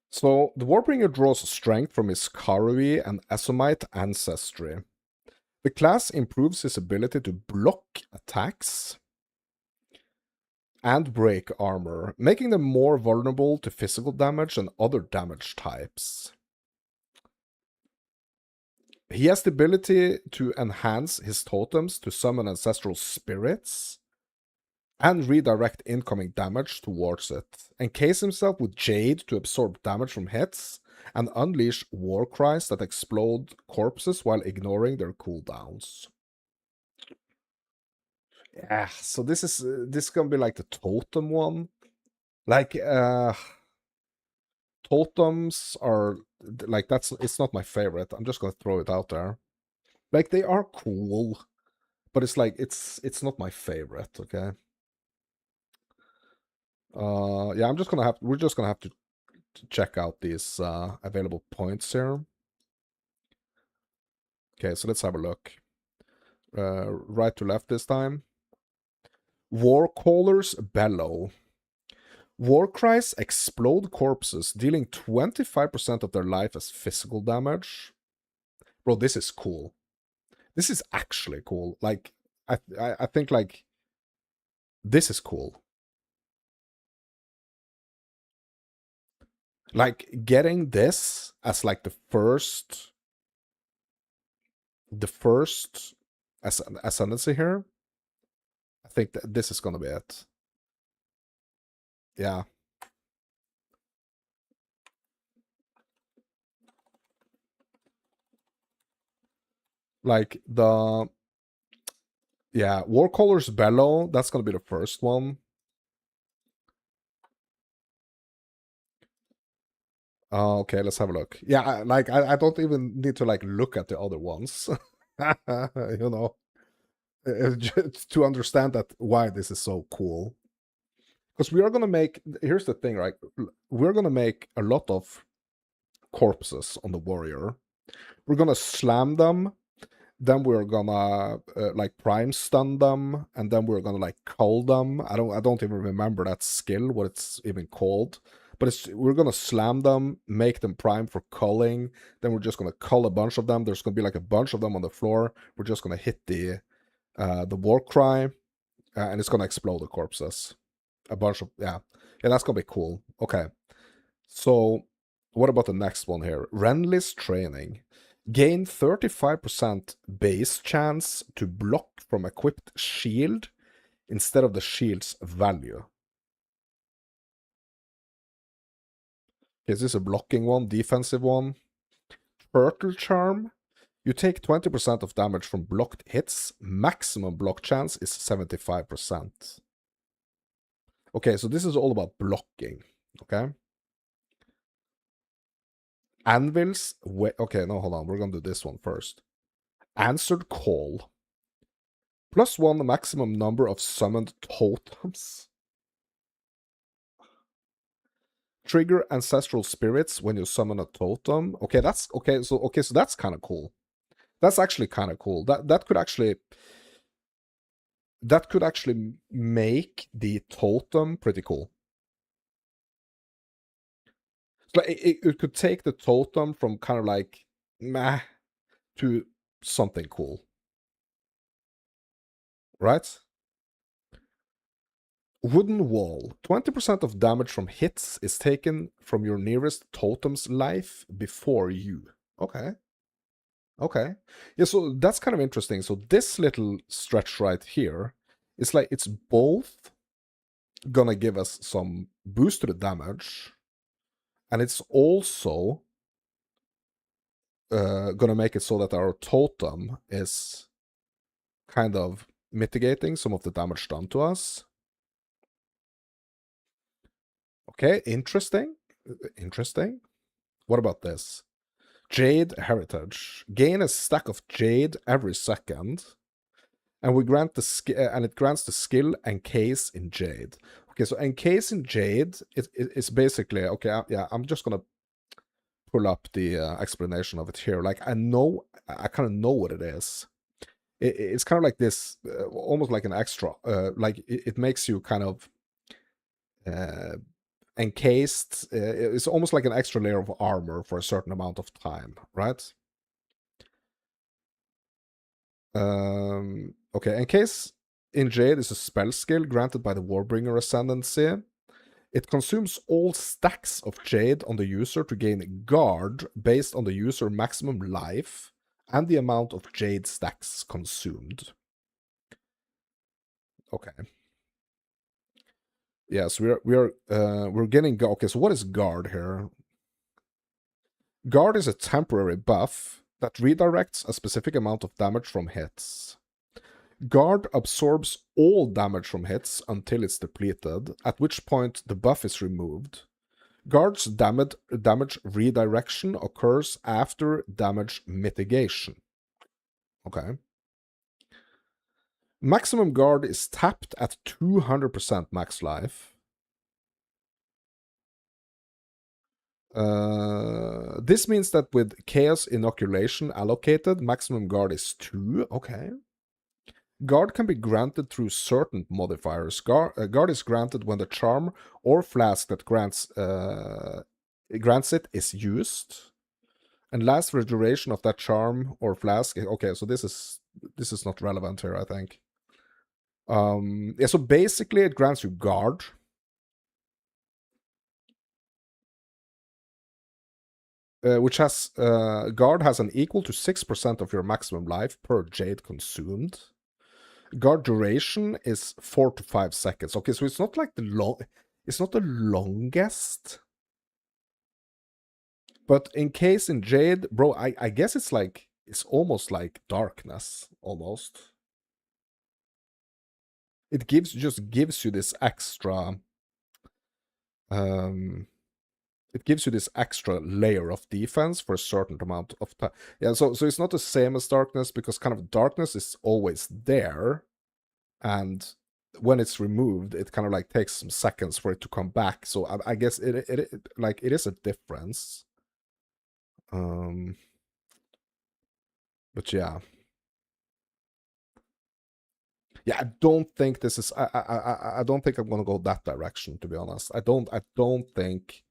So the Warbringer draws strength from his Karui and Asomite ancestry. The class improves his ability to block attacks and break armor, making them more vulnerable to physical damage and other damage types. He has the ability to enhance his totems to summon ancestral spirits and redirect incoming damage towards it. Encase himself with Jade to absorb damage from hits, and unleash war cries that explode corpses while ignoring their cooldowns. Yeah, so this is gonna be like the totem one. Like totems are like, that's, it's not my favorite. I'm just gonna throw it out there. Like, they are cool, but it's like, it's not my favorite, okay? Yeah, we're just gonna have to check out these available points here. Okay, so let's have a look. Right to left this time. Warcaller's Bellow. War cries explode corpses, dealing 25% of their life as physical damage. Bro, this is cool. This is actually cool. Like, I think like this is cool. Like, getting this as like the first ascendancy here. I think that this is gonna be it. Yeah. Like Yeah, Warcaller's Bellow, that's gonna be the first one. Okay, let's have a look. Yeah, I don't even need to like look at the other ones. You know, just to understand that why this is so cool. Because we are gonna make, here's the thing, right? We're gonna make a lot of corpses on the warrior. We're gonna slam them, then we're gonna like prime stun them, and then we're gonna like cull them. I don't even remember that skill, what it's even called. But we're gonna slam them, make them prime for culling. Then we're just gonna cull a bunch of them. There's gonna be like a bunch of them on the floor. We're just gonna hit the war cry, and it's gonna explode the corpses. A bunch of yeah, that's gonna be cool. Okay, so what about the next one here? Renly's training. Gain 35% base chance to block from equipped shield instead of the shield's value. Is this a blocking one, defensive one? Turtle Charm. You take 20% of damage from blocked hits. Maximum block chance is 75%. Okay, so this is all about blocking. Okay. Anvils. Okay, no, hold on. We're gonna do this one first. Answered Call. +1 maximum number of summoned totems. Trigger ancestral spirits when you summon a totem. Okay, that's okay. So that's kind of cool. That's actually kind of cool. That could actually make the totem pretty cool. So it could take the totem from kind of like meh to something cool, right? Wooden Wall. 20% of damage from hits is taken from your nearest totem's life before you. Okay. Okay. Yeah, so that's kind of interesting. So this little stretch right here is like it's both gonna give us some boost to the damage, and it's also gonna make it so that our totem is kind of mitigating some of the damage done to us. Okay, interesting. Interesting. What about this? Jade Heritage. Gain a stack of jade every second, and we grant and it grants the skill Encase in Jade. Okay, so Encase in Jade is basically okay. Yeah, I'm just gonna pull up the explanation of it here. Like I kind of know what it is. It's kind of like this, almost like an extra. Like it makes you kind of uh, encased. It's almost like an extra layer of armor for a certain amount of time, right? Okay, Encase in Jade is a spell skill granted by the Warbringer Ascendancy. It consumes all stacks of Jade on the user to gain Guard based on the user maximum life and the amount of Jade stacks consumed. Okay. Yes, we're getting okay. So what is Guard here? Guard is a temporary buff that redirects a specific amount of damage from hits. Guard absorbs all damage from hits until it's depleted, at which point the buff is removed. Guard's damage redirection occurs after damage mitigation. Okay. Maximum Guard is tapped at 200% max life. This means that with Chaos Inoculation allocated, maximum Guard is 2. Okay. Guard can be granted through certain modifiers. Guard is granted when the charm or flask that grants it is used, and lasts for the duration of that charm or flask. Okay, so this is not relevant here, I think. Yeah, so basically it grants you Guard. Which has Guard has an equal to 6% of your maximum life per Jade consumed. Guard duration is 4 to 5 seconds. Okay, so it's not like it's not the longest. But Encase in Jade, bro, I guess it's almost like darkness, almost. it gives you this extra it gives you this extra layer of defense for a certain amount of time. Yeah, so it's not the same as darkness, because kind of darkness is always there, and when it's removed, it kind of like takes some seconds for it to come back. So I guess it is a difference. But yeah. Yeah, I don't think this is. I don't think I'm gonna go that direction, to be honest. I don't think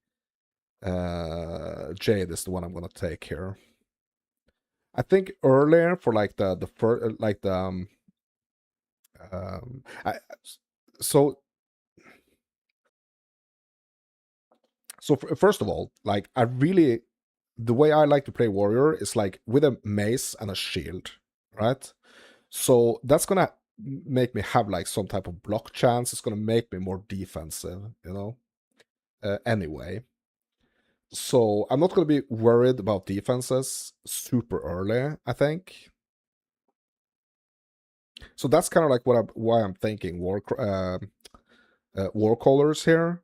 Jade is the one I'm gonna take here. I think earlier for like the first like the I, so first of all, like I really, the way I like to play warrior is like with a mace and a shield, right? So that's gonna make me have like some type of block chance. It's gonna make me more defensive, you know. Anyway, so I'm not gonna be worried about defenses super early, I think. So that's kind of like why I'm thinking war colors here,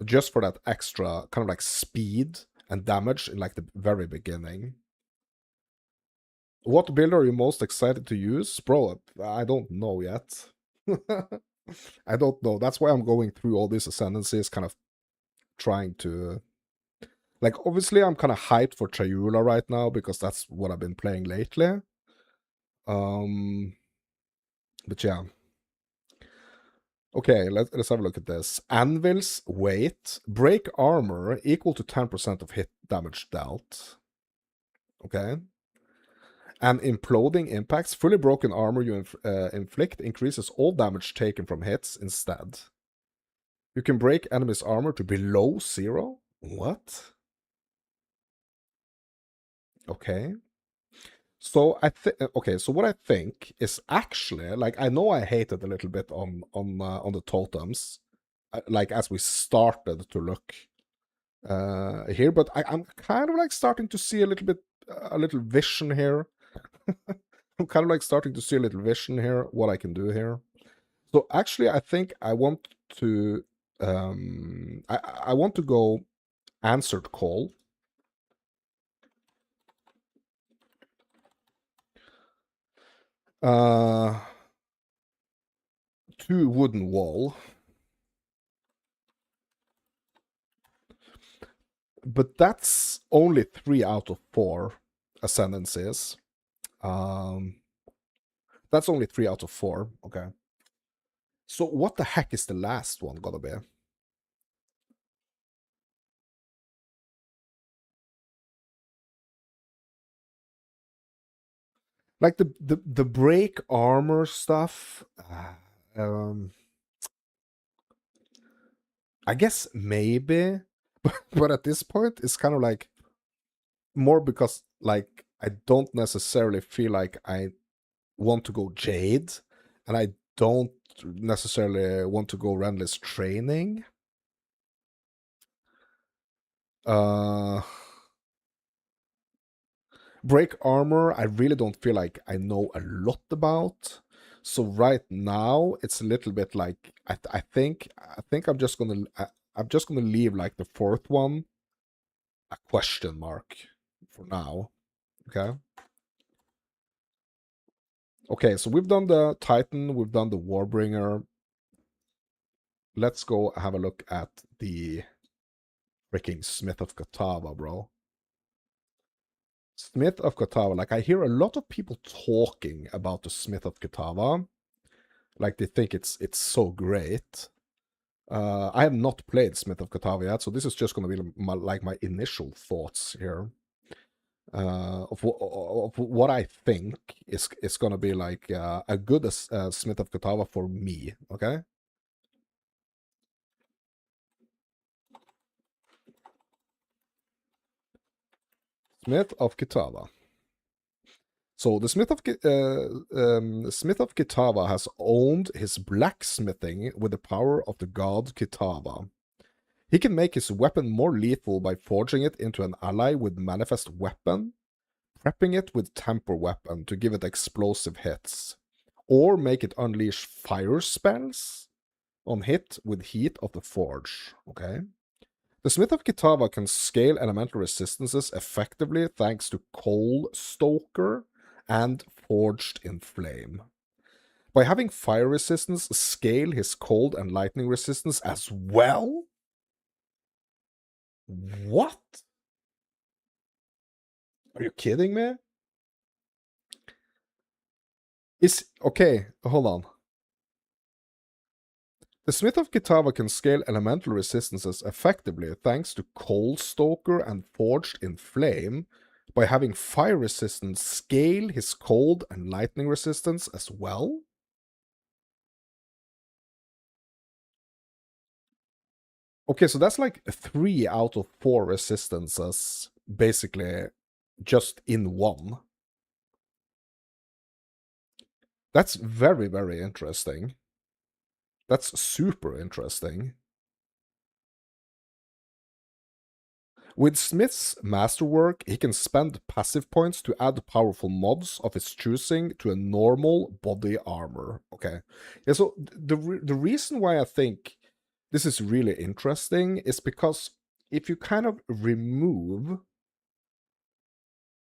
just for that extra kind of like speed and damage in like the very beginning. What build are you most excited to use? Bro, I don't know yet. I don't know. That's why I'm going through all these ascendancies, kind of trying to... Like, obviously, I'm kind of hyped for Chayula right now, because that's what I've been playing lately. But yeah. Okay, let's have a look at this. Anvil's weight. Break armor equal to 10% of hit damage dealt. Okay. And imploding impacts. Fully broken armor you inflict increases all damage taken from hits instead. You can break enemy's armor to below 0. What? Okay. So okay. So what I think is actually, like, I know I hated a little bit on the totems, like as we started to look here, but I'm kind of like starting to see a little vision here. I'm kind of like starting to see a little vision here, what I can do here. So actually, I think I want to I want to go answered call. Uh 2 wooden wall. But that's only 3 out of 4 ascendancies. That's only 3 out of 4. Okay. So what the heck is the last one gonna be? Like the break armor stuff. I guess maybe, but at this point, it's kind of like more because like I don't necessarily feel like I want to go Jade, and I don't necessarily want to go Rendless Training. Uh, Break armor, I really don't feel like I know a lot about. So right now, it's a little bit like I think I'm just gonna leave like the 4th one a question mark for now. Okay. Okay, so we've done the Titan, we've done the Warbringer. Let's go have a look at the freaking Smith of Katava, bro. Smith of Katava, like I hear a lot of people talking about the Smith of Katava. Like they think it's so great. I have not played Smith of Katava yet, so this is just going to be my initial thoughts here. Of what I think is going to be like a good Smith of Katava for me, okay? Smith of Kitava. So the Smith of Kitava has owned his blacksmithing with the power of the god Kitava. He can make his weapon more lethal by forging it into an ally with manifest weapon, prepping it with temper weapon to give it explosive hits, or make it unleash fire spells on hit with Heat of the Forge. Okay. The Smith of Kitava can scale elemental resistances effectively thanks to Coal Stoker and Forged in Flame. By having fire resistance, scale his cold and lightning resistance as well? What? Are you kidding me? Okay, hold on. The Smith of Kitava can scale elemental resistances effectively thanks to Coal Stoker and Forged in Flame. By having fire resistance scale his cold and lightning resistance as well? Okay, so that's like 3 out of 4 resistances, basically, just in one. That's very, very interesting. That's super interesting. With Smith's masterwork, he can spend passive points to add powerful mobs of his choosing to a normal body armor. Okay. Yeah, so the reason why I think this is really interesting is because if you kind of remove,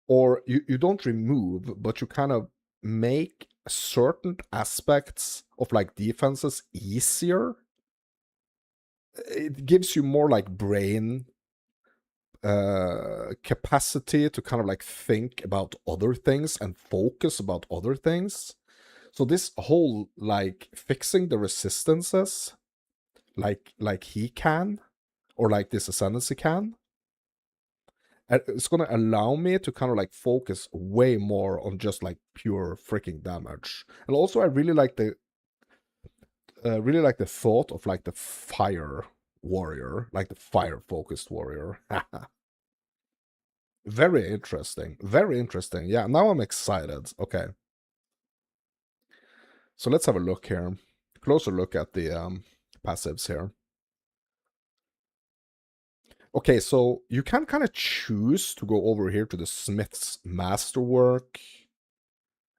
or you don't remove, but you kind of make certain aspects of like defenses easier, it gives you more like brain capacity to kind of like think about other things and focus about other things. So this whole like fixing the resistances like he can, or like this ascendancy can, it's gonna allow me to kind of like focus way more on just like pure freaking damage. And also I really like the thought of like the fire warrior, like the fire focused warrior. Very interesting. Very interesting. Yeah, now I'm excited. Okay. So let's have a look here. Closer look at the passives here. Okay, so you can kind of choose to go over here to the Smith's Masterwork.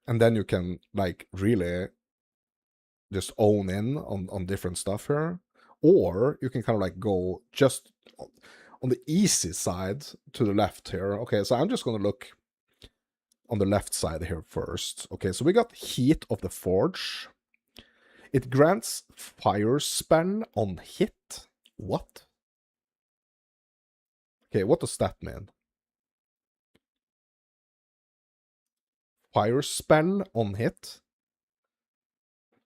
And then you can like really just own in on different stuff here. Or you can kind of like go just on the easy side to the left here. Okay, so I'm just going to look on the left side here first. Okay, so we got Heat of the Forge. It grants fire spell on hit. What? Okay, what does that mean? Fire spell on hit?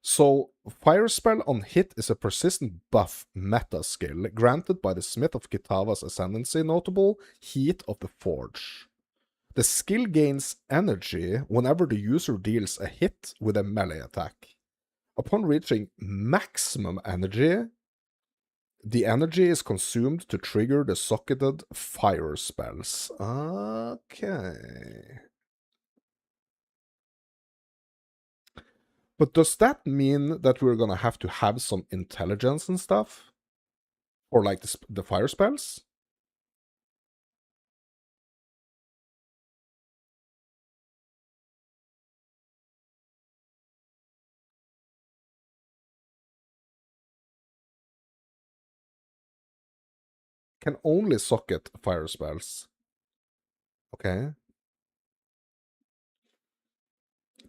So, fire spell on hit is a persistent buff meta skill granted by the Smith of Kitava's Ascendancy notable Heat of the Forge. The skill gains energy whenever the user deals a hit with a melee attack. Upon reaching maximum energy, the energy is consumed to trigger the socketed fire spells. Okay. But does that mean that we're gonna have to have some intelligence and stuff? Or like the fire spells? Can only socket fire spells. Okay.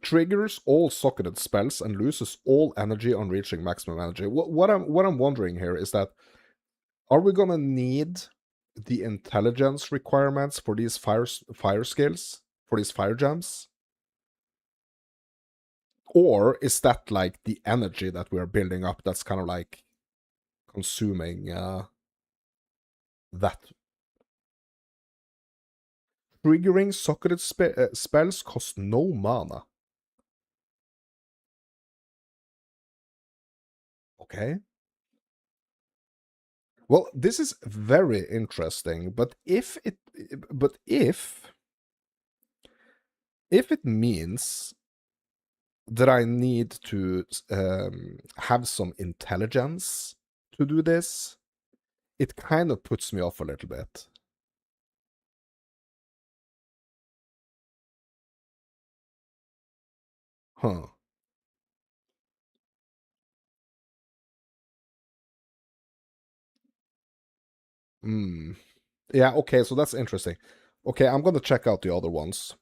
Triggers all socketed spells and loses all energy on reaching maximum energy. What I'm wondering here is that, are we gonna need the intelligence requirements for these fire skills, for these fire gems? Or is that like the energy that we're building up that's kind of like consuming that? Triggering socketed spells cost no mana. Okay. Well, this is very interesting, but but if it means that I need to have some intelligence to do this, it kind of puts me off a little bit. Huh. Hmm. Yeah, okay, so that's interesting. Okay, I'm gonna check out the other ones.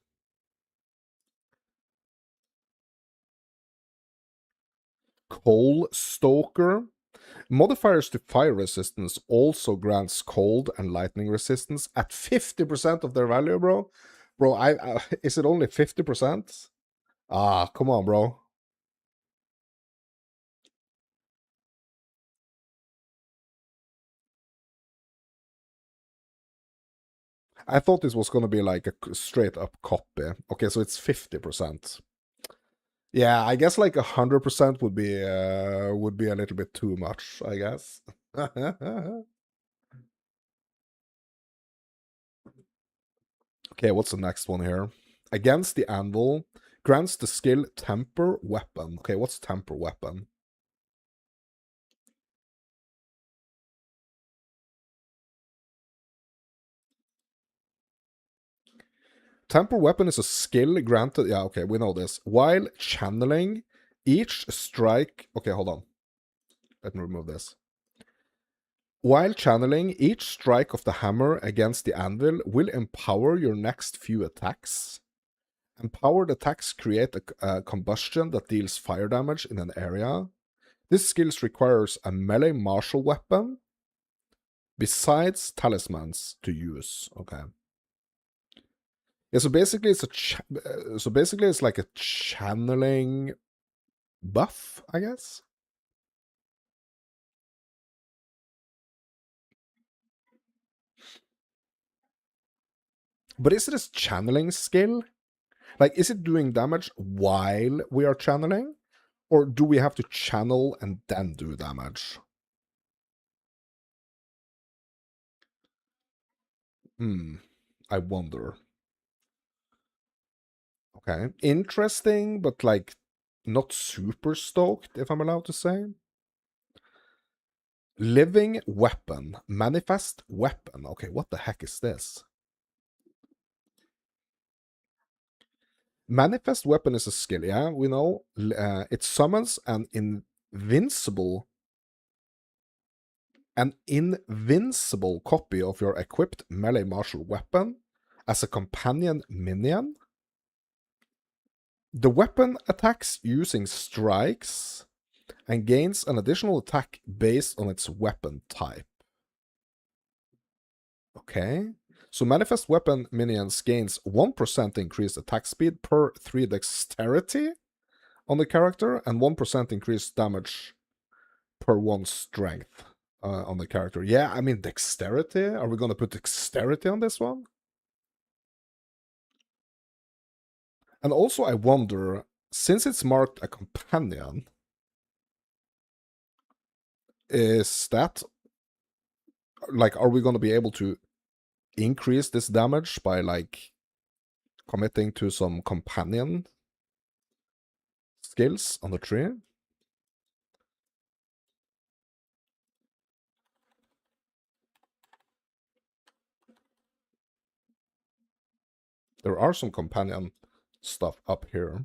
Coal Stoker. Modifiers to fire resistance also grants cold and lightning resistance at 50% of their value, bro. Bro, is it only 50%? Ah, come on, bro. I thought this was gonna be like a straight up copy. Okay, so it's 50%. Yeah, I guess like 100% would be a little bit too much, I guess. Okay, what's the next one here? Against the anvil, grants the skill temper weapon. Okay, what's temper weapon? Temper weapon is a skill granted. Yeah, okay, we know this. While channeling, each strike. Okay, hold on. Let me remove this. While channeling, each strike of the hammer against the anvil will empower your next few attacks. Empowered attacks create a combustion that deals fire damage in an area. This skill requires a melee martial weapon besides talismans to use. Okay. Yeah, so basically it's like a channeling buff, I guess. But is it a channeling skill? Like, is it doing damage while we are channeling? Or do we have to channel and then do damage? Hmm. I wonder. Okay. Interesting, but like not super stoked, if I'm allowed to say. Living weapon. Manifest weapon. Okay, what the heck is this? Manifest weapon is a skill, yeah, we know. It summons an invincible copy of your equipped melee martial weapon as a companion minion. The weapon attacks using strikes and gains an additional attack based on its weapon type. Okay. So manifest weapon minions gains 1% increased attack speed per 3 dexterity on the character and 1% increased damage per 1 strength on the character. Yeah, I mean dexterity. Are we going to put dexterity on this one? And also I wonder, since it's marked a companion, is that like, are we going to be able to increase this damage by like committing to some companion skills on the tree? There are some companion stuff up here.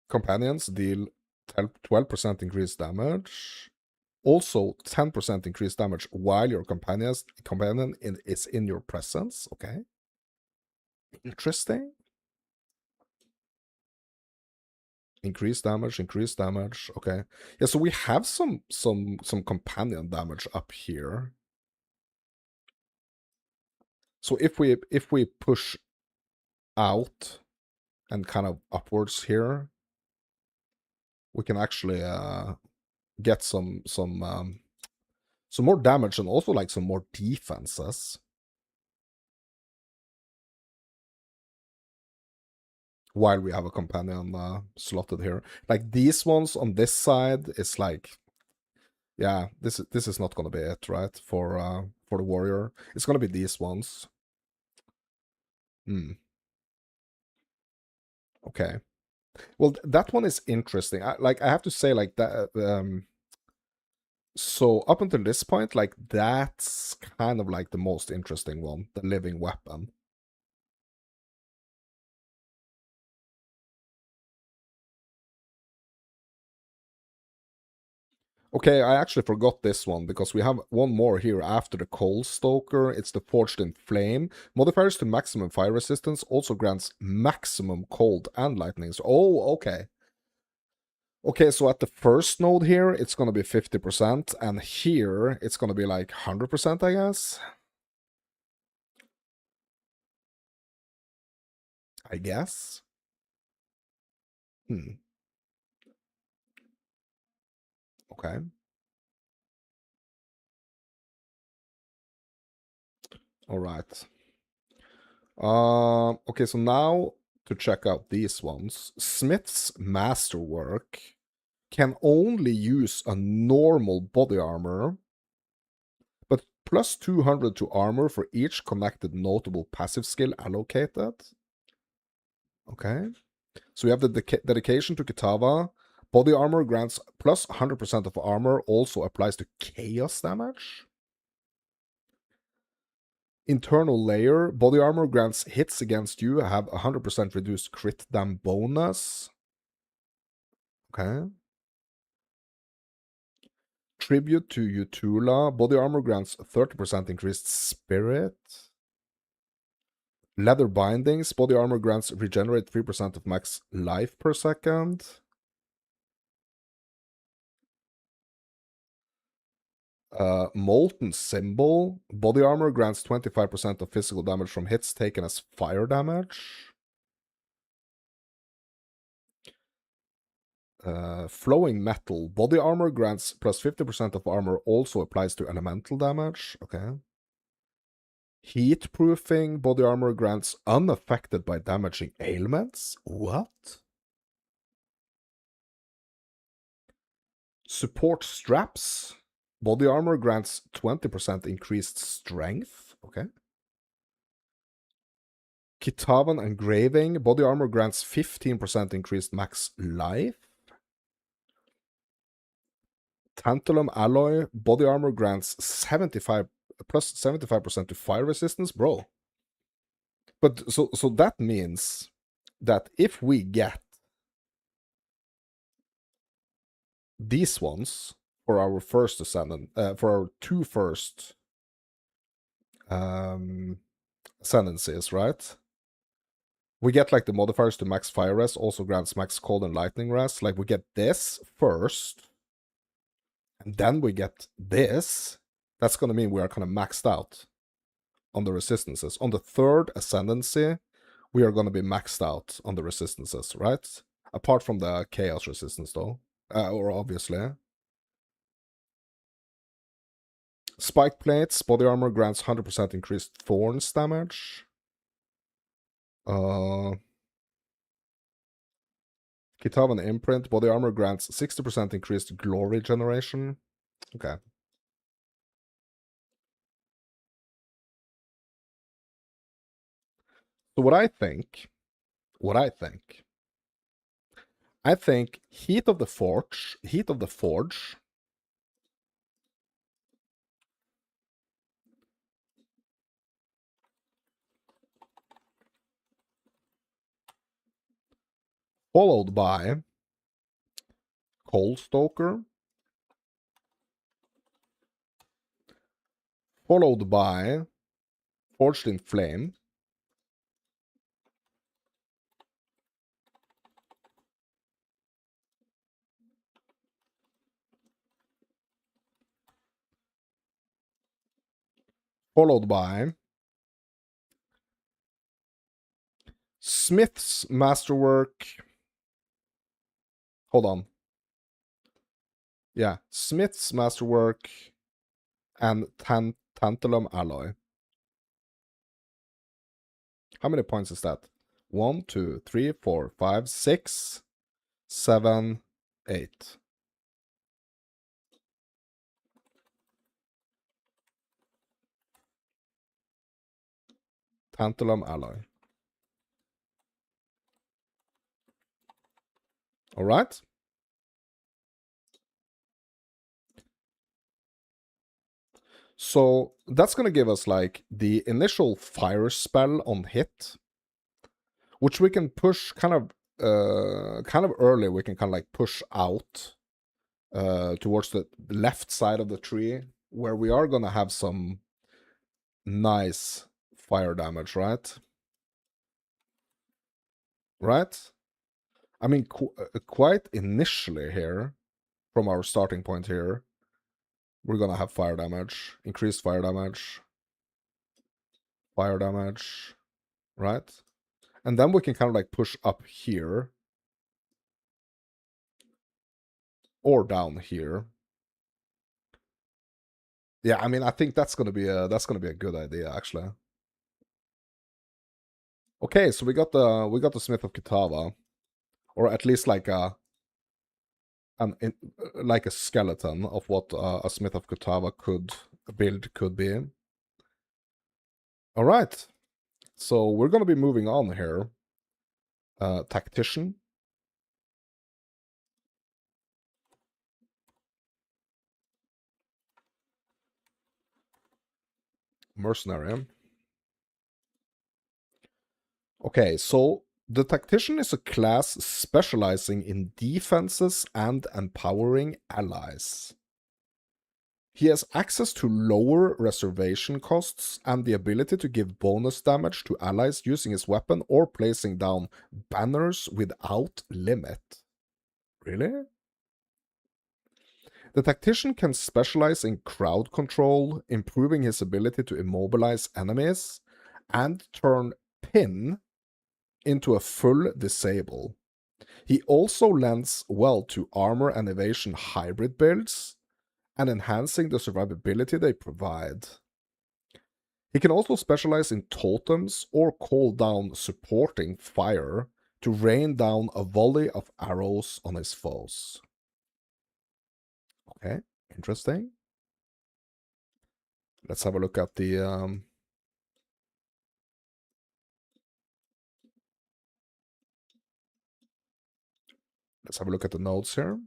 Companions deal 12% increased damage. Also 10% increased damage while your companion is in your presence. Okay. Interesting. Increased damage, increased damage. Okay. Yeah, so we have some companion damage up here. So if we push out and kind of upwards here, we can actually get some more damage and also like some more defenses while we have a companion slotted here. Like these ones on this side is like, yeah, this is not gonna be it, right? For the warrior, it's gonna be these ones. Hmm. Okay. Well, that one is interesting. I have to say, like that. So up until this point, like that's kind of like the most interesting one, the living weapon. Okay, I actually forgot this one because we have one more here after the Coal Stoker. It's the Forged in Flame. Modifiers to maximum fire resistance also grants maximum cold and lightning. So, oh, okay. Okay, so at the first node here, it's going to be 50%, and here, it's going to be like 100%, I guess? I guess? Hmm. Okay. All right. Okay, so now to check out these ones. Smith's Masterwork can only use a normal body armor, but plus 200 to armor for each connected notable passive skill allocated. Okay. So we have the dedication to Kitava. Body armor grants plus 100% of armor, also applies to chaos damage. Internal layer, body armor grants hits against you have 100% reduced crit dam bonus. Okay. Tribute to Utula, body armor grants 30% increased spirit. Leather bindings, body armor grants regenerate 3% of max life per second. Molten Symbol, body armor grants 25% of physical damage from hits taken as fire damage. Flowing Metal, body armor grants plus 50% of armor, also applies to elemental damage. Okay. Heat Proofing, body armor grants unaffected by damaging ailments. What? Support Straps, body armor grants 20% increased strength. Okay. Kitavan Engraving, body armor grants 15% increased max life. Tantalum Alloy, body armor grants 75 plus 75% to fire resistance, bro. But so that means that if we get these ones for our first ascendant, for our two first ascendancies, right? We get like the modifiers to max fire rest, also grants max cold and lightning rest. Like we get this first, and then we get this. That's gonna mean we are kind of maxed out on the resistances. On the third ascendancy, we are gonna be maxed out on the resistances, right? Apart from the chaos resistance, though, or obviously. Spike plates, body armor grants 100% increased thorns damage. Kitavan Imprint, body armor grants 60% increased glory generation. Okay. So what I think, I think Heat of the Forge, followed by Coal Stoker, followed by Forged in Flame, followed by Smith's Masterwork. Hold on. Yeah, Smith's Masterwork and Tantalum Alloy. How many points is that? 1, 2, 3, 4, 5, 6, 7, 8. Tantalum Alloy. All right. So that's going to give us like the initial fire spell on hit, which we can push kind of early. We can kind of like push out towards the left side of the tree, where we are gonna have some nice fire damage, right? Right? I mean, quite initially here, from our starting point here, we're gonna have fire damage, increased fire damage, right? And then we can kind of like push up here, or down here. Yeah, I mean, I think that's gonna be a good idea, actually. Okay, so we got the Smith of Kitava, or at least like like a skeleton of what a Smith of Kitava could be. All right, so we're gonna be moving on here. Tactician, mercenary. Okay, so the Tactician is a class specializing in defenses and empowering allies. He has access to lower reservation costs and the ability to give bonus damage to allies using his weapon or placing down banners without limit. Really? The Tactician can specialize in crowd control, improving his ability to immobilize enemies, and turn pin into a full disable. He also lends well to armor and evasion hybrid builds, and enhancing the survivability they provide. He can also specialize in totems or call down supporting fire to rain down a volley of arrows on his foes. Okay, interesting. Let's have a look at the nodes here.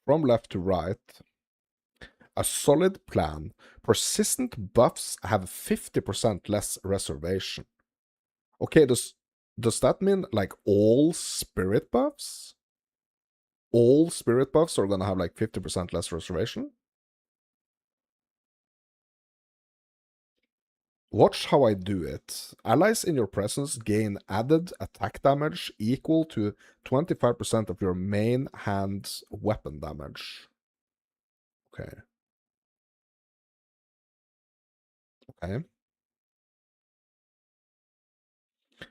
From left to right. A solid plan. Persistent buffs have 50% less reservation. Okay, does that mean like all spirit buffs? All spirit buffs are gonna have like 50% less reservation? Watch how I do it. Allies in your presence gain added attack damage equal to 25% of your main hand's weapon damage. Okay. Okay.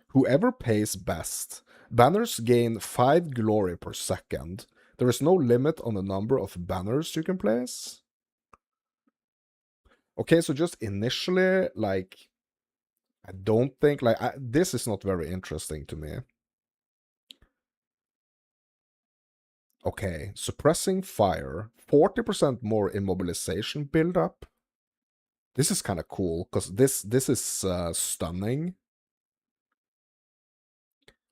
Whoever pays best. Banners gain 5 glory per second. There is no limit on the number of banners you can place. Okay, so just initially, like, I don't think, like, this is not very interesting to me. Okay, suppressing fire, 40% more immobilization buildup. This is kind of cool, because this is stunning.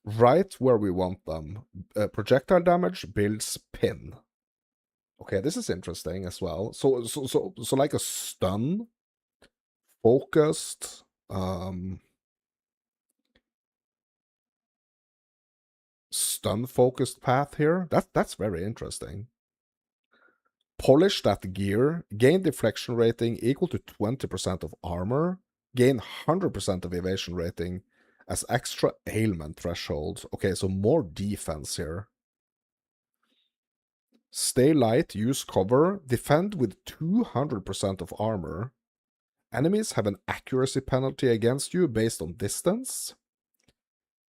Right where we want them. Projectile damage builds pin. Okay, this is interesting as well. So like a stun focused path here. That's very interesting. Polish that gear, gain deflection rating equal to 20% of armor, gain 100% of evasion rating as extra ailment threshold. Okay, so more defense here. Stay light, use cover, defend with 200% of armor. Enemies have an accuracy penalty against you based on distance.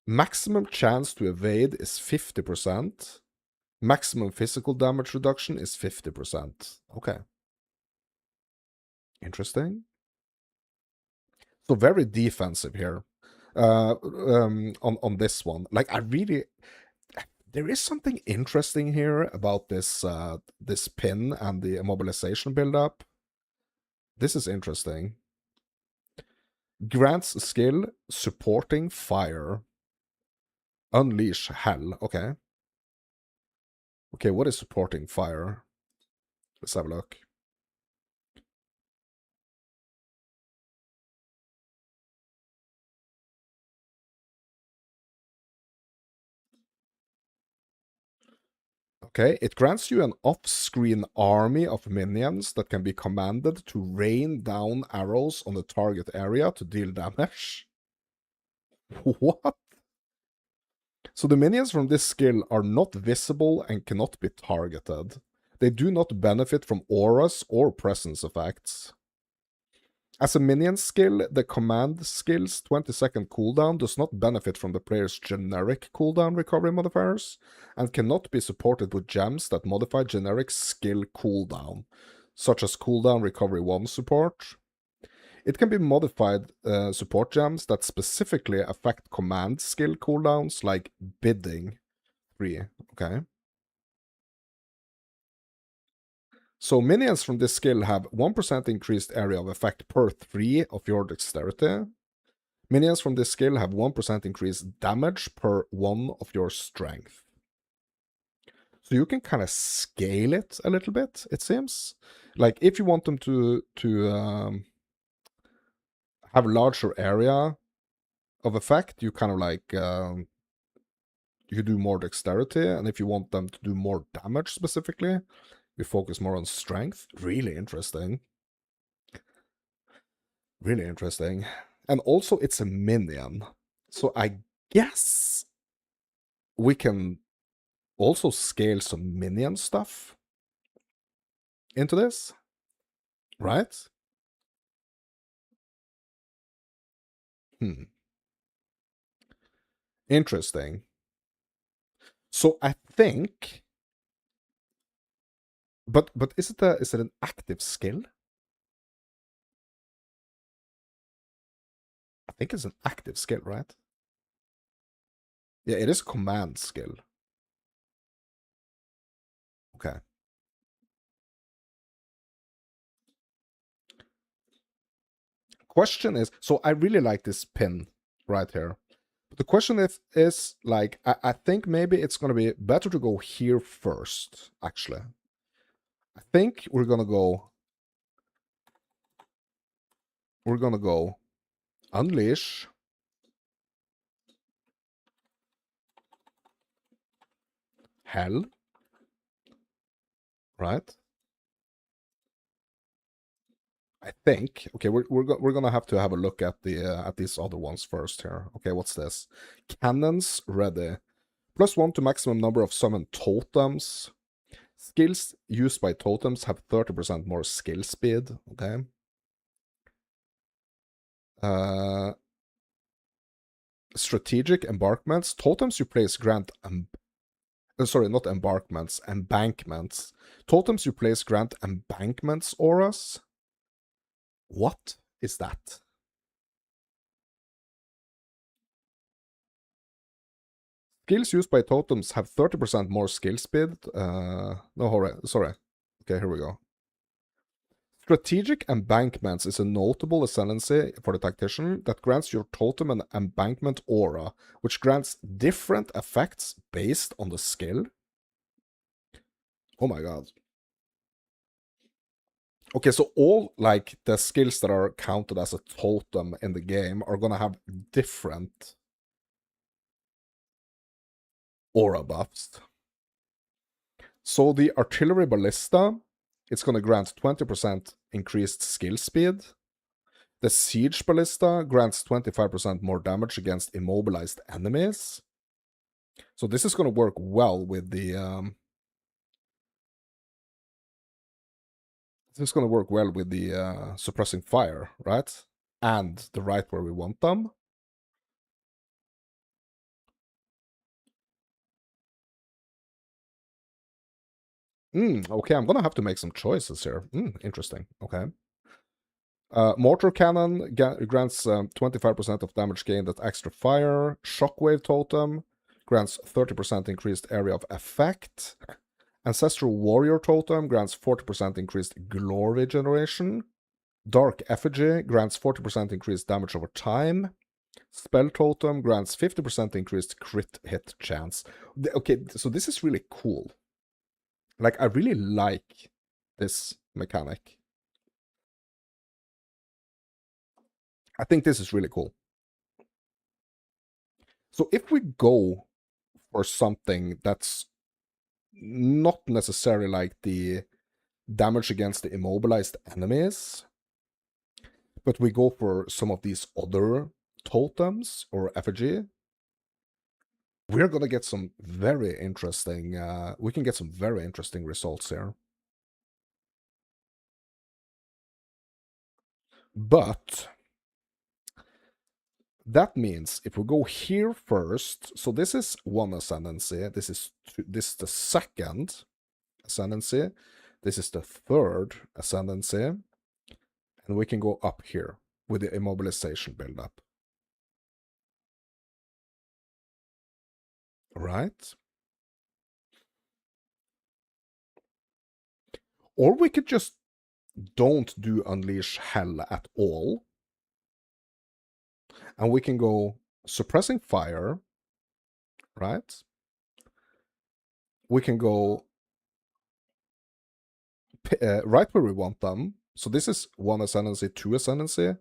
Maximum chance to evade is 50%. Maximum physical damage reduction is 50%. Okay. Interesting. So very defensive here. On this one. Like, I really... There is something interesting here about this this pin and the immobilization buildup. This is interesting. Grants skill supporting fire. Unleash hell. Okay. Okay, what is supporting fire? Let's have a look. Okay, it grants you an off-screen army of minions that can be commanded to rain down arrows on the target area to deal damage. What? So the minions from this skill are not visible and cannot be targeted. They do not benefit from auras or presence effects. As a minion skill, the command skill's 20-second cooldown does not benefit from the player's generic cooldown recovery modifiers, and cannot be supported with gems that modify generic skill cooldown, such as cooldown recovery 1 support. It can be modified support gems that specifically affect command skill cooldowns, like bidding 3, okay? So minions from this skill have 1% increased area of effect per 3 of your dexterity. Minions from this skill have 1% increased damage per 1 of your strength. So you can kind of scale it a little bit, it seems. Like, if you want them to have a larger area of effect, you kind of like, you do more dexterity, and if you want them to do more damage specifically, you focus more on strength. Really interesting. Really interesting. And also, it's a minion. So I guess we can also scale some minion stuff into this, right? Hmm. Interesting. So I think, but is it an active skill? I think it's an active skill, right? Yeah, it is command skill. Okay. Question is, so I really like this pin right here. But the question is like, I think maybe it's gonna be better to go here first, actually. I think we're gonna go unleash, hell, right? I think. Okay, we're gonna have to have a look at the at these other ones first here. Okay, what's this? Cannons ready. +1 to maximum number of summoned totems. Skills used by totems have 30% more skill speed. Okay. Uh, strategic embarkments. Totems you place grant sorry, not embarkments, embankments. Totems you place grant embankments auras. What is that? Skills used by totems have 30% more skill speed. No, sorry. Okay, here we go. Strategic embankments is a notable ascendancy for the tactician that grants your totem an embankment aura, which grants different effects based on the skill. Oh my god. Okay, so all like the skills that are counted as a totem in the game are gonna have different aura buffs. So the artillery ballista, it's gonna grant 20% increased skill speed. The siege ballista grants 25% more damage against immobilized enemies. So this is gonna work well with the suppressing fire, right? And the right where we want them. Okay, I'm gonna have to make some choices here. Interesting. Okay. Mortar cannon grants 25% of damage gained at extra fire. Shockwave totem grants 30% increased area of effect. Ancestral warrior totem grants 40% increased glory generation. Dark effigy grants 40% increased damage over time. Spell totem grants 50% increased crit hit chance. Okay, so this is really cool. Like, I really like this mechanic. I think this is really cool. So if we go for something that's not necessarily like the damage against the immobilized enemies, but we go for some of these other totems or effigy. We're gonna get some very interesting, we can get some very interesting results here. But that means if we go here first, so this is one ascendancy, this is the second ascendancy, this is the third ascendancy, and we can go up here with the immobilization buildup. Right? Or we could just don't do Unleash Hell at all, and we can go Suppressing Fire, right? We can go right where we want them. So this is 1 ascendancy, 2 ascendancy.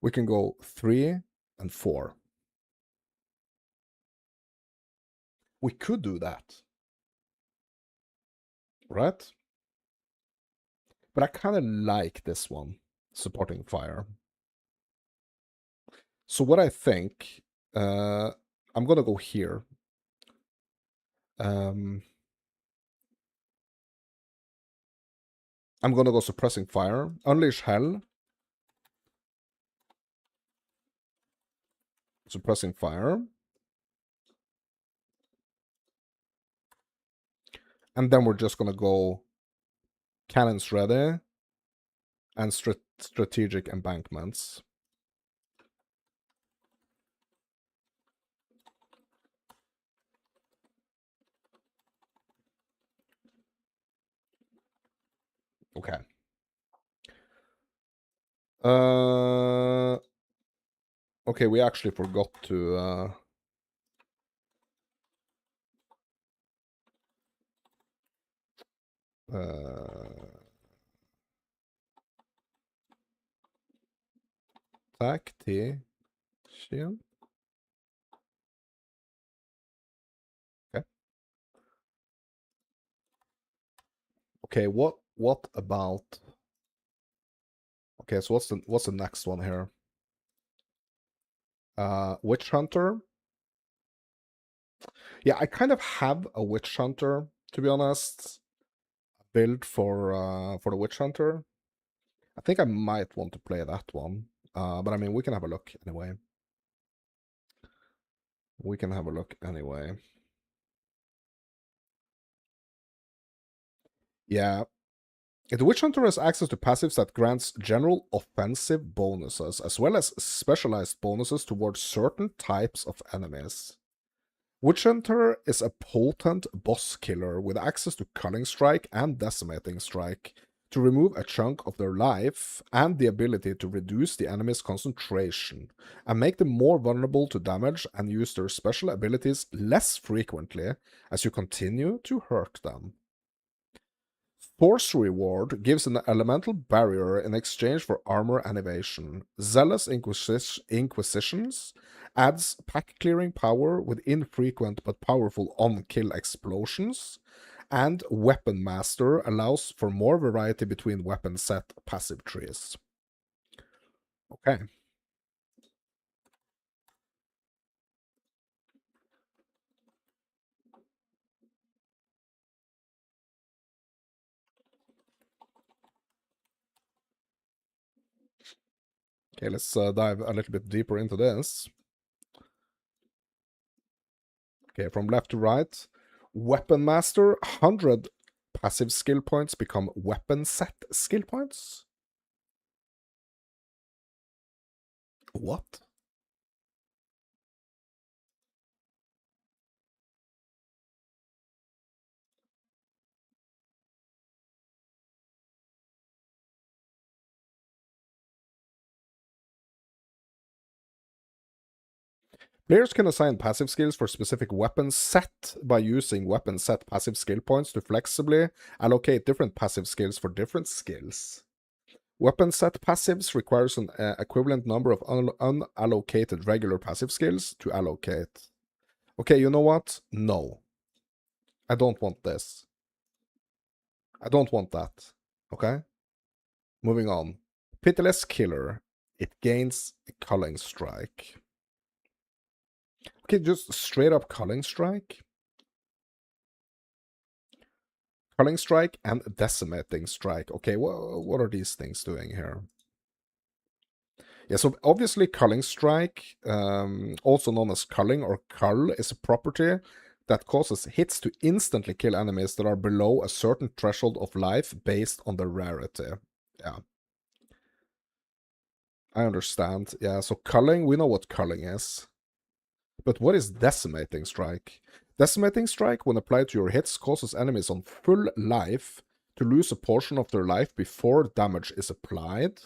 We can go 3 and 4. We could do that, right? But I kind of like this one, Supporting Fire. So what I think, I'm gonna go here. I'm gonna go Suppressing Fire, Unleash Hell, Suppressing Fire, and then we're just gonna go Cannons Ready and Strategic Embankments. Okay. Okay, we actually forgot to tactician. Okay. Okay, what about? Okay, so what's the next one here? Witch Hunter. Yeah, I kind of have a Witch Hunter, to be honest. Build for the Witch Hunter. I think I might want to play that one. But I mean, we can have a look anyway. We can have a look anyway. Yeah. The Witch Hunter has access to passives that grants general offensive bonuses, as well as specialized bonuses towards certain types of enemies. Witch Hunter is a potent boss killer with access to Culling Strike and Decimating Strike to remove a chunk of their life, and the ability to reduce the enemy's concentration and make them more vulnerable to damage and use their special abilities less frequently as you continue to hurt them. Force Reward gives an elemental barrier in exchange for armor and evasion. Zealous Inquisitions adds pack clearing power with infrequent but powerful on-kill explosions. And Weapon Master allows for more variety between weapon set passive trees. Okay. Okay, let's dive a little bit deeper into this. Okay, from left to right. Weapon Master, 100 passive skill points become weapon set skill points. What? Players can assign passive skills for specific weapon set by using weapon set passive skill points to flexibly allocate different passive skills for different skills. Weapon set passives requires an equivalent number of unallocated regular passive skills to allocate. Okay, you know what? No. I don't want this. I don't want that. Okay? Moving on. Pitiless Killer. It gains a Culling Strike. Okay, just straight up Culling Strike. Culling Strike and Decimating Strike. Okay, what are these things doing here? Yeah, so obviously Culling Strike, also known as Culling or Cull, is a property that causes hits to instantly kill enemies that are below a certain threshold of life based on the rarity. Yeah, I understand. Yeah, so Culling, we know what Culling is. But what is Decimating Strike? Decimating Strike, when applied to your hits, causes enemies on full life to lose a portion of their life before damage is applied.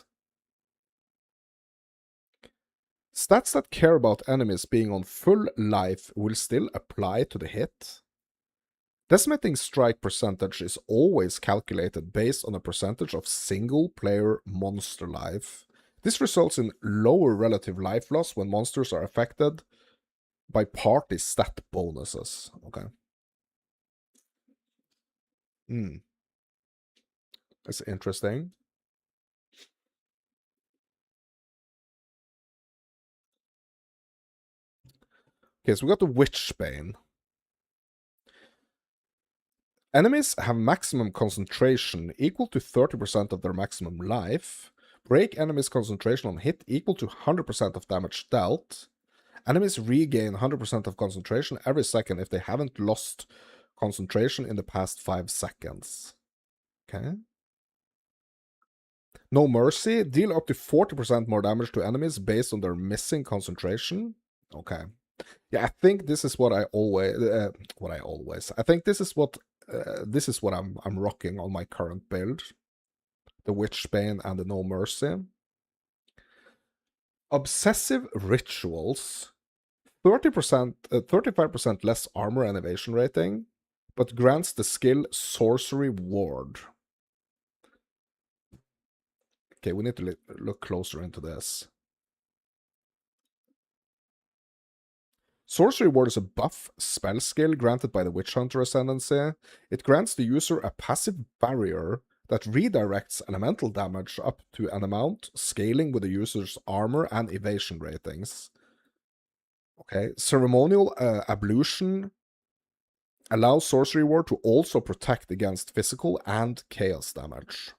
Stats that care about enemies being on full life will still apply to the hit. Decimating strike percentage is always calculated based on a percentage of single-player monster life. This results in lower relative life loss when monsters are affected by party stat bonuses. Okay. That's interesting. Okay, so we got the Witchbane. Enemies have maximum concentration equal to 30% of their maximum life. Break enemies' concentration on hit equal to 100% of damage dealt. Enemies regain 100% of concentration every second if they haven't lost concentration in the past 5 seconds. Okay. No Mercy. Deal up to 40% more damage to enemies based on their missing concentration. Okay. Yeah, I think this is what I always. I think this is what I'm rocking on my current build. The Witchbane and the No Mercy. Obsessive Rituals. 30%, 35% less armor and evasion rating, but grants the skill Sorcery Ward. Okay, we need to look closer into this. Sorcery Ward is a buff spell skill granted by the Witch Hunter Ascendancy. It grants the user a passive barrier that redirects elemental damage up to an amount, scaling with the user's armor and evasion ratings. Okay, Ceremonial Ablution allows Sorcery Ward to also protect against physical and chaos damage.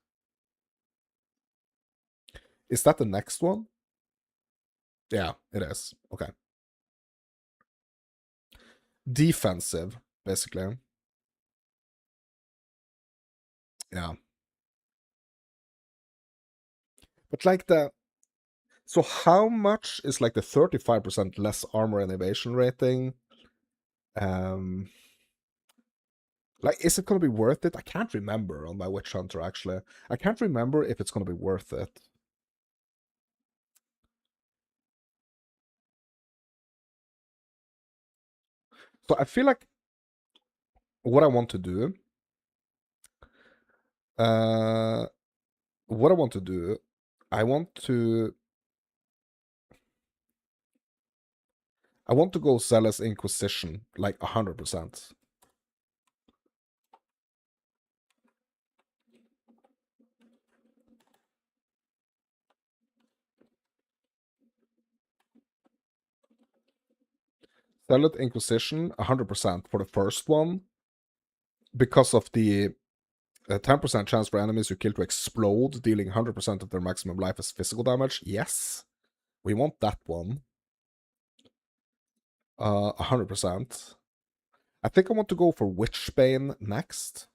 Is that the next one? Yeah, it is. Okay. Defensive, basically. Yeah. But like the... So how much is like the 35% less armor and evasion rating? Um, like, is it going to be worth it? I can't remember on my Witch Hunter, actually. I can't remember if it's going to be worth it. So I feel like what I want to do, uh, what I want to do, I want to, I want to go Zealous Inquisition, like 100%. Zealot Inquisition, 100% for the first one, because of the 10% chance for enemies you kill to explode, dealing 100% of their maximum life as physical damage. Yes, we want that one. 100%. I think I want to go for Witchbane next.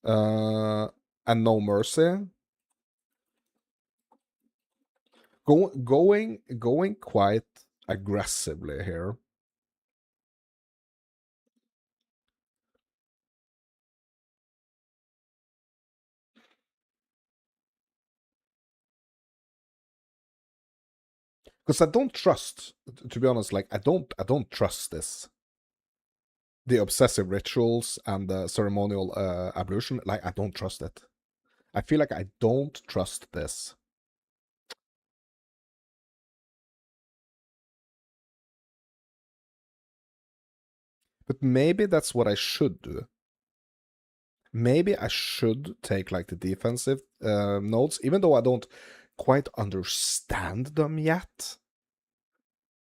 And No Mercy. Going quite aggressively here. Because I don't trust, to be honest, like I don't trust this. The obsessive rituals and the ceremonial ablution, like I don't trust it. I feel like I don't trust this. But maybe that's what I should do. Maybe I should take like the defensive nodes, even though I don't quite understand them yet.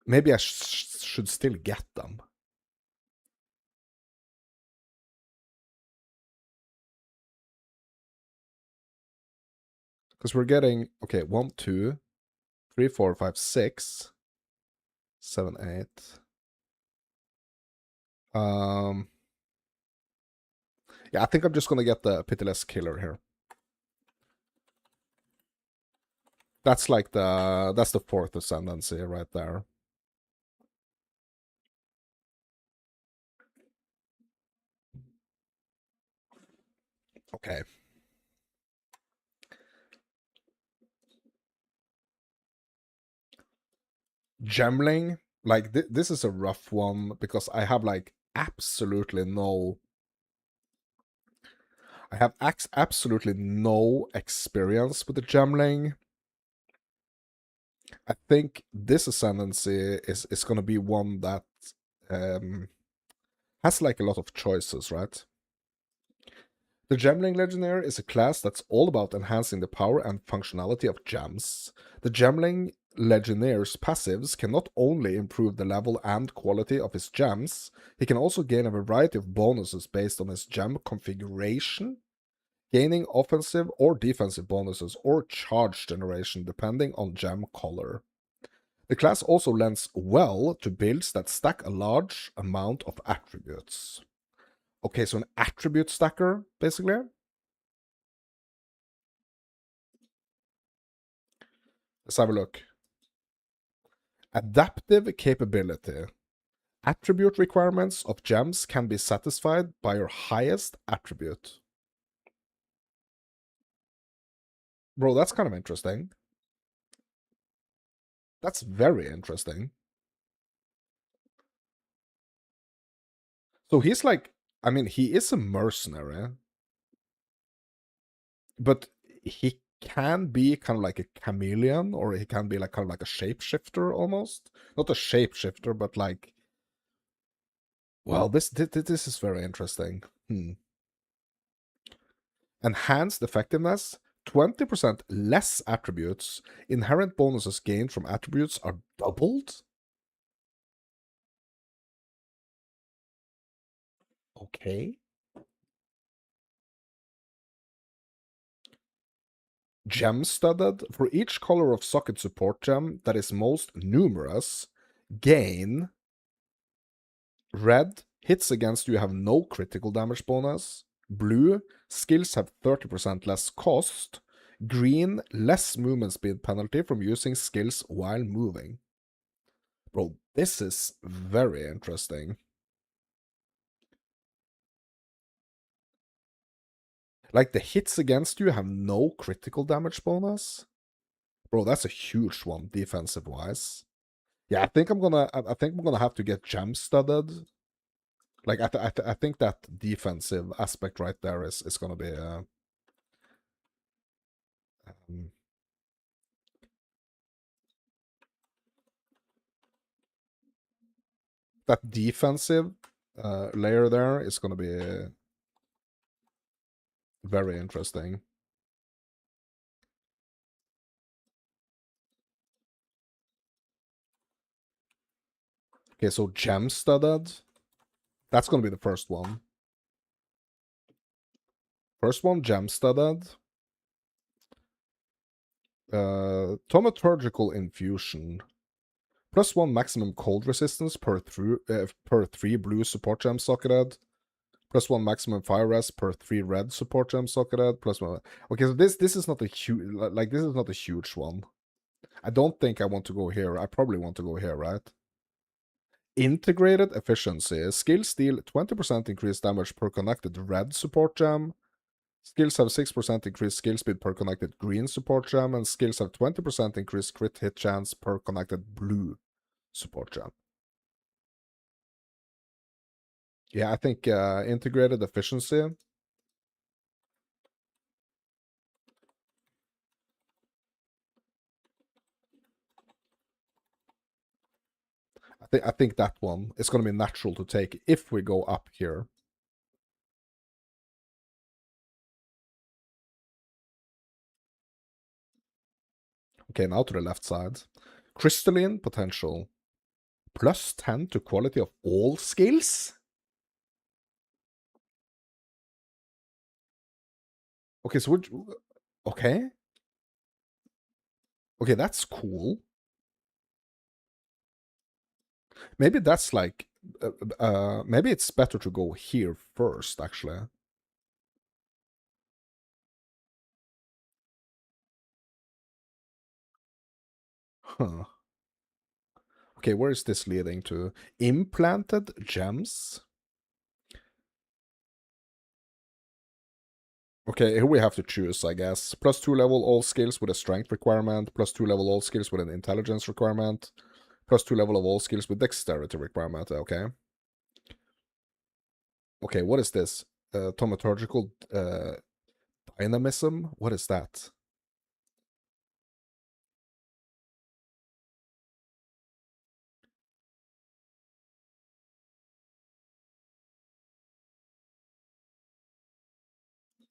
Maybe I should still get them. Because we're getting, okay, 1, 2, 3, 4, 5, 6, 7, 8. Yeah, I think I'm just gonna get the Pitiless Killer here. That's like that's the 4th ascendancy right there. Okay. Gemling, like this is a rough one because I have like absolutely no absolutely no experience with the Gemling. I think this ascendancy is going to be one that has like a lot of choices, right? The Gemling Legionnaire is a class that's all about enhancing the power and functionality of gems. The Gemling Legionnaire's passives can not only improve the level and quality of his gems, he can also gain a variety of bonuses based on his gem configuration, gaining offensive or defensive bonuses or charge generation depending on gem color. The class also lends well to builds that stack a large amount of attributes. Okay, so an attribute stacker, basically. Let's have a look. Adaptive capability. Attribute requirements of gems can be satisfied by your highest attribute. Bro, that's kind of interesting. That's very interesting. So he's like, I mean, he is a mercenary, but he can be kind of like a chameleon, or he can be like kind of like a shapeshifter almost. Not a shapeshifter, but like, well, this is very interesting. Enhanced effectiveness, 20% less attributes. Inherent bonuses gained from attributes are doubled. Okay. Gem studded. For each color of socket support gem that is most numerous, gain red. Hits against you have no critical damage bonus. Blue. Skills have 30% less cost. Green. Less movement speed penalty from using skills while moving. Bro, this is very interesting. Like, the hits against you have no critical damage bonus? Bro, that's a huge one, defensive-wise. Yeah, I think I think I'm gonna have to get gem studded. Like, I think that defensive aspect right there is gonna be um, that defensive layer there is gonna be very interesting. Okay, so gem studded. That's gonna be the first one. First one, gem studded. Thaumaturgical infusion. +1 maximum cold resistance per 3 blue support gem socketed. +1 maximum fire rest per 3 red support gem socketed. +1. Okay, so this is not a huge, like, this is not a huge one. I don't think I want to go here. I probably want to go here, right? Integrated efficiency. Skills deal 20% increased damage per connected red support gem. Skills have 6% increased skill speed per connected green support gem, and skills have 20% increased crit hit chance per connected blue support gem. Yeah, I think integrated efficiency. I think that one is going to be natural to take if we go up here. Okay, now to the left side. Crystalline potential. Plus 10 to quality of all skills? Okay, so we're... Okay. Okay, that's cool. Maybe that's like... maybe it's better to go here first, actually. Huh. Okay, where is this leading to? Implanted gems? Okay, here we have to choose, I guess. Plus 2 level all skills with a strength requirement, plus 2 level all skills with an intelligence requirement, plus 2 level of all skills with dexterity requirement, okay. Okay, what is this? Thaumaturgical dynamism? What is that?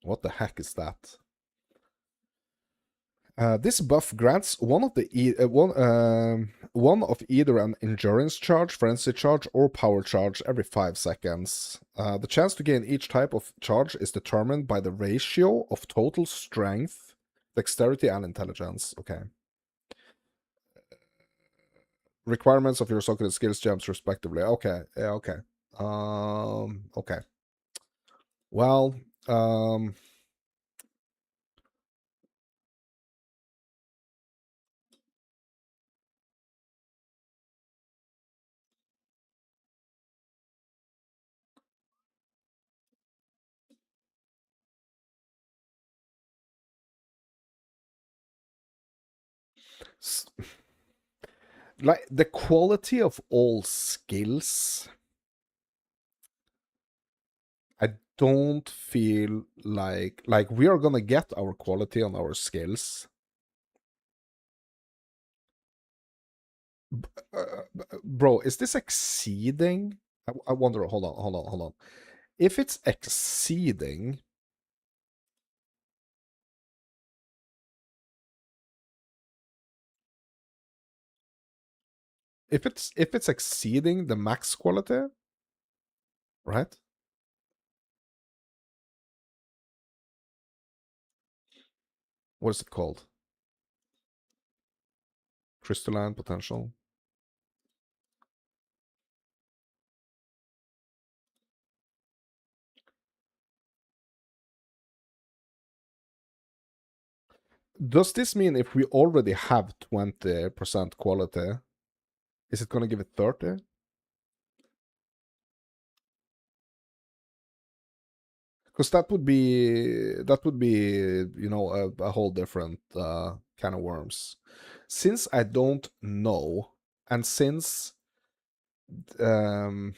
What the heck is that? This buff grants one of the one of either an endurance charge, frenzy charge, or power charge every 5 seconds. The chance to gain each type of charge is determined by the ratio of total strength, dexterity, and intelligence. Okay. Requirements of your socketed skills gems, respectively. Okay. Yeah. Okay. Okay. Well. Like the quality of all skills, I don't feel like we are gonna get our quality on our skills. Bro, is this exceeding? I wonder. Hold on. If it's exceeding, if it's exceeding the max quality, right? What is it called? Crystalline potential. Does this mean if we already have 20% quality, is it gonna give it 30? Because that would be you know a whole different kind of worms. Since I don't know, and since um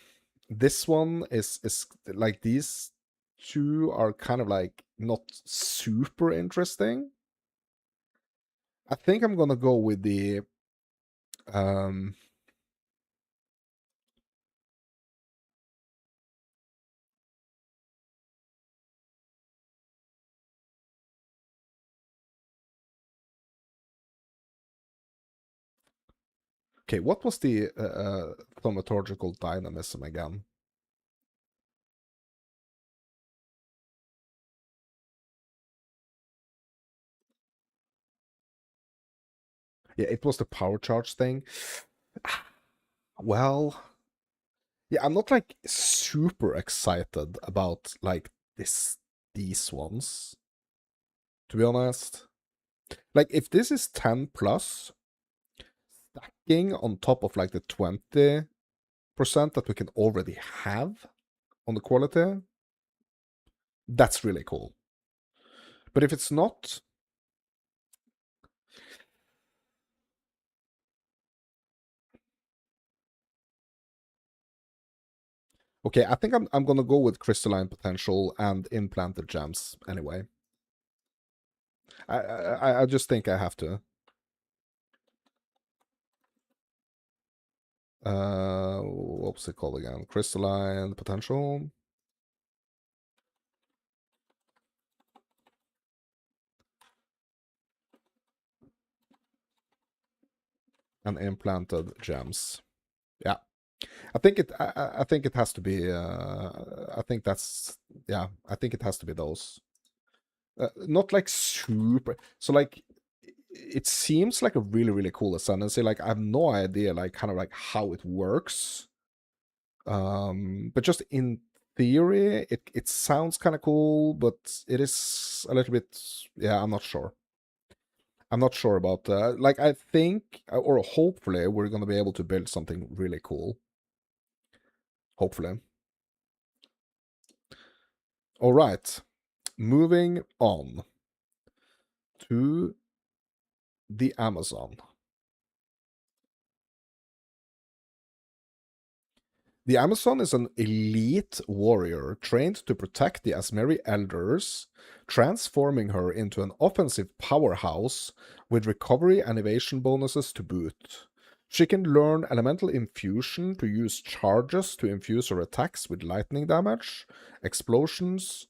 this one is like these two are kind of like not super interesting, I think I'm gonna go with the um okay, what was the thaumaturgical dynamism again? Yeah, it was the power charge thing. Well, yeah, I'm not like super excited about like these ones, to be honest. Like if this is 10 plus stacking on top of like the 20% that we can already have on the quality, that's really cool. But if it's not, okay, I think I'm gonna go with crystalline potential and implanted gems anyway. I just think I have to. What was it called again? Crystalline potential. And implanted gems. Yeah. I think it has to be I think that's yeah, I think it has to be those. Not like super so like it seems like a really cool ascendancy. Like I have no idea like kind of like how it works. But just in theory, it sounds kind of cool, but it is a little bit yeah, I'm not sure. I'm not sure about that. Like I think or hopefully we're gonna be able to build something really cool. Hopefully. All right. Moving on to the Amazon. The Amazon is an elite warrior trained to protect the Asmeri elders, transforming her into an offensive powerhouse with recovery and evasion bonuses to boot. She can learn Elemental Infusion to use charges to infuse her attacks with lightning damage, explosions,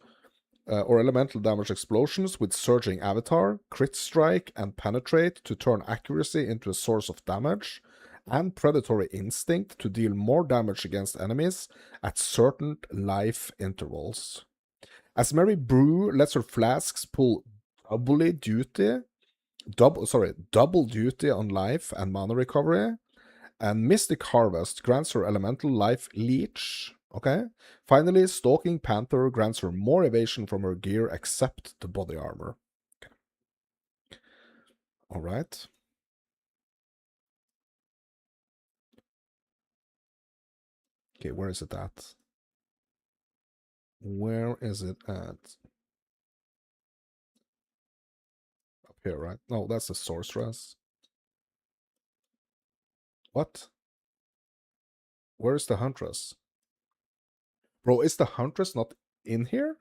or elemental damage explosions with Surging Avatar, Crit Strike, and Penetrate to turn accuracy into a source of damage, and Predatory Instinct to deal more damage against enemies at certain life intervals. As Mary Brew lets her flasks pull double duty on life and mana recovery, and Mystic Harvest grants her elemental life leech. Okay. Finally, Stalking Panther grants her more evasion from her gear except the body armor. Okay. All right. Okay, where is it at? Where is it at? Up here, right? No, that's the sorceress. What? Where is the huntress? Bro, is the huntress not in here?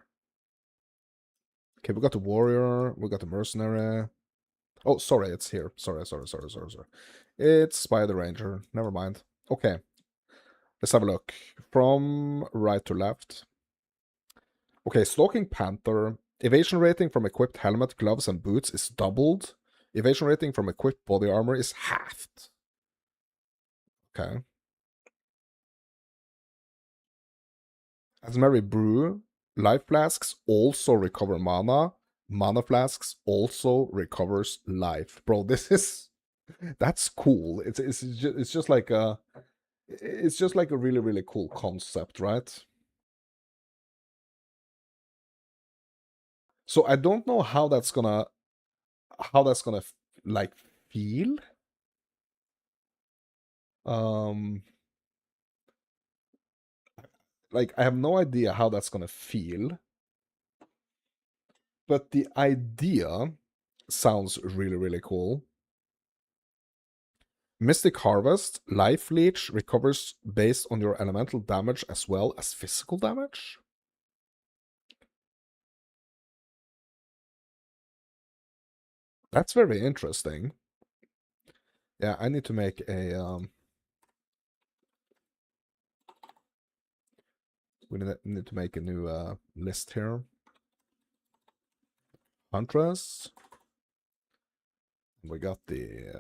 Okay, we got the warrior, we got the mercenary. Oh, sorry, it's here. Sorry. It's by the ranger. Never mind. Okay, let's have a look. From right to left. Okay, Stalking Panther. Evasion rating from equipped helmet, gloves, and boots is doubled. Evasion rating from equipped body armor is halved. Okay. As Mary Brew, life flasks also recover mana. Mana flasks also recovers life. Bro, this is that's cool. It's just like a it's just like a really cool concept, right? So I don't know how that's gonna like feel. Um, like I have no idea how that's gonna feel, but the idea sounds really cool. Mystic Harvest, Life Leech recovers based on your elemental damage as well as physical damage. That's very interesting. Yeah, I need to make a we need to make a new list here. Huntress. We got the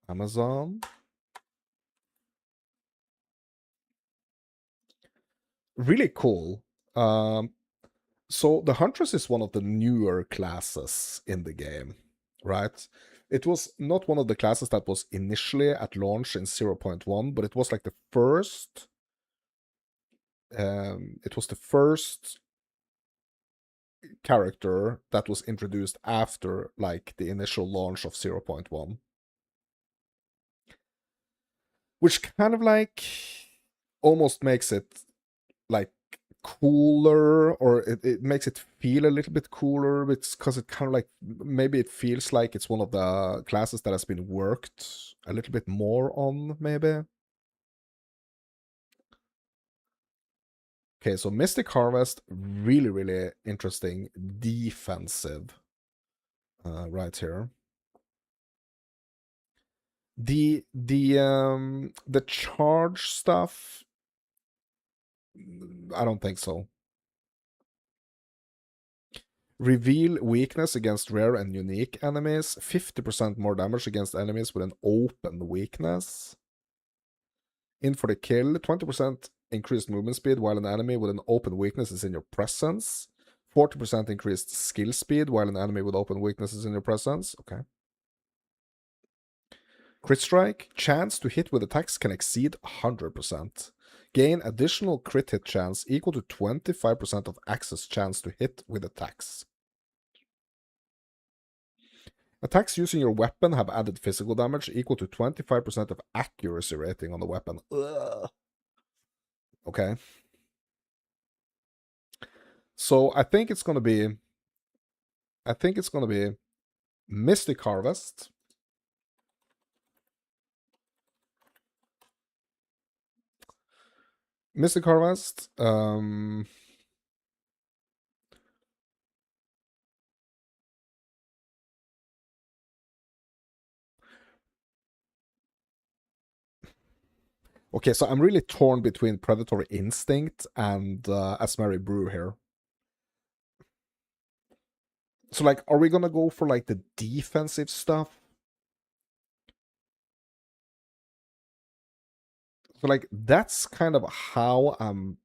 Amazon. Really cool. So the Huntress is one of the newer classes in the game, right? It was not one of the classes that was initially at launch in 0.1, but it was like the first. It was the first character that was introduced after like the initial launch of 0.1, which kind of like almost makes it like cooler, or it makes it feel a little bit cooler. It's because it kind of like maybe it feels like it's one of the classes that has been worked a little bit more on, maybe. Okay, so Mystic Harvest, really interesting defensive right here. The charge stuff, I don't think so. Reveal weakness against rare and unique enemies. 50% more damage against enemies with an open weakness. In for the kill. 20% increased movement speed while an enemy with an open weakness is in your presence. 40% increased skill speed while an enemy with open weakness is in your presence. Okay. Crit strike. Chance to hit with attacks can exceed 100%. Gain additional crit hit chance equal to 25% of access chance to hit with attacks. Attacks using your weapon have added physical damage equal to 25% of accuracy rating on the weapon. Ugh. Okay. So I think it's gonna be Mystic Harvest. Mystic Harvest. Okay, so I'm really torn between Predatory Instinct and Asmeri Brew here. So, like, are we gonna go for, like, the defensive stuff? So, like, that's kind of how I'm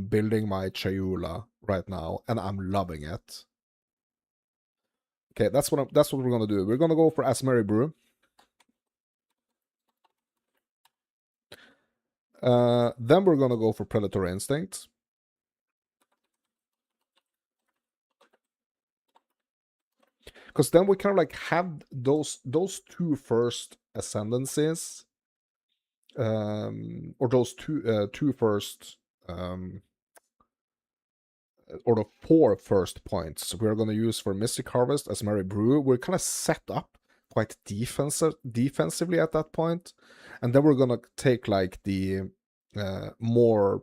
building my Chayula right now, and I'm loving it. Okay, that's what we're gonna do. We're gonna go for Asmeri Brew. Then we're gonna go for Predatory Instinct. Because then we kind of like have those two first ascendancies, or those two first, or the four first points we're going to use for Mystic Harvest as Mary Brew. We're kind of set up quite defensively at that point, and then we're going to take like the more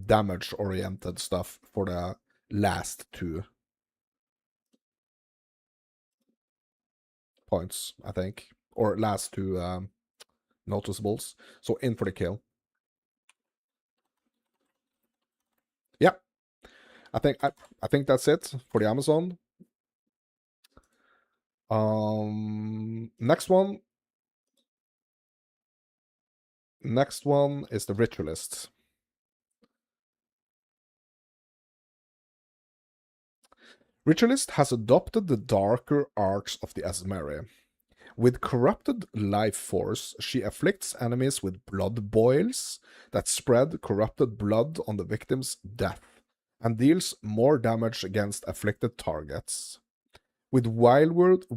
damage oriented stuff for the last two points, I think, or last two noticeables. So in for the kill. Yeah, I think that's it for the Amazon. Next one. Next one is the Ritualist. Ritualist has adopted the darker arts of the Asmeri. With corrupted life force, she afflicts enemies with blood boils that spread corrupted blood on the victim's death, and deals more damage against afflicted targets. With wildwood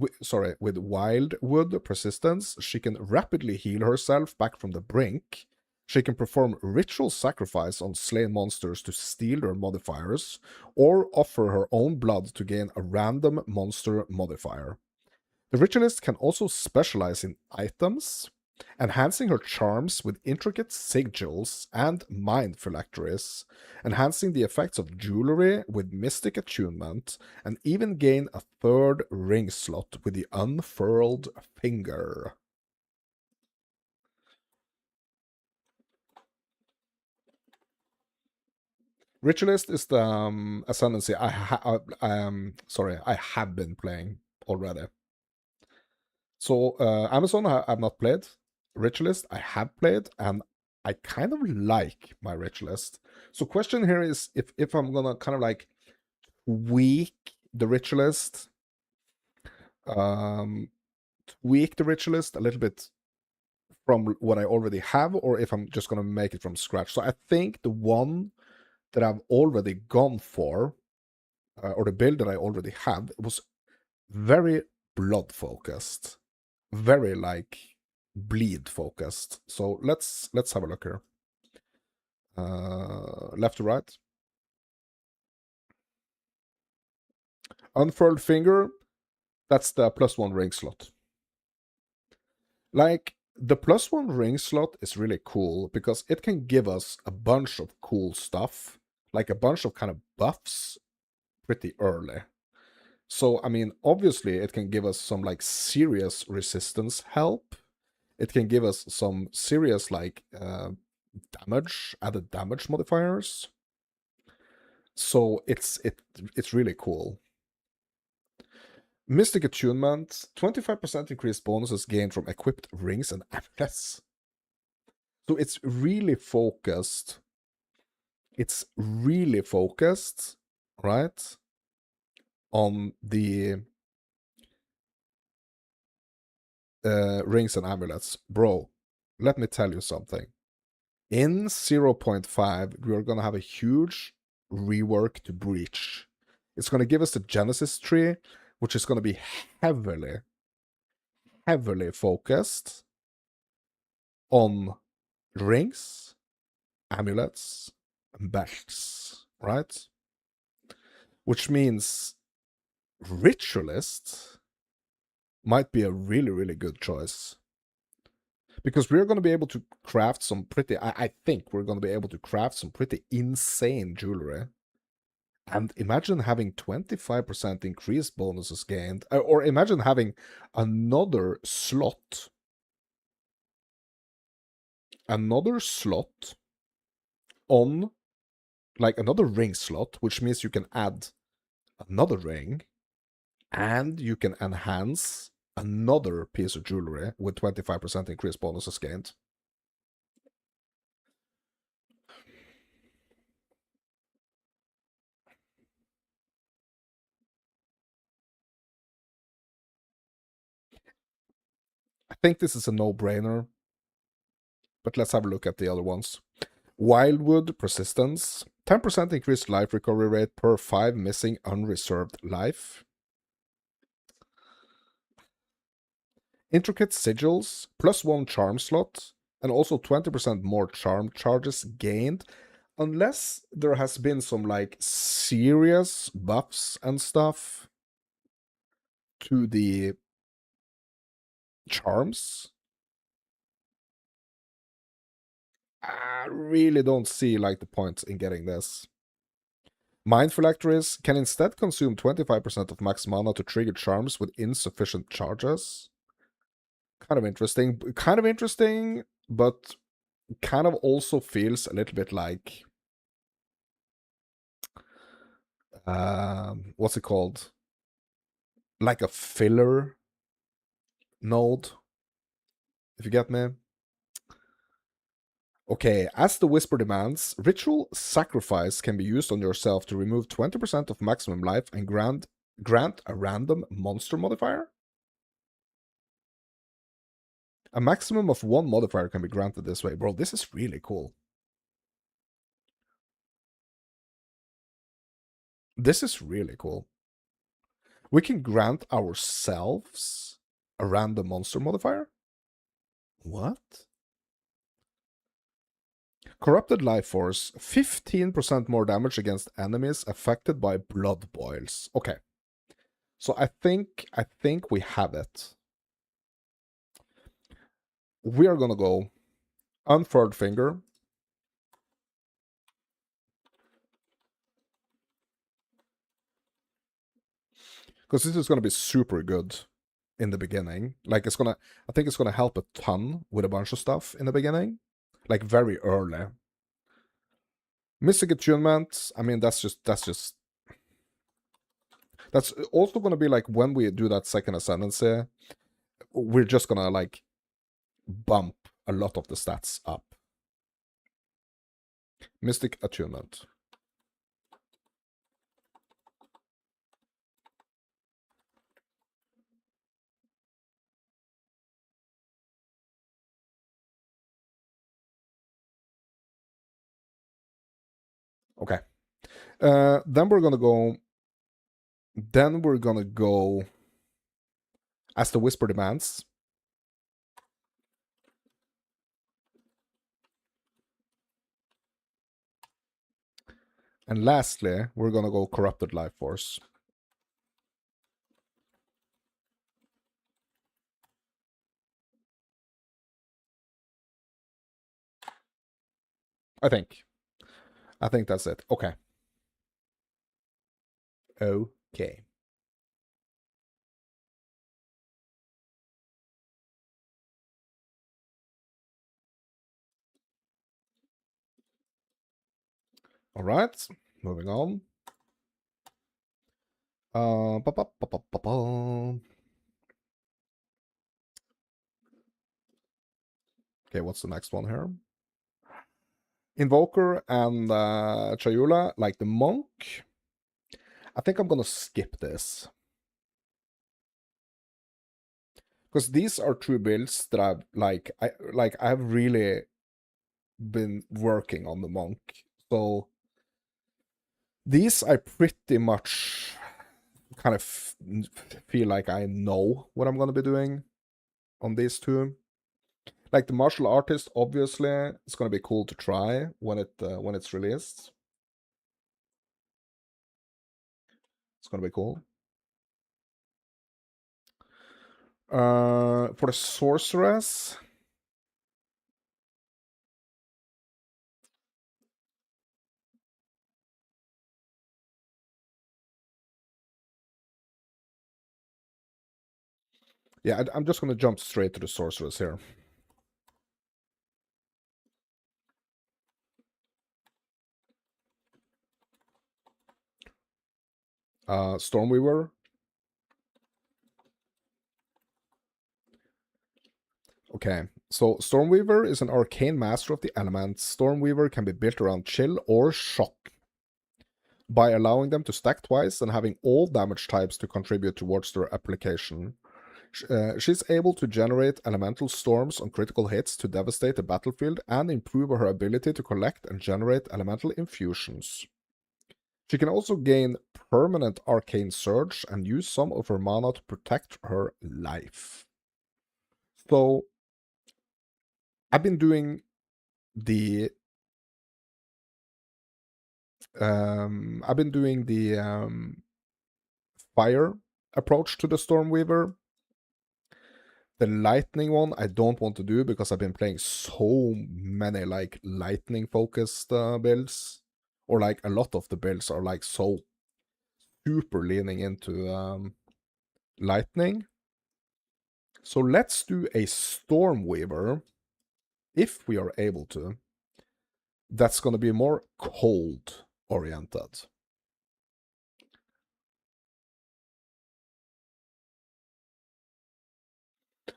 persistence, she can rapidly heal herself back from the brink. She can perform ritual sacrifice on slain monsters to steal their modifiers, or offer her own blood to gain a random monster modifier. The ritualist can also specialize in items, enhancing her charms with intricate sigils and mind phylacteries, enhancing the effects of jewelry with mystic attunement, and even gain a third ring slot with the unfurled finger. Ritualist is the ascendancy I have been playing already. So Amazon I've not played. Ritualist I have played, and I kind of like my Ritualist. So question here is if I'm gonna kind of like tweak the Ritualist, tweak the Ritualist a little bit from what I already have, or if I'm just gonna make it from scratch. So I think the one that I've already gone for, or the build that I already have, it was very blood focused, very like bleed focused. So let's have a look here. Left to right. Unfurled finger. That's the +1 ring slot. Like the +1 ring slot is really cool because it can give us a bunch of cool stuff, like a bunch of kind of buffs pretty early. So I mean, obviously it can give us some like serious resistance help. it can give us some serious like added damage modifiers. So it's really cool. Mystic Attunement, 25% increased bonuses gained from equipped rings and amulets. So it's really focused. It's really focused, right, on the rings and amulets. Bro, let me tell you something. In 0.5, we're going to have a huge rework to Breach. It's going to give us the Genesis tree, which is going to be heavily focused on rings, amulets, and belts, right? Which means Ritualist might be a really, really good choice. Because we're going to be able to craft some pretty, I think we're going to be able to craft some pretty insane jewelry. And imagine having 25% increased bonuses gained, or imagine having another slot on, like another ring slot, which means you can add another ring and you can enhance another piece of jewelry with 25% increased bonuses gained. I think this is a no-brainer, but let's have a look at the other ones. Wildwood Persistence, 10% increased life recovery rate per 5 missing unreserved life. Intricate Sigils, +1 charm slot, and also 20% more charm charges gained, unless there has been some like serious buffs and stuff to the charms. I really don't see like the point in getting this. Mindful Actress can instead consume 25% of max mana to trigger charms with insufficient charges. Kind of interesting, but kind of also feels a little bit like what's it called? Like a filler node, if you get me. Okay, as the Whisper demands, Ritual Sacrifice can be used on yourself to remove 20% of maximum life and grant a random monster modifier. A maximum of 1 modifier can be granted this way. Bro, this is really cool. This is really cool. We can grant ourselves a random monster modifier? What? Corrupted Life Force, 15% more damage against enemies affected by blood boils. Okay. So I think we have it. We are gonna go Unfurled Finger. Because this is gonna be super good in the beginning. Like I think it's gonna help a ton with a bunch of stuff in the beginning. Like very early. Mystic Attunement, I mean that's also gonna be like when we do that second ascendancy, we're just gonna like bump a lot of the stats up. Mystic Attunement. Okay. Then we're gonna go as the Whisper demands. And lastly, we're gonna go Corrupted Life Force. I think that's it. Okay. Okay. Alright, moving on. Ba, ba, ba, ba, ba, ba. Okay, what's the next one here? Invoker and Chayula, like the monk. I think I'm gonna skip this. Because these are two builds that I've I've really been working on the monk. So these I pretty much kind of feel like I know what I'm gonna be doing on these two. Like the martial artist, obviously, it's gonna be cool to try when it's released. It's gonna be cool. For the sorceress, yeah, I'm just gonna jump straight to the sorceress here. Stormweaver. Okay, so Stormweaver is an arcane master of the elements. Stormweaver can be built around chill or shock by allowing them to stack twice and having all damage types to contribute towards their application. She's able to generate elemental storms on critical hits to devastate the battlefield and improve her ability to collect and generate elemental infusions. She can also gain permanent arcane surge and use some of her mana to protect her life. So I've been doing the fire approach to the Stormweaver. The lightning one I don't want to do because I've been playing so many like lightning focused builds, or like a lot of the builds are like so super leaning into lightning. So let's do a Stormweaver if we are able to. That's going to be more cold oriented.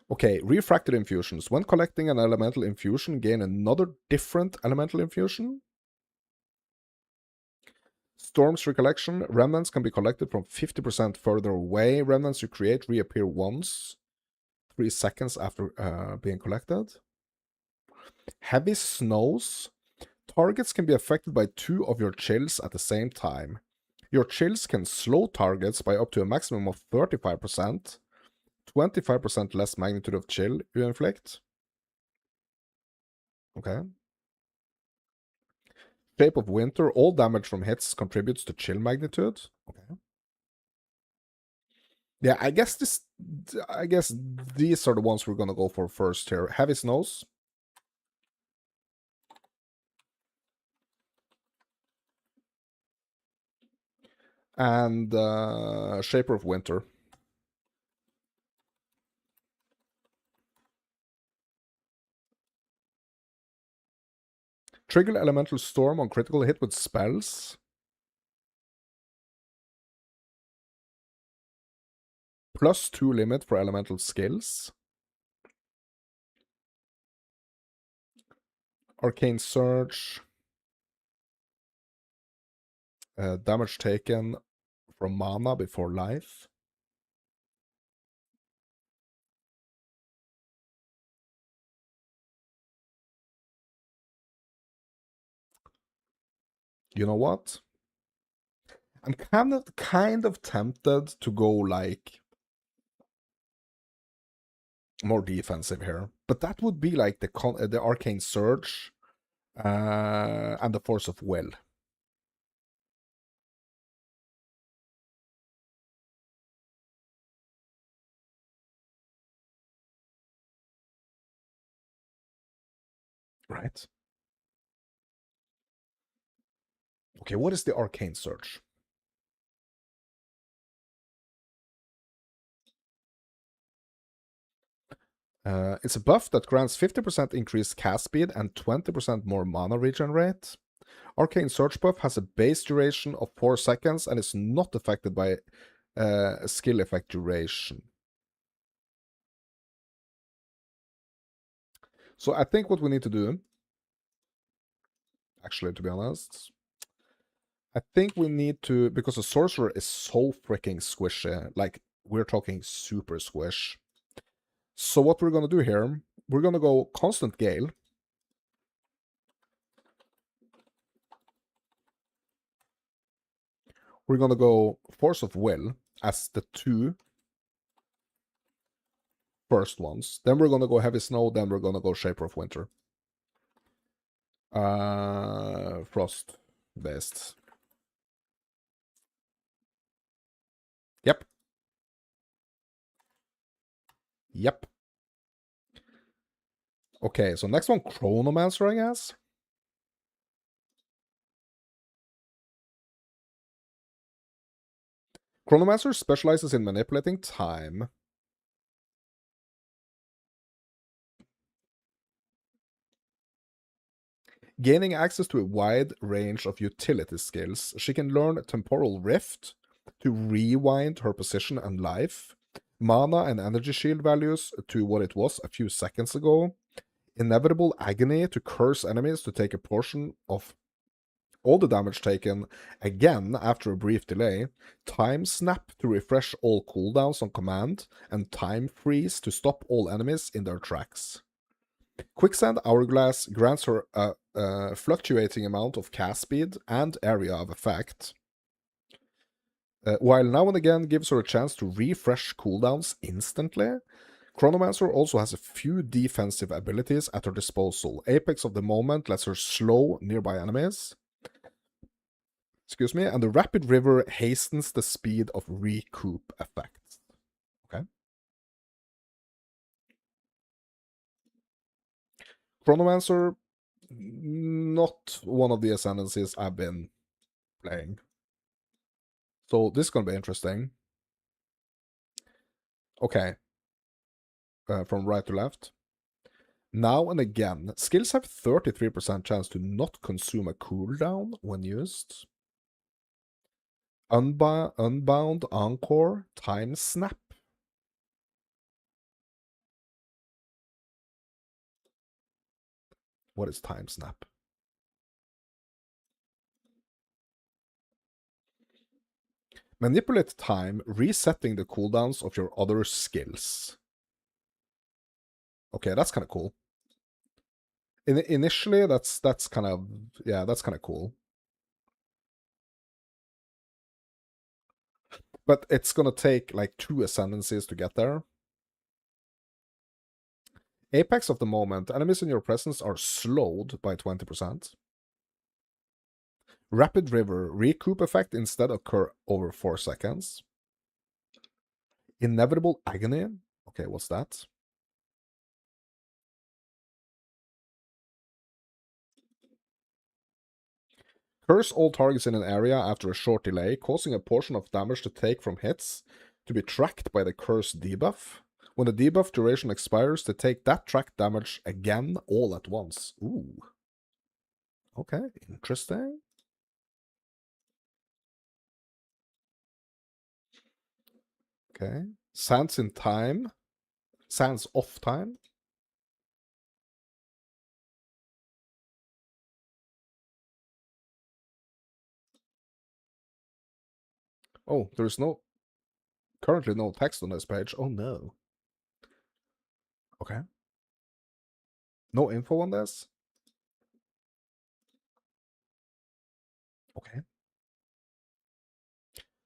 Okay, refracted infusions. When collecting an elemental infusion, gain another different elemental infusion. Storm's Recollection. Remnants can be collected from 50% further away. Remnants you create reappear once, 3 seconds after being collected. Heavy Snows. Targets can be affected by 2 of your chills at the same time. Your chills can slow targets by up to a maximum of 35%. 25% less magnitude of chill you inflict. Okay. Shape of Winter. All damage from hits contributes to chill magnitude. Okay. Yeah, I guess these are the ones we're gonna go for first here. Heavy Snows. And Shaper of Winter. Trigger Elemental Storm on critical hit with spells. +2 limit for elemental skills. Arcane Surge. Damage taken from mana before life. You know what? I'm kind of tempted to go like more defensive here, but that would be like the Arcane Surge and the Force of Will. Right. Okay, what is the Arcane Surge? It's a buff that grants 50% increased cast speed and 20% more mana regen rate. Arcane Search buff has a base duration of 4 seconds and is not affected by skill effect duration. So I think what we need to do, actually, to be honest, I think we need to, because the sorcerer is so freaking squishy, like we're talking super squish. So what we're gonna do here, we're gonna go constant gale. We're gonna go force of will as the 2 first ones. Then we're gonna go heavy snow, then we're gonna go shaper of winter. Frost based. Yep. Yep. Okay, so next one, Chronomancer, I guess. Chronomancer specializes in manipulating time. Gaining access to a wide range of utility skills, she can learn Temporal Rift to rewind her position and life, mana and energy shield values to what it was a few seconds ago, Inevitable Agony to curse enemies to take a portion of all the damage taken again after a brief delay, Time Snap to refresh all cooldowns on command, and Time Freeze to stop all enemies in their tracks. Quicksand Hourglass grants her a fluctuating amount of cast speed and area of effect, while now and again gives her a chance to refresh cooldowns instantly. Chronomancer also has a few defensive abilities at her disposal. Apex of the Moment lets her slow nearby enemies. Excuse me, and the Rapid River hastens the speed of recoup effects. Okay. Chronomancer, not one of the ascendancies I've been playing. So this is going to be interesting. Okay. From right to left. Now and again, skills have 33% chance to not consume a cooldown when used. Unbound Encore, Time Snap. What is Time Snap? Manipulate time, resetting the cooldowns of your other skills. Okay, that's kind of cool. Initially, that's kind of, yeah, that's kind of cool. But it's gonna take like 2 ascendancies to get there. Apex of the Moment, enemies in your presence are slowed by 20%. Rapid River, recoup effect instead occur over 4 seconds. Inevitable Agony. Okay, what's that? Curse all targets in an area after a short delay, causing a portion of damage to take from hits to be tracked by the curse debuff. When the debuff duration expires, to take that tracked damage again all at once. Ooh. Okay, interesting. Okay. Sands in time. Sands off time. Oh, there's currently no text on this page. Oh no. Okay. No info on this? Okay.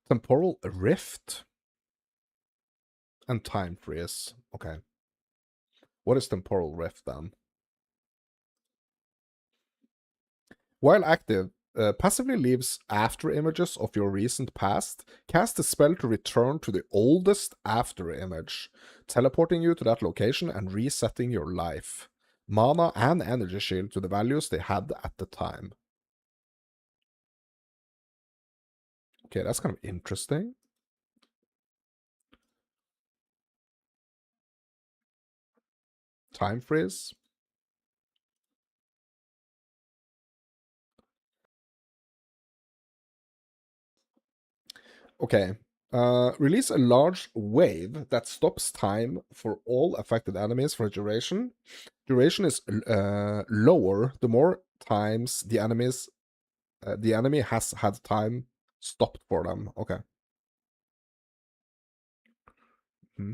Temporal Rift and Time Freeze. Okay. What is Temporal Rift then? While active, passively leaves after images of your recent past. Cast a spell to return to the oldest after image, teleporting you to that location and resetting your life, mana, and energy shield to the values they had at the time. Okay, that's kind of interesting. Time freeze. Okay. Release a large wave that stops time for all affected enemies for a duration. Duration is lower the more times the enemy has had time stopped for them. Okay. Hmm.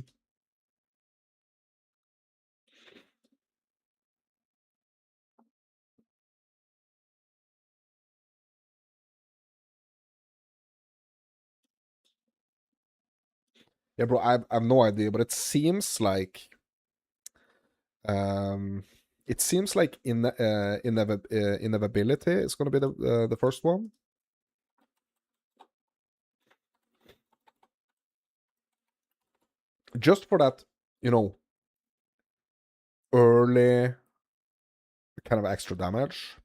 Yeah, bro, I have no idea, but um it seems like inevitability is gonna be the first one. Just for that, you know, early kind of extra damage.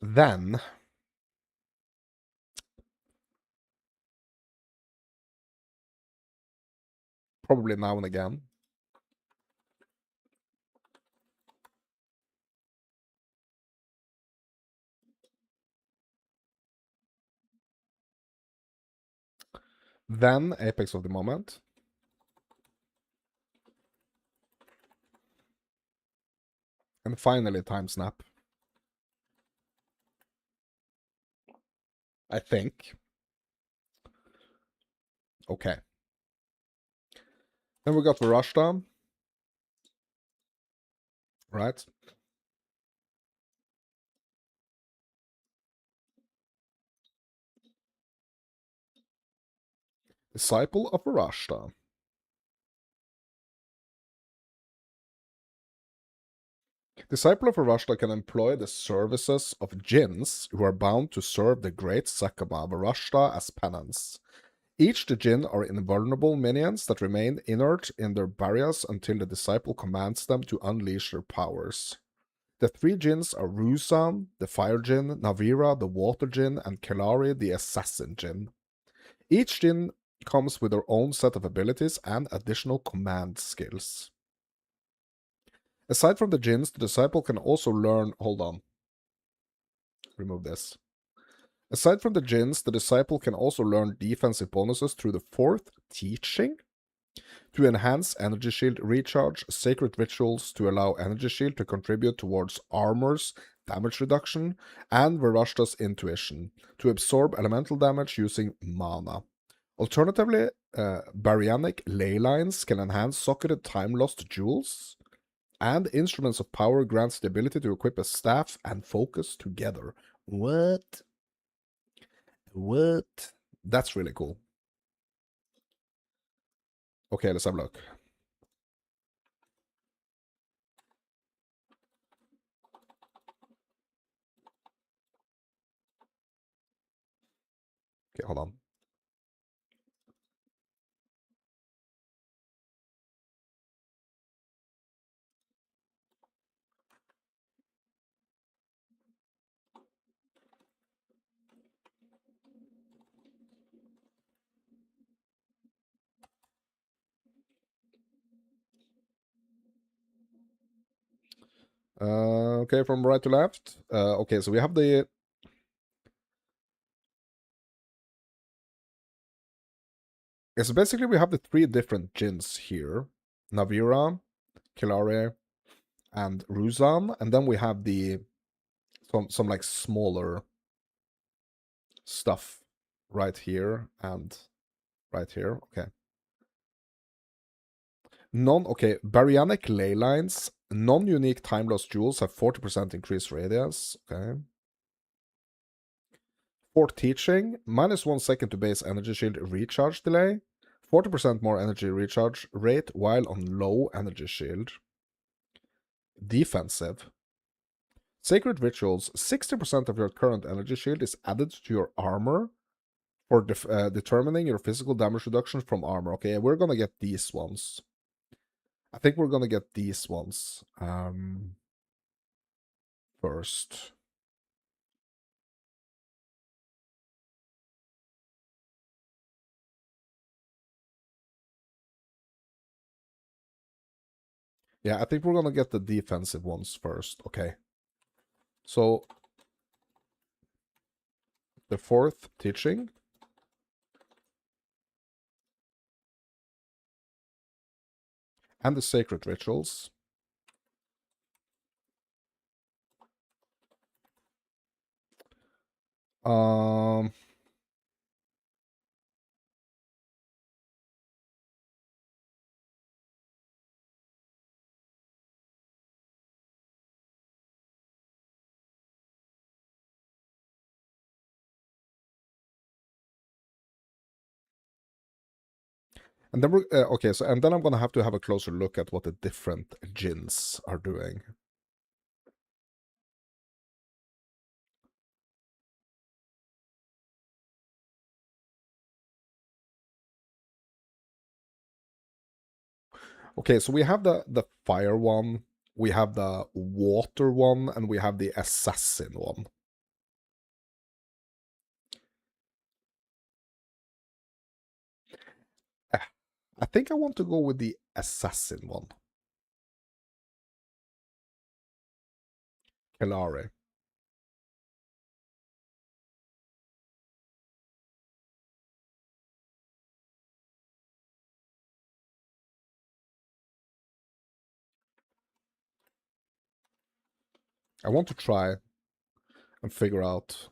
Then probably now and again. Then Apex of the Moment. And finally Time Snap. I think. Okay. Then we got Varashta. Right? Disciple of Varashta. Disciple of Varashta can employ the services of jinns who are bound to serve the great Sakama Varashta as penance. Each the jinn are invulnerable minions that remain inert in their barriers until the disciple commands them to unleash their powers. The three jinns are Ruzan, the fire jinn, Navira, the water jinn, and Kelari, the assassin jinn. Each jinn comes with their own set of abilities and additional command skills. Aside from the jinns, the disciple can also learn. Hold on. Remove this. Aside from the jinns, the disciple can also learn defensive bonuses through the fourth teaching to enhance energy shield recharge, sacred rituals to allow energy shield to contribute towards armor's damage reduction, and Varashta's intuition to absorb elemental damage using mana. Alternatively, baryonic ley lines can enhance socketed time lost jewels, and instruments of power grants the ability to equip a staff and focus together. What? What? That's really cool. Okay, let's have a look. Okay, hold on. Okay, from right to left. Okay, so we have the. Yeah, so basically we have the three different jinns here: Navira, Kilare, and Ruzan, and then we have the some like smaller stuff right here and right here. Okay. Baryonic ley lines, non-unique time lost jewels have 40% increased radius. Okay. For teaching, -1 second to base energy shield recharge delay, 40% more energy recharge rate while on low energy shield. Defensive. Sacred rituals, 60% of your current energy shield is added to your armor for determining your physical damage reduction from armor. Okay, we're gonna get these ones. I think we're gonna get these ones first. Yeah, I think we're gonna get the defensive ones first. Okay. So the fourth teaching. And the sacred rituals. Um, and then we're okay. So and then I'm gonna have to have a closer look at what the different djinns are doing. Okay, so we have the fire one, we have the water one, and we have the assassin one. I think I want to go with the assassin one. Kelare. I want to try and figure out.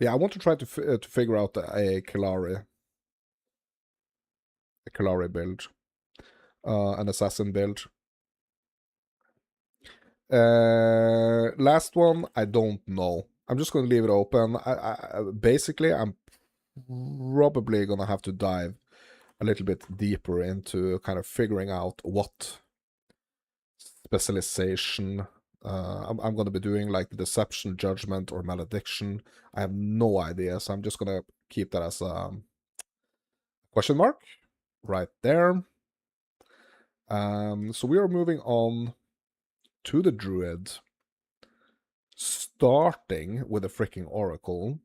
Yeah, I want to try to figure out a Kelare build, an assassin build. Last one, I don't know. I'm just going to leave it open. Basically, I'm probably going to have to dive a little bit deeper into kind of figuring out what specialization I'm going to be doing, like deception, judgment, or malediction. I have no idea, so I'm just going to keep that as a question mark right there. So we are moving on to the druid, starting with a freaking oracle.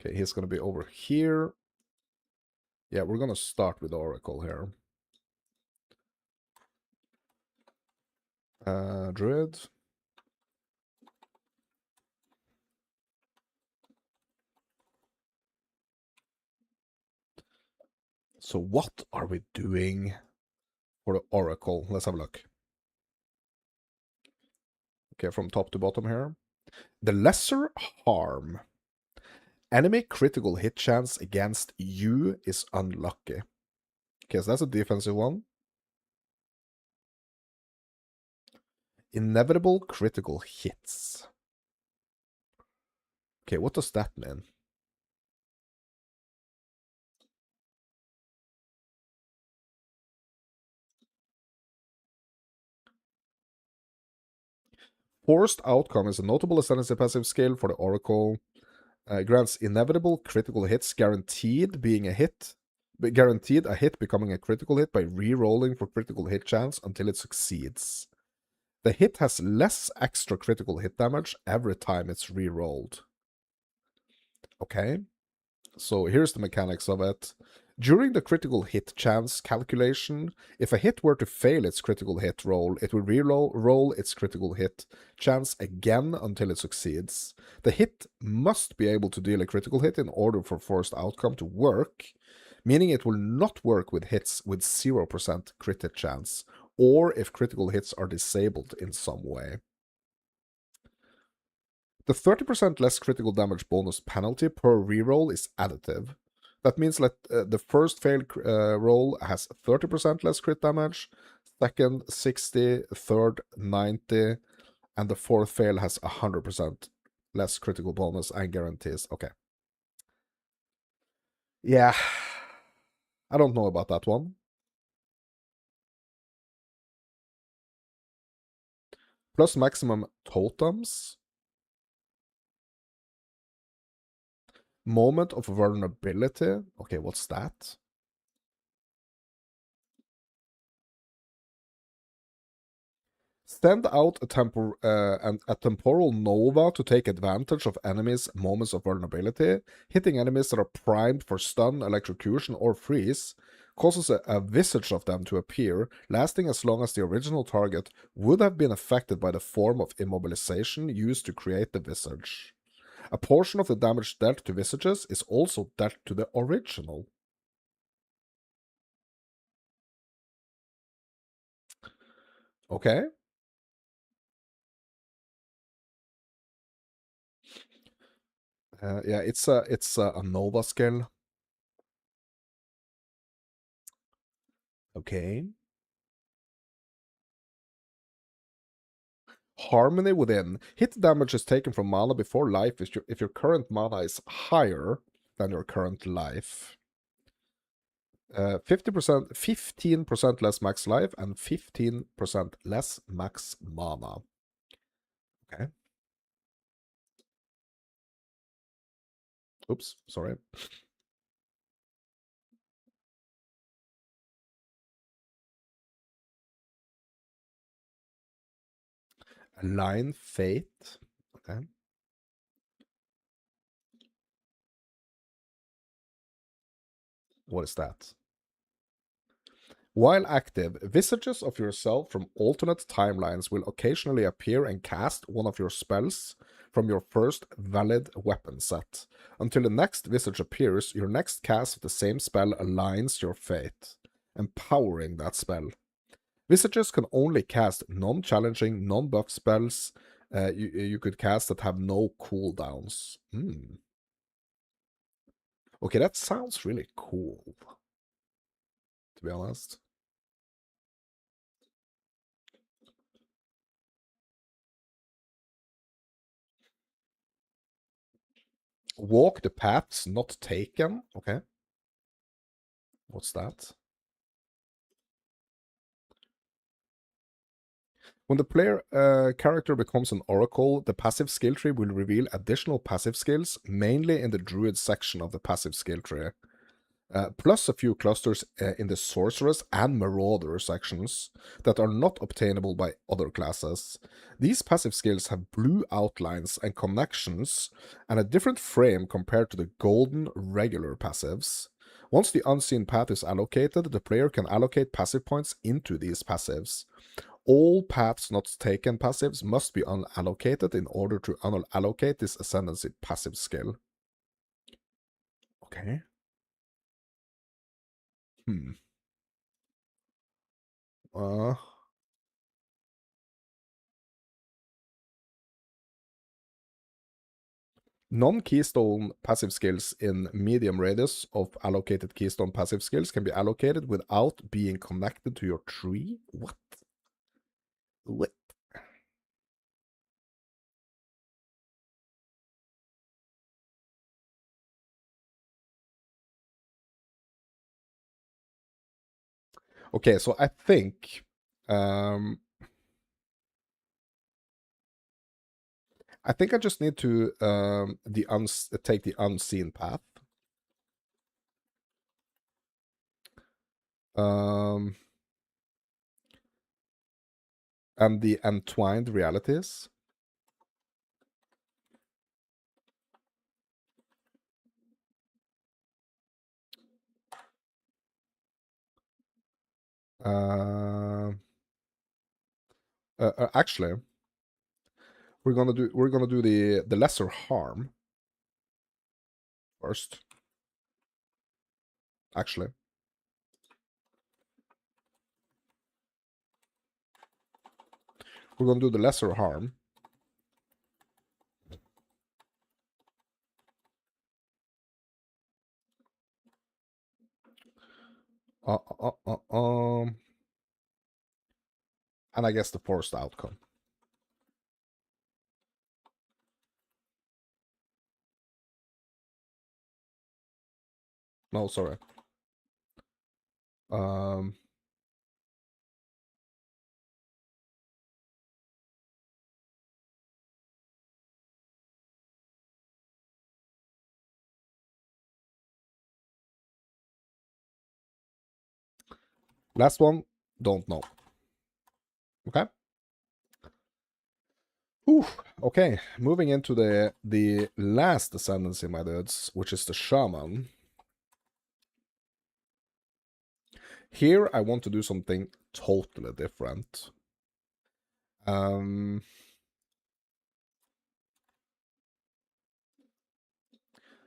Okay, he's going to be over here. Yeah, we're going to start with oracle here. Druid. So what are we doing for the oracle? Let's have a look. Okay, from top to bottom here. The lesser harm. Enemy critical hit chance against you is unlucky. Okay, so that's a defensive one. Inevitable critical hits. Okay, what does that mean? Forced outcome is a notable ascendancy passive skill for the oracle. Grants inevitable critical hits, guaranteed being a hit, but guaranteed a hit becoming a critical hit by re-rolling for critical hit chance until it succeeds. The hit has less extra critical hit damage every time it's re-rolled. Okay, so here's the mechanics of it. During the critical hit chance calculation, if a hit were to fail its critical hit roll, it will re-roll its critical hit chance again until it succeeds. The hit must be able to deal a critical hit in order for forced outcome to work, meaning it will not work with hits with 0% crit hit chance, or if critical hits are disabled in some way. The 30% less critical damage bonus penalty per reroll is additive. That means that the first failed roll has 30% less crit damage, second 60, third 90, and the fourth fail has 100% less critical bonus and guarantees. Okay. Yeah. I don't know about that one. Plus maximum totems. Moment of vulnerability. Okay, what's that? Send out a temporal nova to take advantage of enemies' moments of vulnerability. Hitting enemies that are primed for stun, electrocution, or freeze causes a visage of them to appear, lasting as long as the original target would have been affected by the form of immobilization used to create the visage. A portion of the damage dealt to visages is also dealt to the original. Okay. Yeah, it's a Nova skill. Okay. Harmony within. Hit damage is taken from mana before life if your current mana is higher than your current life. 50%, 15% less max life and 15% less max mana. Okay. Oops, sorry. Align Fate. Okay. What is that? While active, visages of yourself from alternate timelines will occasionally appear and cast one of your spells from your first valid weapon set. Until the next visage appears, your next cast of the same spell aligns your fate, empowering that spell. Visages can only cast non-challenging, non-buff spells you could cast that have no cooldowns. Okay, that sounds really cool, to be honest. Walk the paths not taken. Okay. What's that? When the player character becomes an oracle, the passive skill tree will reveal additional passive skills, mainly in the druid section of the passive skill tree. Plus a few clusters in the sorceress and marauder sections that are not obtainable by other classes. These passive skills have blue outlines and connections and a different frame compared to the golden regular passives. Once the unseen path is allocated, the player can allocate passive points into these passives. All paths not taken passives must be unallocated in order to unallocate this ascendancy passive skill. Okay. Hmm. Uh, Non-keystone passive skills in medium radius of allocated keystone passive skills can be allocated without being connected to your tree? What? What? Okay, so um I think I just need to take the unseen path. Um and the entwined realities. Uh, Actually, we're gonna do the lesser harm first. Actually, we're gonna do the lesser harm. Uh, uh, uh, uh, um, and I guess the forced outcome. No, sorry. Um, Last one, don't know. Okay. Whew. Okay, moving into the last ascendancy, my dudes, which is the shaman. Here, I want to do something totally different.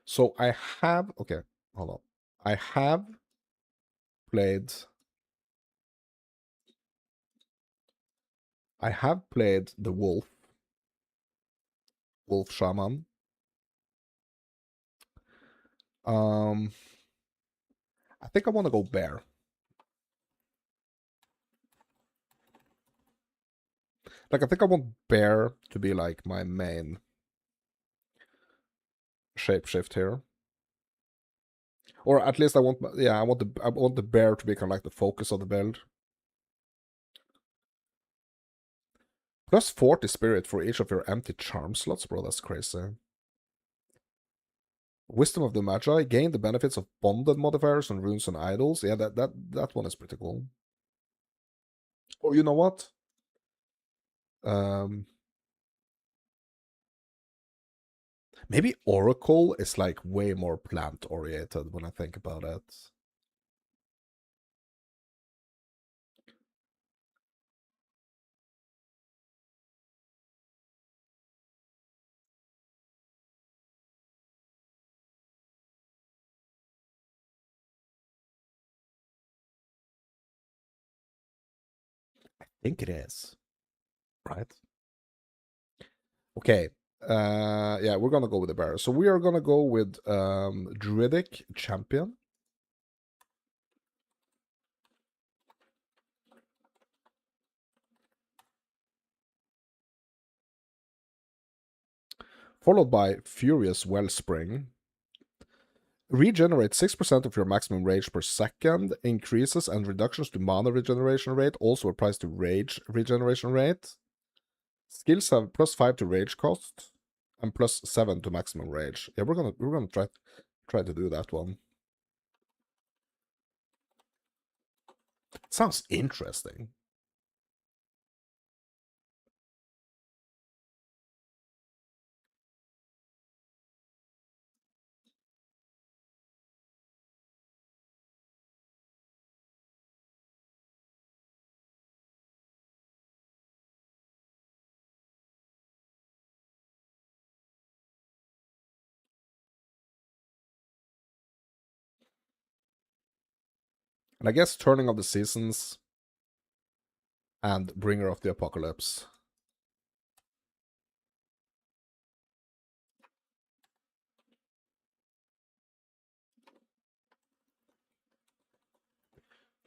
So I have, okay, hold on. I have played, the wolf shaman. I think I want to go bear. Like, I think I want bear to be like my main shapeshift here. Or at least I want, yeah, I want the bear to be kind of like the focus of the build. Plus 40 spirit for each of your empty charm slots, bro. That's crazy. Wisdom of the Magi. Gain the benefits of bonded modifiers on runes and idols. Yeah, that one is pretty cool. Or you know what? Maybe Oracle is like way more plant oriented when I think about it. I think it is. Right? Okay. Yeah, we're gonna go with the bear. So we are gonna go with Druidic Champion. Followed by Furious Wellspring. Regenerate 6% of your maximum rage per second. Increases and reductions to mana regeneration rate. Also applies to rage regeneration rate. Skills have +5 to rage cost and +7 to maximum rage. Yeah, we're gonna try to do that one. Sounds interesting. And I guess Turning of the Seasons and Bringer of the Apocalypse.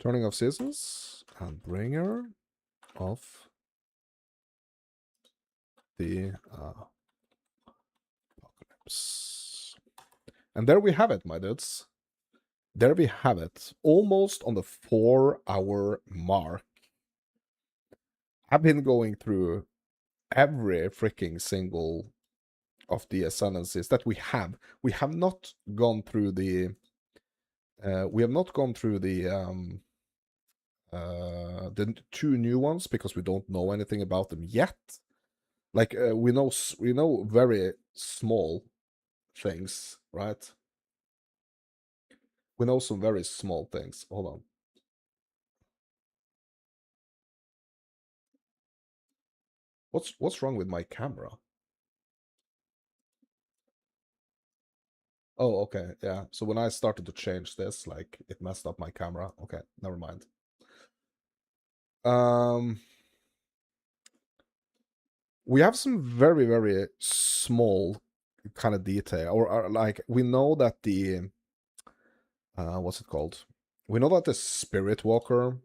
Turning of Seasons and Bringer of the Apocalypse. And there we have it, my dudes. There we have it. Almost on the 4-hour mark. I've been going through every freaking single of the ascendancies that we have. We have not gone through the the two new ones because we don't know anything about them yet. Like we know very small things, right? We know some very small things. Hold on. What's wrong with my camera? Oh, okay, yeah. So when I started to change this, like it messed up my camera. Okay, never mind. We have some very, very small kind of detail, or like we know that the what's it called? We know that the Spirit Walker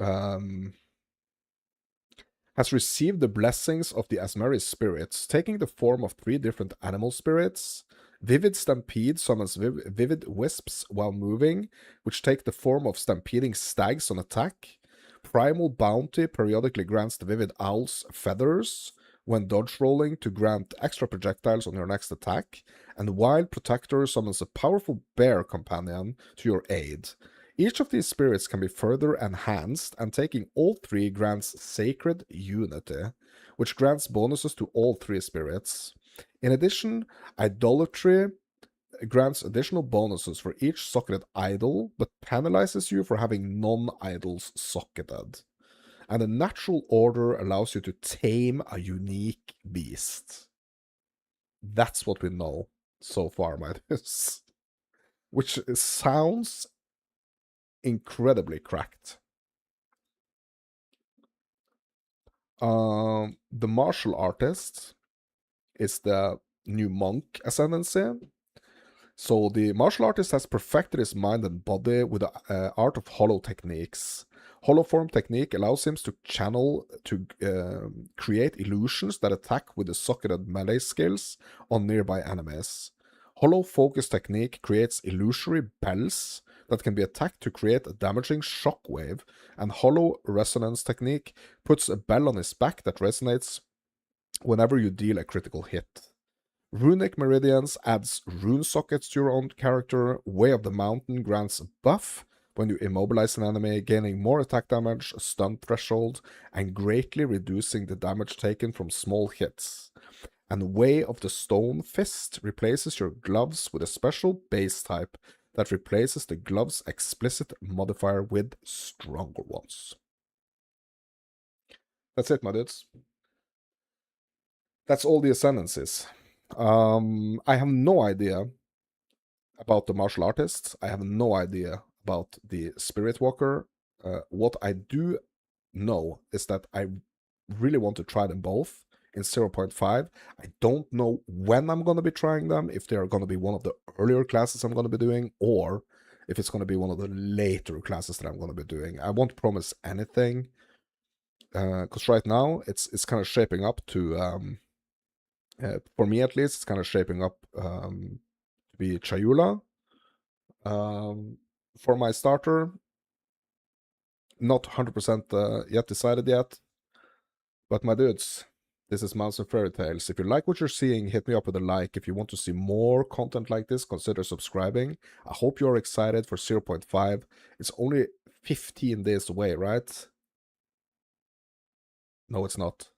um has received the blessings of the Asmeri spirits, taking the form of 3 different animal spirits. Vivid Stampede summons vivid wisps while moving, which take the form of stampeding stags on attack. Primal Bounty periodically grants the vivid owls feathers, when dodge rolling to grant extra projectiles on your next attack, and Wild Protector summons a powerful bear companion to your aid. Each of these spirits can be further enhanced, and taking all three grants Sacred Unity, which grants bonuses to all three spirits. In addition, Idolatry grants additional bonuses for each socketed idol, but penalizes you for having non-idols socketed. And the Natural Order allows you to tame a unique beast. That's what we know so far, Midas. Which sounds incredibly cracked. The Martial Artist is the new Monk Ascendancy. So the martial artist has perfected his mind and body with the art of hollow techniques. Hollow form technique allows him to channel to create illusions that attack with the socketed melee skills on nearby enemies. Hollow focus technique creates illusory bells that can be attacked to create a damaging shockwave, and hollow resonance technique puts a bell on his back that resonates whenever you deal a critical hit. Runic Meridians adds rune sockets to your own character. Way of the Mountain grants a buff when you immobilize an enemy, gaining more attack damage, a stun threshold, and greatly reducing the damage taken from small hits. And Way of the Stone Fist replaces your gloves with a special base type that replaces the glove's explicit modifier with stronger ones. That's it, my dudes. That's all the ascendancies. I have no idea about the martial artists. I have no idea about the spirit walker. What I do know is that I really want to try them both in 0.5. I don't know when I'm going to be trying them, if they're going to be one of the earlier classes I'm going to be doing, or if it's going to be one of the later classes that I'm going to be doing. I won't promise anything, because right now it's kind of shaping up to... for me at least, it's kind of shaping up to be Chayula. For my starter, not 100% yet decided yet. But my dudes, this is Mouse and Fairy Tales. If you like what you're seeing, hit me up with a like. If you want to see more content like this, consider subscribing. I hope you're excited for 0.5. It's only 15 days away, right? No, it's not.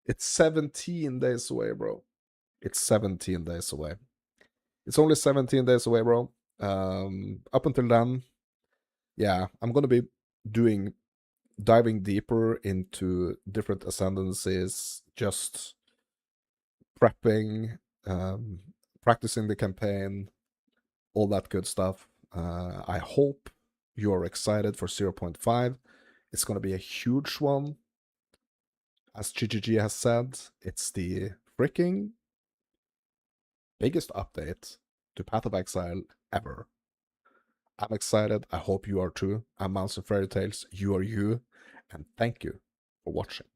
It's 17 days away, bro. It's 17 days away. It's only 17 days away, bro. Up until then, yeah, I'm gonna be diving deeper into different ascendancies, just prepping, practicing the campaign, all that good stuff. I hope you're excited for 0.5. It's gonna be a huge one. As GGG has said, it's the freaking biggest update to Path of Exile ever. I'm excited. I hope you are too. I'm Mouse of Fairy Tales. You are you. And thank you for watching.